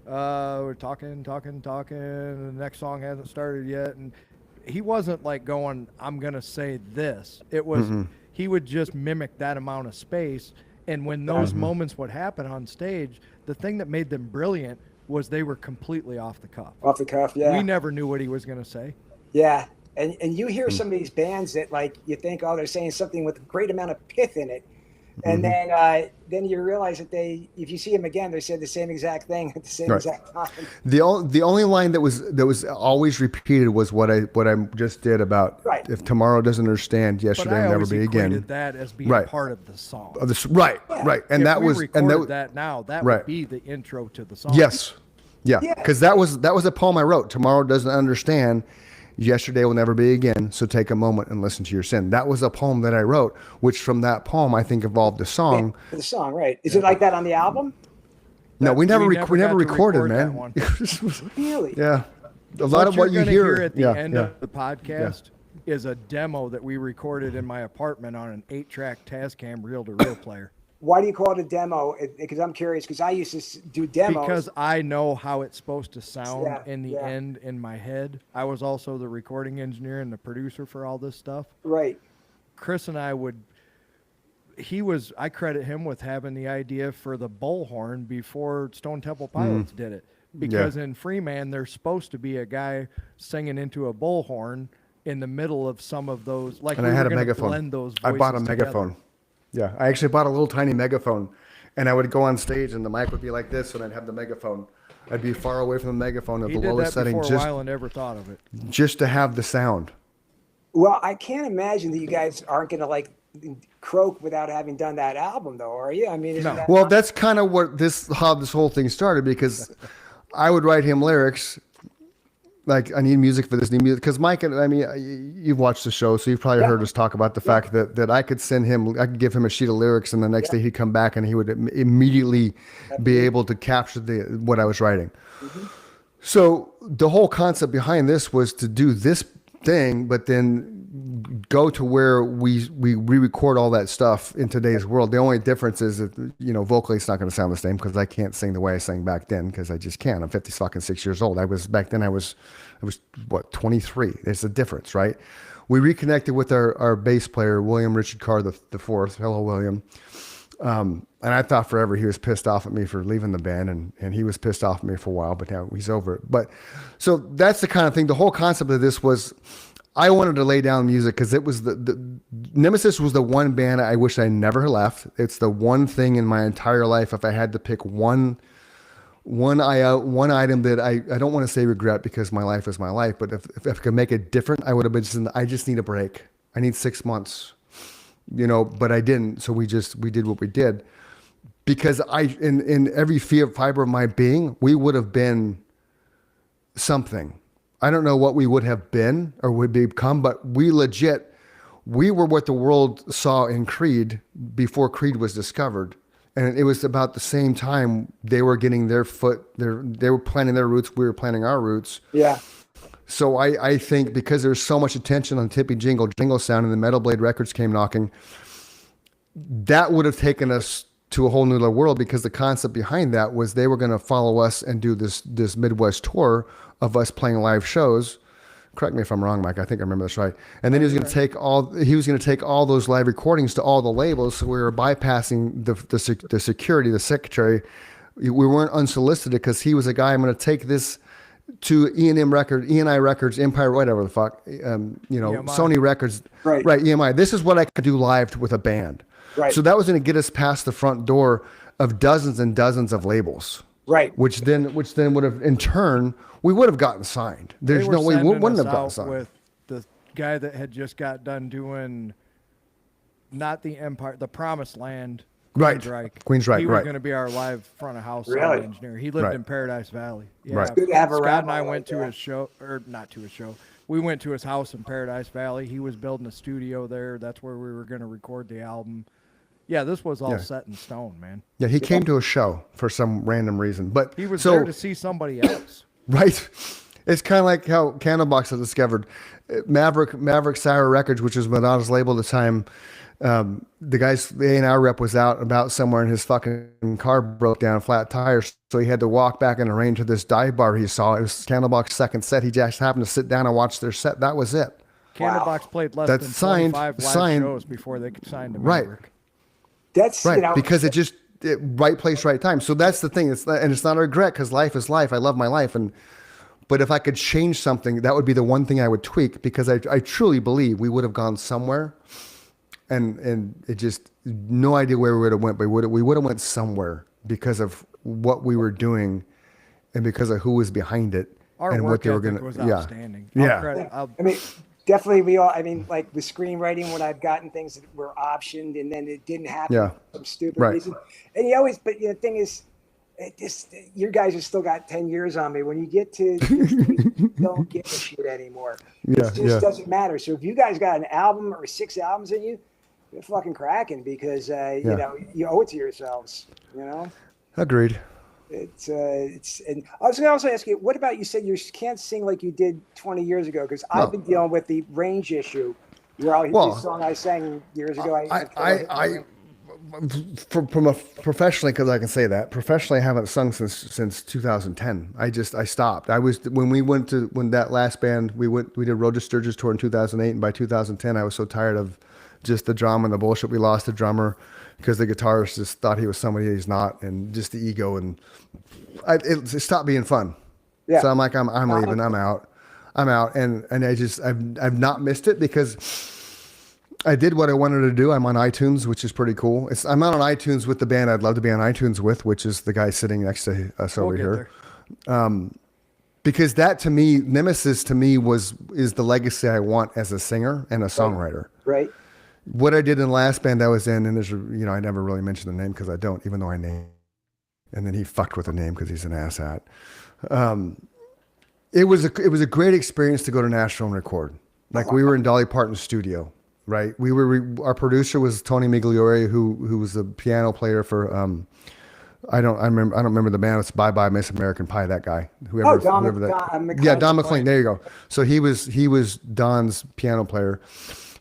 We're talking, and the next song hasn't started yet. And he wasn't like going, I'm going to say this. It was, he would just mimic that amount of space. And when those moments would happen on stage, the thing that made them brilliant was they were completely off the cuff. Off the cuff, yeah. We never knew what he was going to say. Yeah. And you hear some of these bands that like you think, oh, they're saying something with a great amount of pith in it. And then you realize that if you see them again, they said the same exact thing at the same Right. exact time. The only line that was always repeated was what I just did about Right. if tomorrow doesn't understand, But yesterday I will never always be equated again. that as being Right. part of the song. Right, Yeah. right, and If that we was recorded that now, that right. would be the intro to the song. yes, yeah, Yeah. because that was a poem I wrote. Tomorrow doesn't understand, yesterday will never be again. So take a moment and listen to your sin. That was a poem that I wrote, which from that poem I think evolved a song. For the song, right? Is it like that on the album? No, we never we we never never got to recorded, record that man. one. Really? Yeah, a lot of what you you're gonna hear at the yeah, end yeah. of the podcast is a demo that we recorded in my apartment on an 8-track Tascam reel-to-reel player. Why do you call it a demo? Because I'm curious. Because I used to do demos. Because I know how it's supposed to sound Yeah, in the yeah. end in my head. I was also the recording engineer and the producer for all this stuff. right. Chris and I I credit him with having the idea for the bullhorn before Stone Temple Pilots did it. Because in Freeman, there's supposed to be a guy singing into a bullhorn in the middle of some of those. Like And we I had were a gonna megaphone. blend those I bought a voices together. megaphone. Yeah, I actually bought a little tiny megaphone, and I would go on stage, and the mic would be like this, and I'd have the megaphone. I'd be far away from the megaphone at He the did lowest that setting, before Wyland ever thought of it. just to have the sound. Well, I can't imagine that you guys aren't going to like croak without having done that album, though, are you? I mean, isn't that Well, that's kind of how this whole thing started, because I would write him lyrics, like I need music for this new music because Mike and I mean you've watched the show, so you've probably heard us talk about the fact that I could give him a sheet of lyrics, and the next day he'd come back and he would immediately be able to capture what I was writing. So the whole concept behind this was to do this thing, but then go to where we re-record all that stuff in today's world. The only difference is that, vocally it's not going to sound the same because I can't sing the way I sang back then because I just can't. I'm 56 years old. Back then I was what, 23. There's a difference, right? We reconnected with our bass player, William Richard Carr the fourth. Hello, William. And I thought forever he was pissed off at me for leaving the band, and he was pissed off at me for a while, but now he's over it. But so that's the kind of thing. The whole concept of this was I wanted to lay down music because it was the Nemesis was the one band I wish I never left. It's the one thing in my entire life. If I had to pick one item that I don't want to say regret because my life is my life, but if I could make it different, I would have been I just need a break. I need 6 months, but I didn't. So we did what we did because in every fiber of my being, we would have been something. I don't know what we would have been or would become, but we were what the world saw in Creed before Creed was discovered. And it was about the same time they were getting they were planting their roots. We were planting our roots. Yeah. So I think because there's so much attention on Tippy Jingle sound and the Metal Blade Records came knocking, that would have taken us to a whole new world because the concept behind that was they were going to follow us and do this Midwest tour of us playing live shows. Correct me if I'm wrong, Mike. I think I remember this right. And then he was going to take all those live recordings to all the labels. So we were bypassing the security, the secretary. We weren't unsolicited because he was a guy. I'm going to take this to ENI Records, Empire, whatever the fuck, EMI. Sony Records, right? EMI. This is what I could do live with a band. Right. So that was going to get us past the front door of dozens and dozens of labels. Right. Which then would have, in turn, we would have gotten signed. There's no way we wouldn't have gotten signed. With the guy that had just got done doing, not the Empire, the Promised Land. Right. Queensryche, He was right. going to be our live front of house Really? sound engineer. He lived in Paradise Valley. Yeah. Right. Good to have a Scott and I rabbi went like to his show, or not to his show. We went to his house in Paradise Valley. He was building a studio there. That's where we were going to record the album. Yeah, this was all set in stone, man. Yeah, he came to a show for some random reason, but He was there to see somebody else. Right. It's kind of like how Candlebox had discovered Maverick Sire Records, which was Madonna's label at the time. The A&R rep was out about somewhere and his fucking car broke down, flat tires. So he had to walk back in the rain to this dive bar he saw. It was Candlebox's second set. He just happened to sit down and watch their set. That was it. Candlebox played less That's than 25 live signed. shows before they could sign to Right. Maverick. That's Right. Because right place, right time. So that's the thing. It's not a regret because life is life. I love my life. But if I could change something, that would be the one thing I would tweak because I truly believe we would have gone somewhere and it just, no idea where we would have went, but we would have went somewhere because of what we were doing and because of who was behind it Our and work what they were ethic going was to, yeah. outstanding. Yeah. I mean, definitely we all, like with screenwriting, when I've gotten things that were optioned and then it didn't happen Yeah. for some stupid Right. reason. And the thing is, you guys have still got 10 years on me. When you get to, you don't give a shit anymore. Yeah, It just yeah. doesn't matter. So if you guys got an album or 6 albums in you, you're fucking cracking because, you owe it to yourselves, Agreed. and I was going to also ask you, what about, you said you can't sing like you did 20 years ago? Because I've been dealing with the range issue. The song I sang years ago. Professionally, because I can say that professionally, I haven't sung since 2010. I stopped. When that last band we did Road to Sturgis tour in 2008, and by 2010 I was so tired of just the drama and the bullshit. We lost the drummer because the guitarist just thought he was somebody he's not, and just the ego, and it stopped being fun. Yeah. So I'm like, I'm leaving. I'm out, and I've not missed it because I did what I wanted to do. I'm on iTunes, which is pretty cool. I'm not on iTunes with the band I'd love to be on iTunes with, which is the guy sitting next to us over here. Because that to me, Nemesis to me is the legacy I want as a singer and a songwriter. Right. What I did in the last band I was in, and there's, I never really mention the name because I don't, even though I name. And then he fucked with the name because he's an asshat. It was a great experience to go to Nashville and record. Like we were in Dolly Parton's studio, right? Our producer was Tony Migliore, who was the piano player for I don't remember the band. It's Bye Bye Miss American Pie. That guy, whoever that. Yeah, Don McLean. There you go. So he was Don's piano player,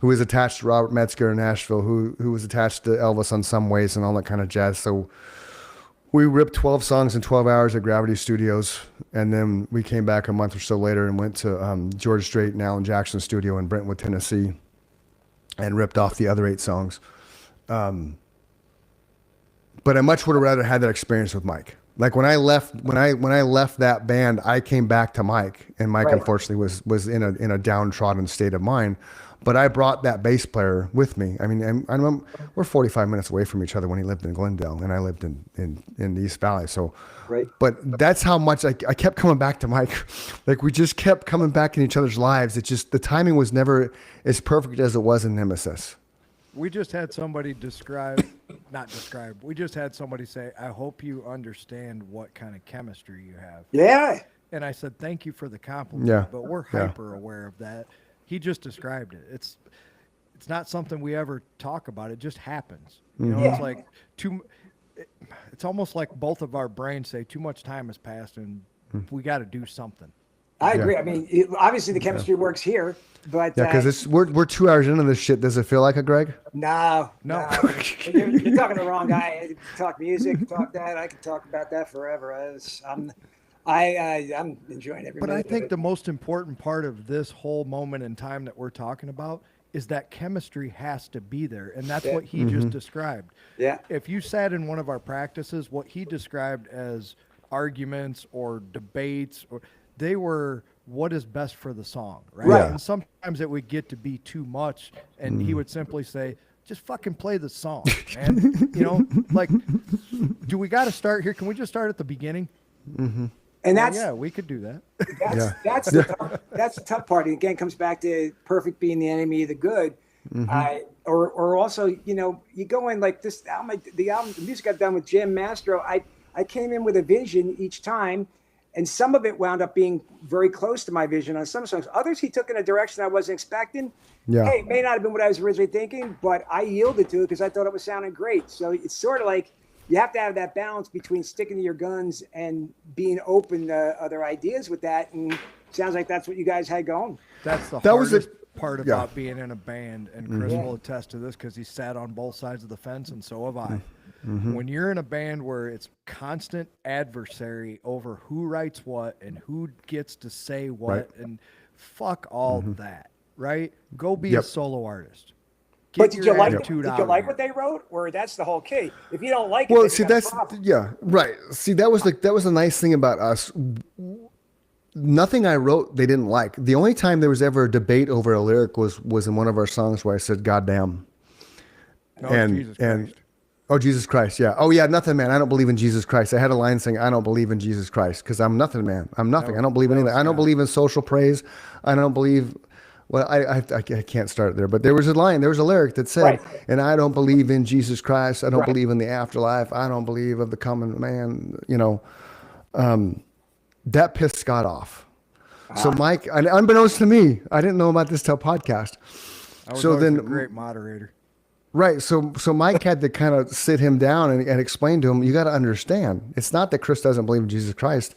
who was attached to Robert Metzger in Nashville, who was attached to Elvis on some ways and all that kind of jazz. So we ripped 12 songs in 12 hours at Gravity Studios, and then we came back a month or so later and went to George Strait and Alan Jackson studio in Brentwood, Tennessee, and ripped off the other 8 songs. But I much would have rather had that experience with Mike. Like when I left that band, I came back to Mike, and Mike unfortunately was in a downtrodden state of mind. But I brought that bass player with me. I mean, we're 45 minutes away from each other when he lived in Glendale and I lived in the East Valley. So, but that's how much I kept coming back to Mike. Like we just kept coming back in each other's lives. It just, the timing was never as perfect as it was in Nemesis. We just had somebody we just had somebody say, I hope you understand what kind of chemistry you have. Yeah. And I said, thank you for the compliment, but we're hyper aware of that. He just described it. It's not something we ever talk about. It just happens. You know, it's like it's almost like both of our brains say too much time has passed and we got to do something. I agree. I mean, obviously the chemistry works here, but because we're 2 hours into this shit. Does it feel like it, Greg? No. You're talking to the wrong guy. You talk music, talk that. I could talk about that forever. I'm enjoying every minute. But I think the most important part of this whole moment in time that we're talking about is that chemistry has to be there, and that's what he just described. Yeah. If you sat in one of our practices, what he described as arguments or debates, they were what is best for the song, right? Yeah. And sometimes it would get to be too much, and he would simply say, just fucking play the song, man. You know, like, do we got to start here? Can we just start at the beginning? And that's we could do that. That's the tough part. And again, it comes back to perfect being the enemy of the good. Or also, you know, you go in like this album, the music I've done with Jim Mastro. I came in with a vision each time, and some of it wound up being very close to my vision on some songs. Others he took in a direction I wasn't expecting. Yeah. Hey, it may not have been what I was originally thinking, but I yielded to it because I thought it was sounding great. So it's sort of like you have to have that balance between sticking to your guns and being open to other ideas with that. And it sounds like that's what you guys had going. That's the hardest part about being in a band. And Chris will attest to this because he sat on both sides of the fence, and so have I. When you're in a band where it's constant adversary over who writes what and who gets to say what, and fuck all that, right? Go be a solo artist. But did you like what they wrote, or that's the whole key? If you don't like it, well, see, that's right. See, that was the nice thing about us. Nothing I wrote they didn't like. The only time there was ever a debate over a lyric was in one of our songs where I said "goddamn," Jesus Christ, yeah. Oh yeah, nothing, man. I don't believe in Jesus Christ. I had a line saying, "I don't believe in Jesus Christ," because I'm nothing, man. I'm nothing. I don't believe in anything. I don't believe in social praise. I don't believe. Well, I can't start there, but there was a line, there was a lyric that said, and I don't believe in Jesus Christ. I don't believe in the afterlife. I don't believe of the coming man, you know. That pissed Scott off. So Mike, unbeknownst to me, I didn't know about this till podcast. I was a great moderator. Right. So Mike had to kind of sit him down and explain to him, you got to understand, it's not that Chris doesn't believe in Jesus Christ.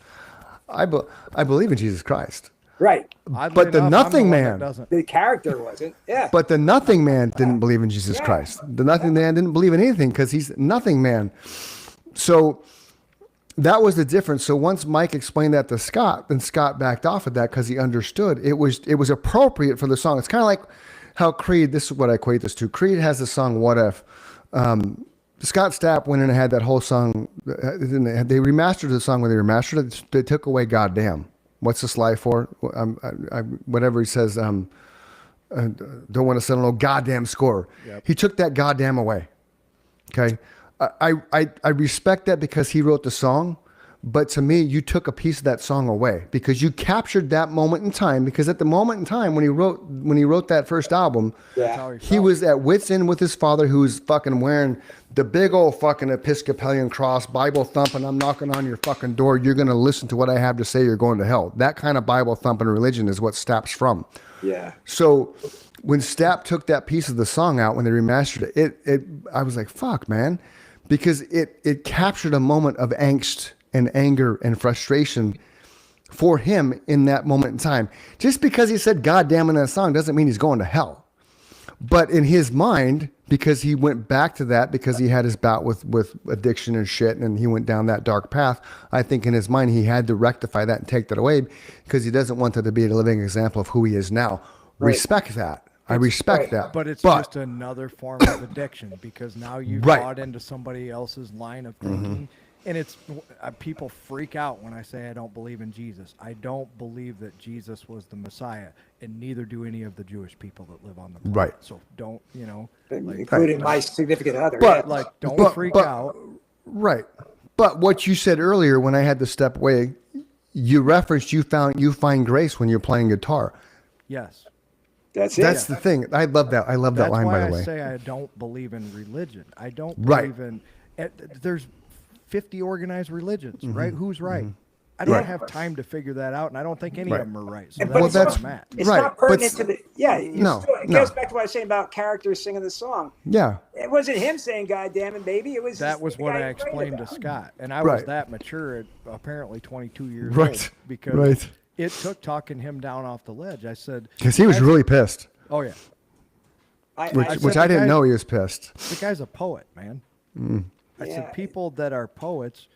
I believe in Jesus Christ. Right. But the Nothing Man, the character wasn't. Yeah. But the Nothing Man didn't believe in Jesus Christ. The Nothing Man didn't believe in anything because he's Nothing Man. So that was the difference. So once Mike explained that to Scott, then Scott backed off of that because he understood it was appropriate for the song. It's kind of like how Creed, this is what I equate this to. Creed has the song What If. Scott Stapp went in and had that whole song. They remastered the song when they remastered it. They took away Goddamn. What's this life for? Whatever he says, don't want to settle no goddamn score. Yep. He took that goddamn away. Okay. I respect that because he wrote the song, But to me, you took a piece of that song away because you captured that moment in time. Because at the moment in time when he wrote that first album, he was at wit's end with his father, who's fucking wearing the big old fucking Episcopalian cross, Bible thumping. I'm knocking on your fucking door. You're gonna listen to what I have to say. You're going to hell. That kind of Bible thumping religion is what Stapp's from. Yeah. So when Stapp took that piece of the song out when they remastered it, I was like, fuck, man, because it captured a moment of angst and anger and frustration for him in that moment in time. Just because he said God damn in that song doesn't mean he's going to hell. But in his mind, because he went back to that because he had his bout with addiction and shit and he went down that dark path, I think in his mind he had to rectify that and take that away because he doesn't want that to be a living example of who he is now. Right. Respect that. I respect that. But it's just another form of addiction because now you've bought into somebody else's line of thinking. And it's people freak out when I say I don't believe in Jesus. I don't believe that Jesus was the Messiah, and neither do any of the Jewish people that live on the planet. Right. So don't, including my significant other. But don't freak out. Right. But what you said earlier when I had to step away, you referenced you find grace when you're playing guitar. Yes. That's it. That's the thing. I love that. I love that line, by the way. That's why I say I don't believe in religion. I don't believe in. There's 50 organized religions, right? Who's right? I don't have time to figure that out, and I don't think any of them are right. So that's where I'm at. It's not pertinent to the. It goes back to what I was saying about characters singing the song. Yeah. It wasn't him saying "God damn it, baby." It was that was what I explained to Scott, and I was that mature at apparently 22 years old because it took talking him down off the ledge. I said because he was really pissed. Oh yeah. Which I didn't know he was pissed. The guy's a poet, man. I said people that are poets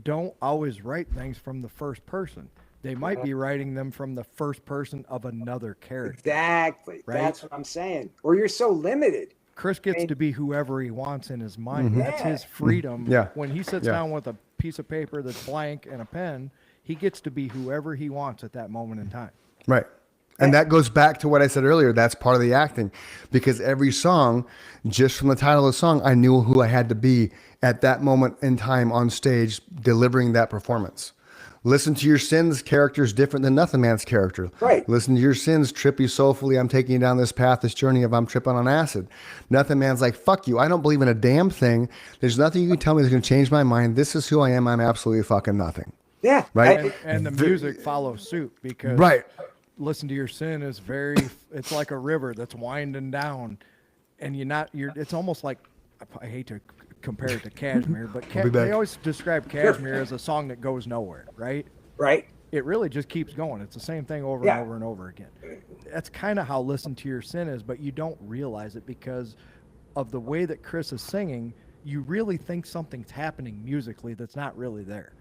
don't always write things from the first person. They might be writing them from the first person of another character. Exactly. Right? That's what I'm saying. Or you're so limited. Chris gets to be whoever he wants in his mind. That's his freedom. Yeah. When he sits down with a piece of paper that's blank and a pen, he gets to be whoever he wants at that moment in time. Right. And that goes back to what I said earlier. That's part of the acting because every song, just from the title of the song, I knew who I had to be at that moment in time on stage delivering that performance. Listen to Your Sins character is different than Nothing Man's character. Right. Listen to Your Sins, trippy soulfully, I'm taking you down this path, this journey of I'm tripping on acid. Nothing Man's like, fuck you. I don't believe in a damn thing. There's nothing you can tell me that's going to change my mind. This is who I am. I'm absolutely fucking nothing. Yeah. Right. And the music follows suit because Listen to Your Sin is it's like a river that's winding down and it's almost like, I hate to compare it to Kashmir, but they always describe Kashmir as a song that goes nowhere, right? Right. It really just keeps going. It's the same thing over and over and over again. That's kind of how Listen to Your Sin is, but you don't realize it because of the way that Chris is singing. You really think something's happening musically that's not really there.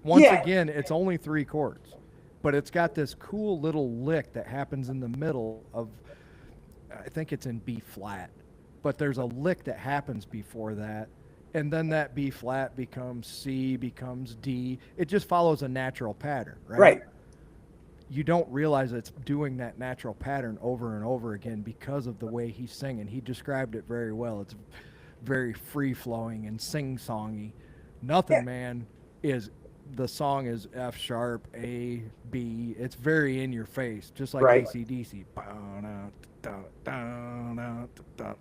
Once again, it's only 3 chords. But it's got this cool little lick that happens in the middle of, I think it's in B flat, but there's a lick that happens before that. And then that B flat becomes C, becomes D. It just follows a natural pattern, right? Right. You don't realize it's doing that natural pattern over and over again because of the way he's singing. He described it very well. It's very free-flowing and sing-songy. Nothing Man the song is F sharp, A, B. It's very in your face, just like AC/DC.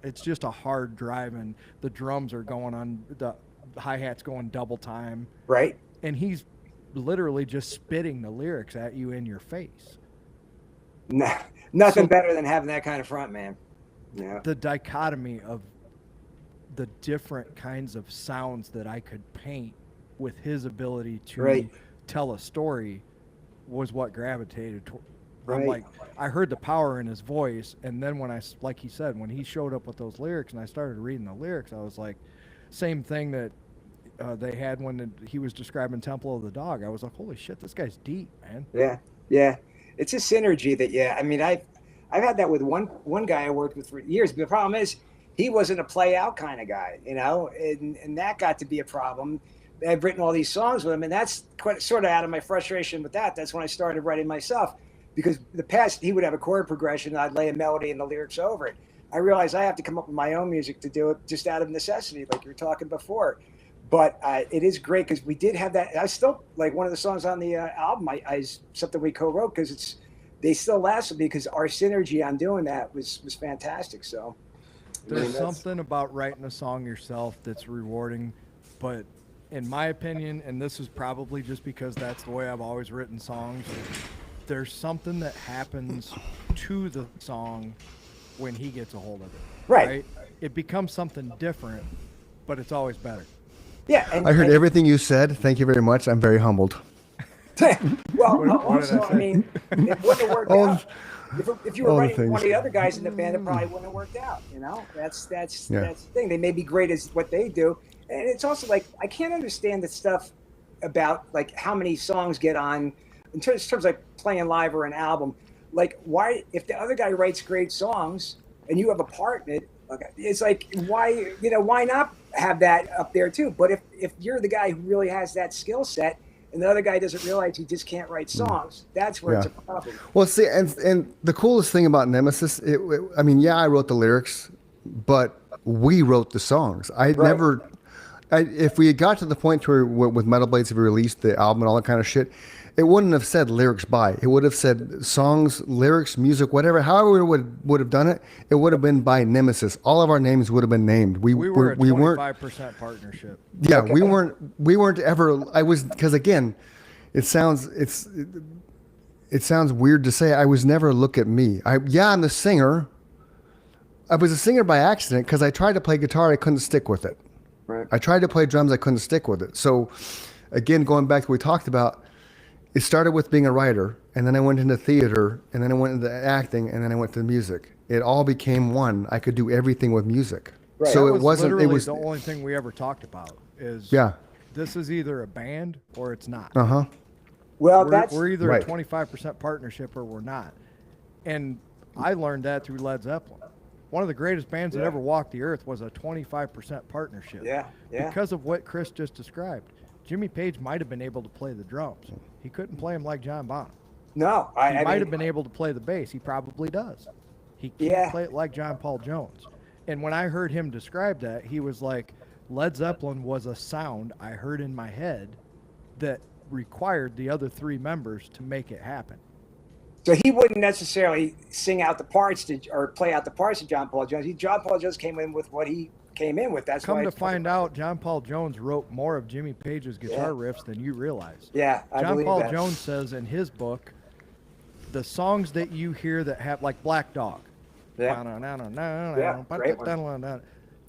It's just a hard drive, and the drums are going on, the hi-hat's going double time. Right. And he's literally just spitting the lyrics at you in your face. Nothing better than having that kind of front man. Yeah. The dichotomy of the different kinds of sounds that I could paint with his ability to tell a story was what gravitated toward. I'm like, I heard the power in his voice, and then when like he said, when he showed up with those lyrics and I started reading the lyrics, I was like, same thing that they had when he was describing Temple of the Dog. I was like, holy shit, this guy's deep, man. Yeah. It's a synergy that, I mean, I've had that with one guy I worked with for years, but the problem is he wasn't a play out kind of guy, and that got to be a problem. I've written all these songs with him, and that's quite sort of out of my frustration with that. That's when I started writing myself, because the past he would have a chord progression, and I'd lay a melody and the lyrics over it. I realized I have to come up with my own music to do it just out of necessity, like you were talking before. But it is great because we did have that. I still like one of the songs on the album. I something we co-wrote because they still last with me because our synergy on doing that was fantastic. So There's something about writing a song yourself that's rewarding, but in my opinion, and this is probably just because that's the way I've always written songs, there's something that happens to the song when he gets a hold of it. Right. It becomes something different, but it's always better. Yeah, I heard everything you said. Thank you very much. I'm very humbled. Well, What did also, I say? I mean, it wouldn't have worked All out. If you were all the writing things. one of the other guys in the band, it probably wouldn't have worked out. You know, that's the thing. They may be great as what they do, and it's also like I can't understand the stuff about like how many songs get on in terms of like playing live or an album. Like why, if the other guy writes great songs and you have a part in it, it's like why not have that up there too? But if you're the guy who really has that skill set and the other guy doesn't realize he just can't write songs, that's where it's a problem. Well, see, and the coolest thing about Nemesis, I mean, I wrote the lyrics, but we wrote the songs. If we had got to the point where with Metal Blades, if we released the album and all that kind of shit, it wouldn't have said lyrics by. It would have said songs, lyrics, music, whatever. However we would have done it, it would have been by Nemesis. All of our names would have been named. We were a we weren't. 25% partnership. Yeah, Okay. we weren't ever. I was, because again, it sounds weird to say. I was never look at me. I'm the singer. I was a singer by accident because I tried to play guitar, I couldn't stick with it. Right. I tried to play drums, I couldn't stick with it. So, again, going back to what we talked about, it started with being a writer, and then I went into theater, and then I went into acting, and then I went to music. It all became one. I could do everything with music. Right. So That it wasn't. It literally was. the only thing we ever talked about is this is either a band or it's not. Well, We're either right. a 25% partnership or we're not. And I learned that through Led Zeppelin. One of the greatest bands that ever walked the earth was a 25% partnership. Yeah. Because of what Chris just described. Jimmy Page might have been able to play the drums. He couldn't play them like John Bonham. No, He I might mean, have been able to play the bass. He probably does. He can't Yeah. play it like John Paul Jones. And when I heard him describe that, he was like, Led Zeppelin was a sound I heard in my head that required the other three members to make it happen. So he wouldn't necessarily sing out the parts or play out the parts of John Paul Jones. John Paul Jones came in with what he came in with. That's Come why to find out, John Paul Jones wrote more of Jimmy Page's guitar riffs than you realize. Yeah, I John believe Paul that. Jones says in his book, the songs that you hear that have like Black Dog, Yeah. Great one.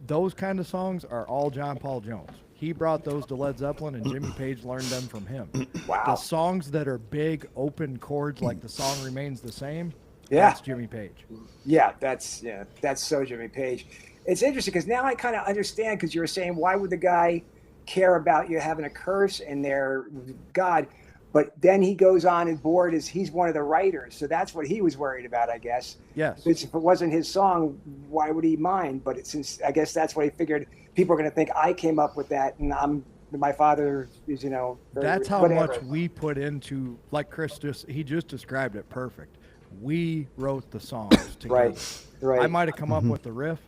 those kind of songs are all John Paul Jones. He brought those to Led Zeppelin, and Jimmy Page learned them from him. Wow. The songs that are big open chords, like the song remains the same, Yeah. that's Jimmy Page. Yeah, that's so Jimmy Page. It's interesting because now I kind of understand, because you were saying, why would the guy care about you having a curse in there, God? But then he goes on and board is he's one of the writers, so that's what he was worried about, I guess. Yes. Which, if it wasn't his song, why would he mind? But since I guess that's what he figured, people are going to think I came up with that, and my father is, very, That's how whatever. much we put into, like Chris he just described it perfect. We wrote the songs together. Right. I might have come up with the riff,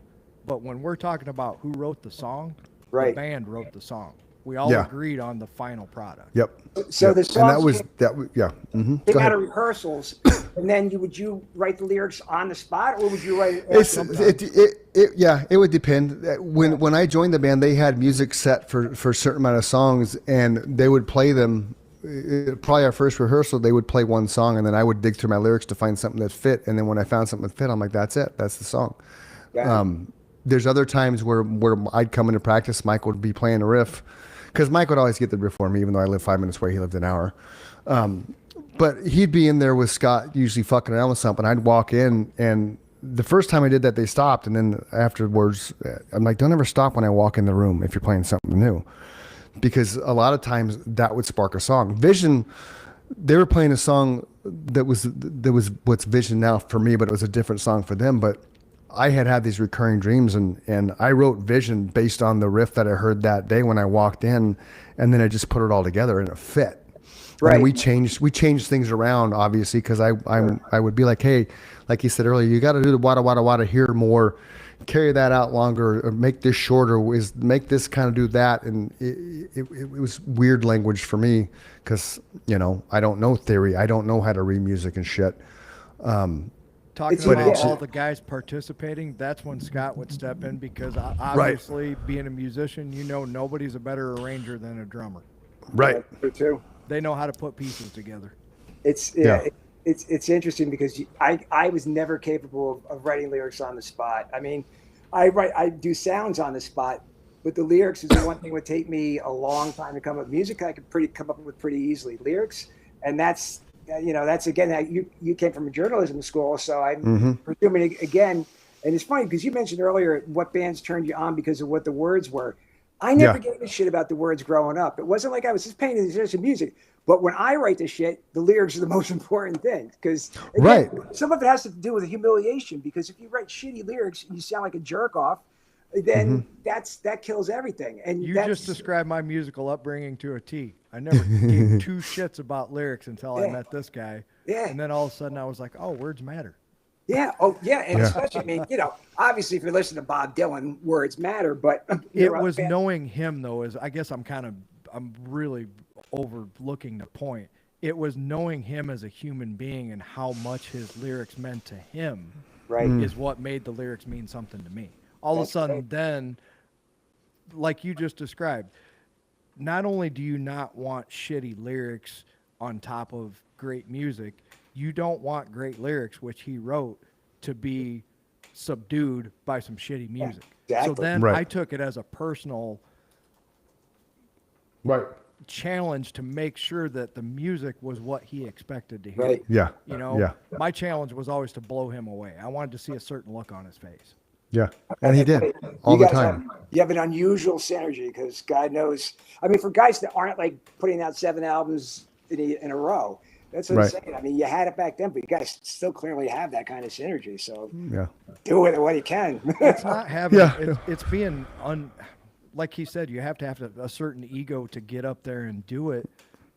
but when we're talking about who wrote the song, Right. the band wrote the song. We all Yeah. agreed on the final product. Yep. So Yep. the And songs Mm-hmm. came Go out ahead. of rehearsals, and then would you write the lyrics on the spot, or would you write It would depend. When I joined the band, they had music set for a certain amount of songs, and they would play them. Probably our first rehearsal, they would play one song, and then I would dig through my lyrics to find something that fit. And then when I found something that fit, I'm like, that's it. That's the song. There's other times where I'd come into practice, Mike would be playing a riff, because Mike would always get the riff for me, even though I lived 5 minutes away, he lived an hour. But he'd be in there with Scott, usually fucking around with something. I'd walk in, and the first time I did that, they stopped. And then afterwards, I'm like, don't ever stop when I walk in the room if you're playing something new. Because a lot of times that would spark a song. Vision, they were playing a song that was what's Vision now for me, but it was a different song for them. But I had these recurring dreams, and I wrote Vision based on the riff that I heard that day when I walked in, and then I just put it all together and it fit. Right. And we changed things around, obviously, because I would be like, hey, like you said earlier, you got to do the wada wada wada here more, carry that out longer, or make this shorter, is make this kind of do that. And it was weird language for me because, you know, I don't know theory. I don't know how to read music and shit. Talking It's- about yeah. all the guys participating, that's when Scott would step in because obviously being a musician, you know, nobody's a better arranger than a drummer. Right. Me too. They know how to put pieces together. It's Yeah. it's interesting because I was never capable of writing lyrics on the spot. I mean, I do sounds on the spot, but the lyrics is the one thing that would take me a long time to come up with. Music I could come up with pretty easily. Lyrics, and that's that's again you came from a journalism school, so I'm presuming again. And it's funny because you mentioned earlier what bands turned you on because of what the words were. I never gave a shit about the words growing up. It wasn't like I was just paying attention to music. But when I write the shit, the lyrics are the most important thing. Because some of it has to do with humiliation. Because if you write shitty lyrics and you sound like a jerk off, then that kills everything. And You just described my musical upbringing to a T. I never gave two shits about lyrics until I met this guy. Yeah. And then all of a sudden I was like, oh, words matter. Yeah. Oh, yeah. And especially, I mean, obviously, if you're listening to Bob Dylan, words matter. But It was knowing him, though. I guess I'm really overlooking the point. It was knowing him as a human being and how much his lyrics meant to him. Right. Is what made the lyrics mean something to me. All of a sudden, then, like you just described, not only do you not want shitty lyrics on top of great music, you don't want great lyrics, which he wrote, to be subdued by some shitty music. Exactly. So then I took it as a personal challenge to make sure that the music was what he expected to hear. Right. Yeah. You know, my challenge was always to blow him away. I wanted to see a certain look on his face. Yeah. And he did all the time. You have an unusual synergy because God knows. I mean, for guys that aren't like putting out 7 albums in a row, that's what I'm saying. I mean, you had it back then, but you guys still clearly have that kind of synergy. So do with it what you can. It's not having. It's being like he said. You have to have a certain ego to get up there and do it,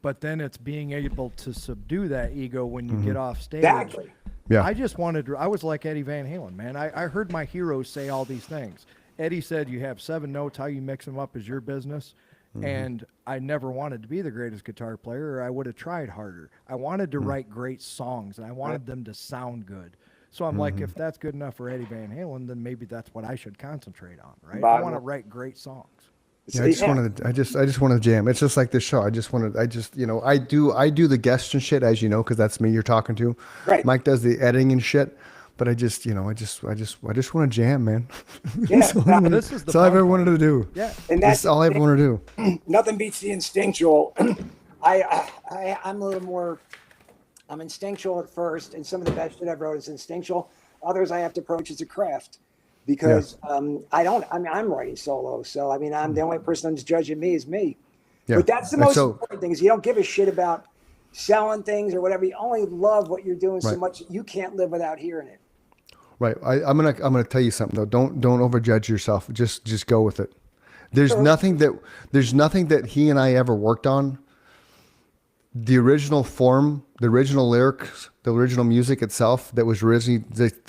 but then it's being able to subdue that ego when you get off stage. Exactly. Yeah. I was like Eddie Van Halen, man. I heard my heroes say all these things. Eddie said, you have 7 notes, how you mix them up is your business. And I never wanted to be the greatest guitar player, or I would have tried harder. I wanted to write great songs, and I wanted them to sound good. So I'm like, if that's good enough for Eddie Van Halen, then maybe that's what I should concentrate on, right? I want to write great songs. Yeah, I just wanted to jam. It's just like this show. I do the guests and shit, as you know, because that's me you're talking to. Right. Mike does the editing and shit. But I just want to jam, man. Yeah, this is that's all I've ever wanted to do. Yeah, and that's all I ever want to do. Nothing beats the instinctual. I'm a little more. I'm instinctual at first, and some of the best shit I've wrote is instinctual. Others I have to approach as a craft because I'm writing solo, so I mean I'm the only person that's judging me is me. Yeah. But that's the most important thing is you don't give a shit about selling things or whatever. You only love what you're doing so much that you can't live without hearing it. Right. I'm gonna tell you something though. Don't overjudge yourself. Just go with it. There's nothing that he and I ever worked on. The original form, the original lyrics, the original music itself that was originally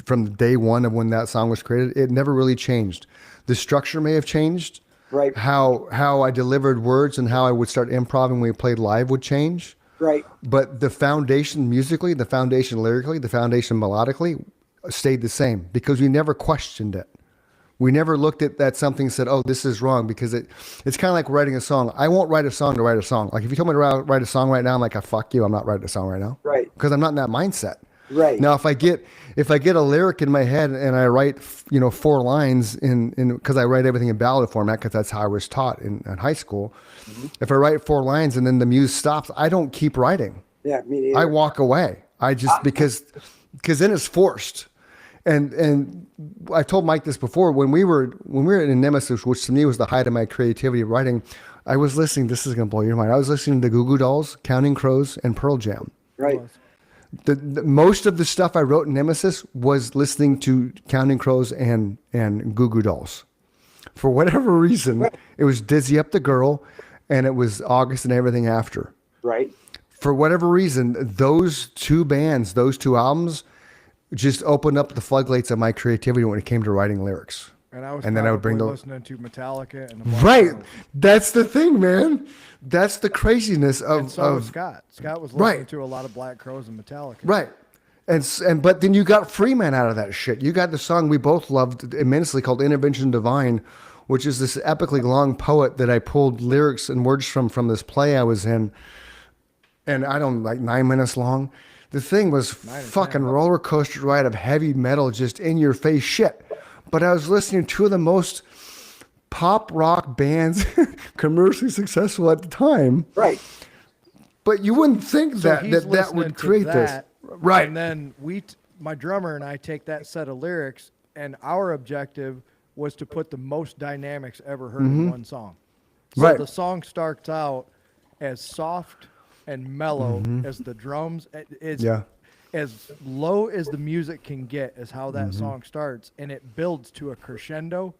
from day one of when that song was created, it never really changed. The structure may have changed. Right. How I delivered words and how I would start improv when we played live would change. Right. But the foundation musically, the foundation lyrically, the foundation melodically stayed the same because we never questioned it. We never looked at that something and said, oh, this is wrong, because it's kind of like writing a song. I won't write a song to write a song. Like if you told me to write a song right now, I'm like, fuck you, I'm not writing a song right now. Right. Because I'm not in that mindset. Right. Now, if I get a lyric in my head and I write, 4 lines because I write everything in ballad format because that's how I was taught in high school. Mm-hmm. If I write 4 lines and then the muse stops, I don't keep writing. Yeah, me neither. I walk away. I just because then it's forced. And I told Mike this before when we were in Nemesis, which to me was the height of my creativity writing. I was listening. This is going to blow your mind. I was listening to Goo Goo Dolls, Counting Crows, and Pearl Jam. Right. The most of the stuff I wrote in Nemesis was listening to Counting Crows and Goo Goo Dolls. For whatever reason, it was Dizzy Up the Girl, and it was August and Everything After. Right. for whatever reason, those two bands, those two albums, just opened up the floodgates of my creativity when it came to writing lyrics. And I was And then I would bring probably those. listening to Metallica and the Black Right. Crowes. That's the thing, man. That's the craziness of And so was of Scott. Scott was Right. listening to a lot of Black Crowes and Metallica. right. And but then you got Freeman out of that shit. You got the song we both loved immensely called Intervention Divine, which is this epically long poet that I pulled lyrics and words from this play I was in. And I don't like 9 minutes long. The thing was fucking roller coaster ride of heavy metal, just in your face shit. But I was listening to two of the most pop rock bands commercially successful at the time. Right. But you wouldn't think So that he's that listening would to create this. that, Right. And then my drummer and I take that set of lyrics, and our objective was to put the most dynamics ever heard in one song. So Right. the song starts out as soft and mellow as the drums. It's Yeah. as low as the music can get is how that song starts, and it builds to a crescendo.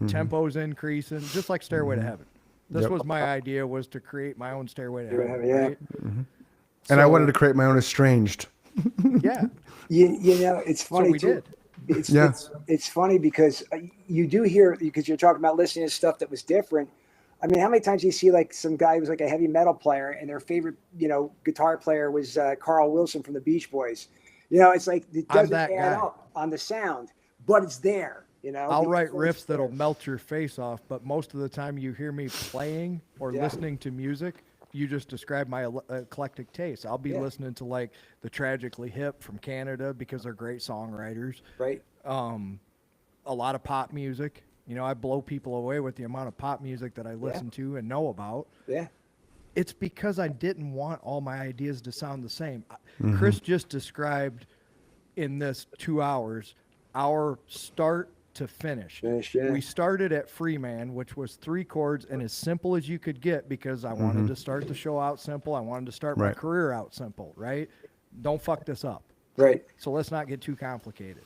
Tempo's increasing, just like Stairway to Heaven. This Yep. was my idea, was to create my own Stairway to Heaven. Yeah. Right? And I So- wanted to create my own Estranged. Yeah. You know, it's funny we too. did. It's, Yeah. it's funny because you do hear, because you're talking about listening to stuff that was different. I mean, how many times do you see like some guy who was like a heavy metal player and their favorite, guitar player was Carl Wilson from the Beach Boys? You know, it's like it I'm doesn't that add guy. up on the sound, but it's there. I'll because write it's riffs that'll there. melt your face off, but most of the time you hear me playing or Yeah. listening to music, you just describe my eclectic taste. I'll be Yeah. listening to like the Tragically Hip from Canada because they're great songwriters. Right. A lot of pop music. I blow people away with the amount of pop music that I listen to and know about. Yeah. It's because I didn't want all my ideas to sound the same. Chris just described in this 2 hours our start to finish. Yeah. We started at Freeman, which was 3 chords and as simple as you could get because I wanted to start the show out simple. I wanted to start my Right. career out simple, right? Don't fuck this up. Right. So let's not get too complicated.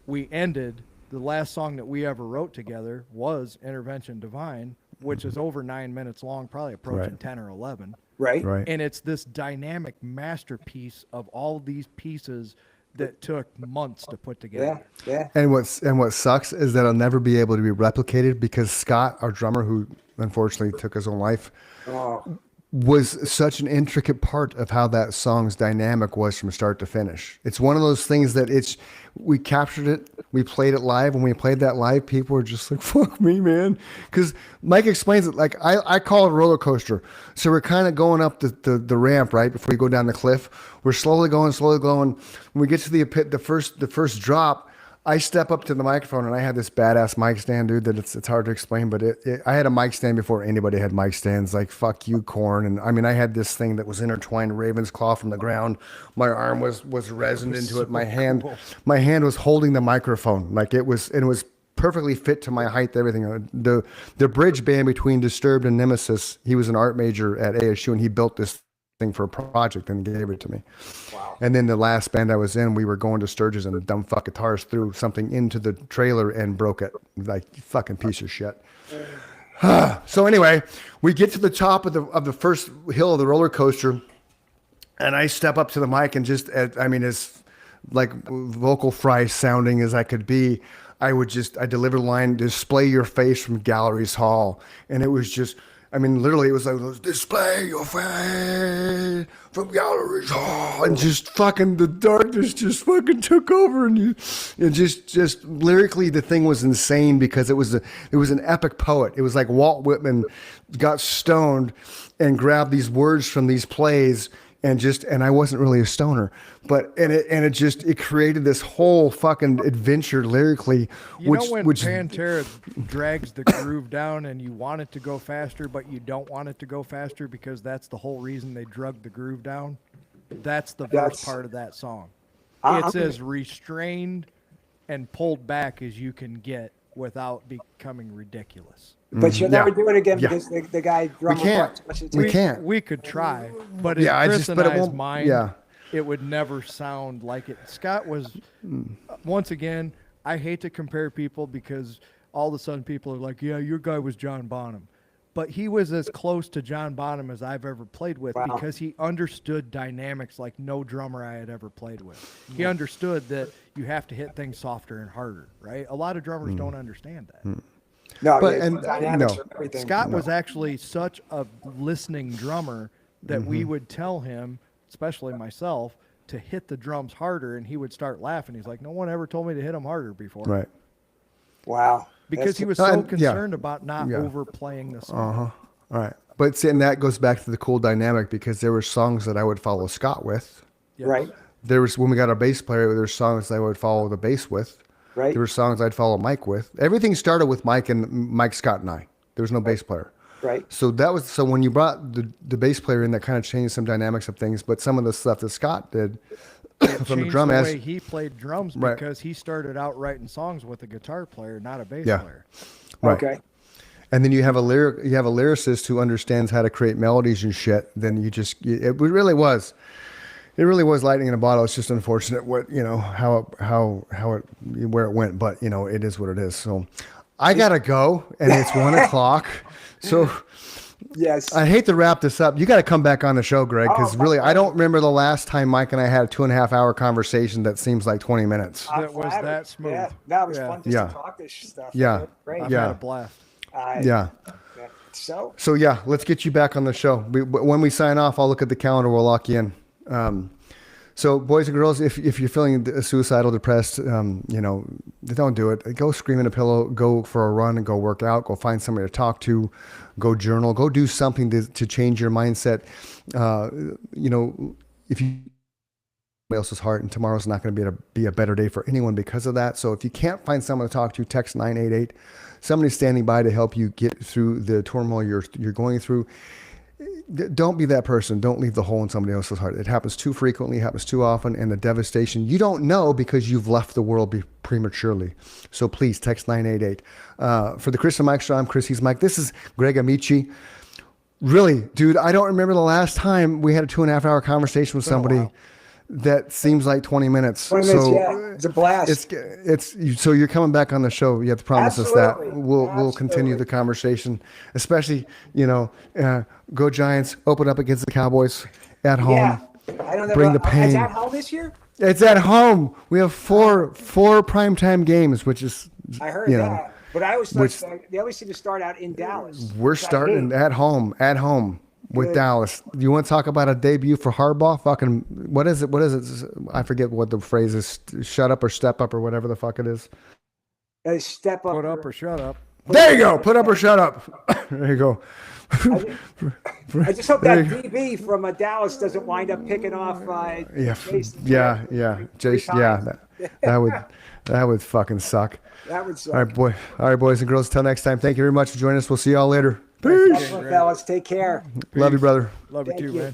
We ended, the last song that we ever wrote together was Intervention Divine, which is over 9 minutes long, probably approaching Right. 10 or 11. Right. Right. And it's this dynamic masterpiece of all these pieces that took months to put together. Yeah. And what sucks is that I'll never be able to be replicated because Scott, our drummer, who unfortunately took his own life, Oh, was such an intricate part of how that song's dynamic was from start to finish. It's one of those things that we captured it, we played it live. When we played that live, people were just like, fuck me, man. Because Mike explains it like I call it a roller coaster. So we're kind of going up the ramp, right? Before you go down the cliff. We're slowly going. When we get to the pit, the first drop, I step up to the microphone and I had this badass mic stand, dude, that it's hard to explain, but I had a mic stand before anybody had mic stands, like fuck you, Korn. And I mean, I had this thing that was intertwined Raven's claw from the ground. My arm was resined into it. My hand was holding the microphone. Like it was perfectly fit to my height, everything. The bridge band between Disturbed and Nemesis, he was an art major at ASU and he built this thing for a project and gave it to me. wow. And then the last band I was in, we were going to Sturgis and the dumb fuck guitarist threw something into the trailer and broke it. Like fucking piece of shit. So anyway, we get to the top of the first hill of the roller coaster and I step up to the mic and just, as like vocal fry sounding as I could be, I delivered a line, display your face from Galleries Hall. And it was just, literally, it was like, display your face from Galleries Hall. And just fucking, the darkness just fucking took over. And just lyrically, the thing was insane because it was an epic poet. It was like Walt Whitman got stoned and grabbed these words from these plays and I wasn't really a stoner, but it created this whole fucking adventure lyrically, When Pantera drags the groove down and you want it to go faster, but you don't want it to go faster because that's the whole reason they drug the groove down. That's the first part of that song. It's as restrained and pulled back as you can get without becoming ridiculous. But you'll never do it again Yeah. because the guy drummer can't. brought too much into We it. can't. We could try, but in Chris and but it I's won't. mind, Yeah. it would never sound like it. Scott was, once again, I hate to compare people because all of a sudden people are like, yeah, your guy was John Bonham. but he was as close to John Bonham as I've ever played with Wow. because he understood dynamics like no drummer I had ever played with. He understood that you have to hit things softer and harder, right? A lot of drummers don't understand that. No, But- yeah, and, dynamics no. are everything. Scott was actually such a listening drummer that we would tell him, especially myself, to hit the drums harder, and he would start laughing. He's like, "No one ever told me to hit them harder before." Right. Wow. Because That's- he was No, so and- yeah. concerned about not Yeah. overplaying the song. All right. But see, and that goes back to the cool dynamic because there were songs that I would follow Scott with. Yes. Right. There was when we got a bass player, there were songs I would follow the bass with. Right. There were songs I'd follow Mike with. Everything started with Mike, Scott, and I. There was no bass player. Right. So that was so when you brought the bass player in, that kind of changed some dynamics of things. But some of the stuff that Scott did from the Changed drum the as way he played drums Right. because he started out writing songs with a guitar player, not a bass Yeah. player. right. Okay. And then you have a lyricist who understands how to create melodies and shit. Then it really was lightning in a bottle. It's just unfortunate what how it where it went, but it is what it is. So I gotta go, and it's 1:00. So Yes. I hate to wrap this up. You got to come back on the show, Greg, because Oh, really I don't remember the last time Mike and I had a 2.5-hour conversation that seems like 20 minutes. I'm That was flattered. that smooth. Yeah. That was Yeah. fun just Yeah. to talk this stuff. Yeah. Great. I've Yeah. had a blast. Yeah. So. So yeah, let's get you back on the show. When we sign off, I'll look at the calendar. We'll lock you in. So boys and girls, if you're feeling suicidal, depressed, don't do it. Go scream in a pillow. Go for a run and go work out. Go find somebody to talk to. Go journal. Go do something to change your mindset. If you somebody else's heart, and tomorrow's not going to be a better day for anyone because of that. So if you can't find someone to talk to, text 988. Somebody's standing by to help you get through the turmoil you're going through. Don't be that person. Don't leave the hole in somebody else's heart. It happens too frequently, happens too often, and the devastation you don't know because you've left the world prematurely. So please text 988. For the Chris and Mike show, I'm Chris. He's Mike. This is Greg Amici. Really, dude, I don't remember the last time we had a 2.5-hour conversation with somebody that seems like 20 minutes. 20 minutes, So yeah. It's a blast. So you're coming back on the show. You have to promise us that Absolutely. we'll continue Absolutely. the conversation, especially go Giants, open up against the Cowboys at home. Yeah. I don't know. Bring the Is pain. that home this year? It's at home. We have four primetime games, which is I heard that. But I always which- thought they always seem to start out in Dallas. we're which I starting hate. at home with Good. Dallas. You want to talk about a debut for Harbaugh? Fucking what is it? I forget what the phrase is. Shut up or step up or whatever the fuck it is. Step up. Put up or shut up. There you go. Put up or shut up. There you go. I just hope that DB from Dallas doesn't wind up picking off. Jason Garrett Jason. three Yeah, times. that would fucking suck. That would suck. All right, boys and girls. Till next time. Thank you very much for joining us. We'll see y'all later. Peace. Excellent, fellas. Take care. Love you, brother. Love you Thank too, you. man.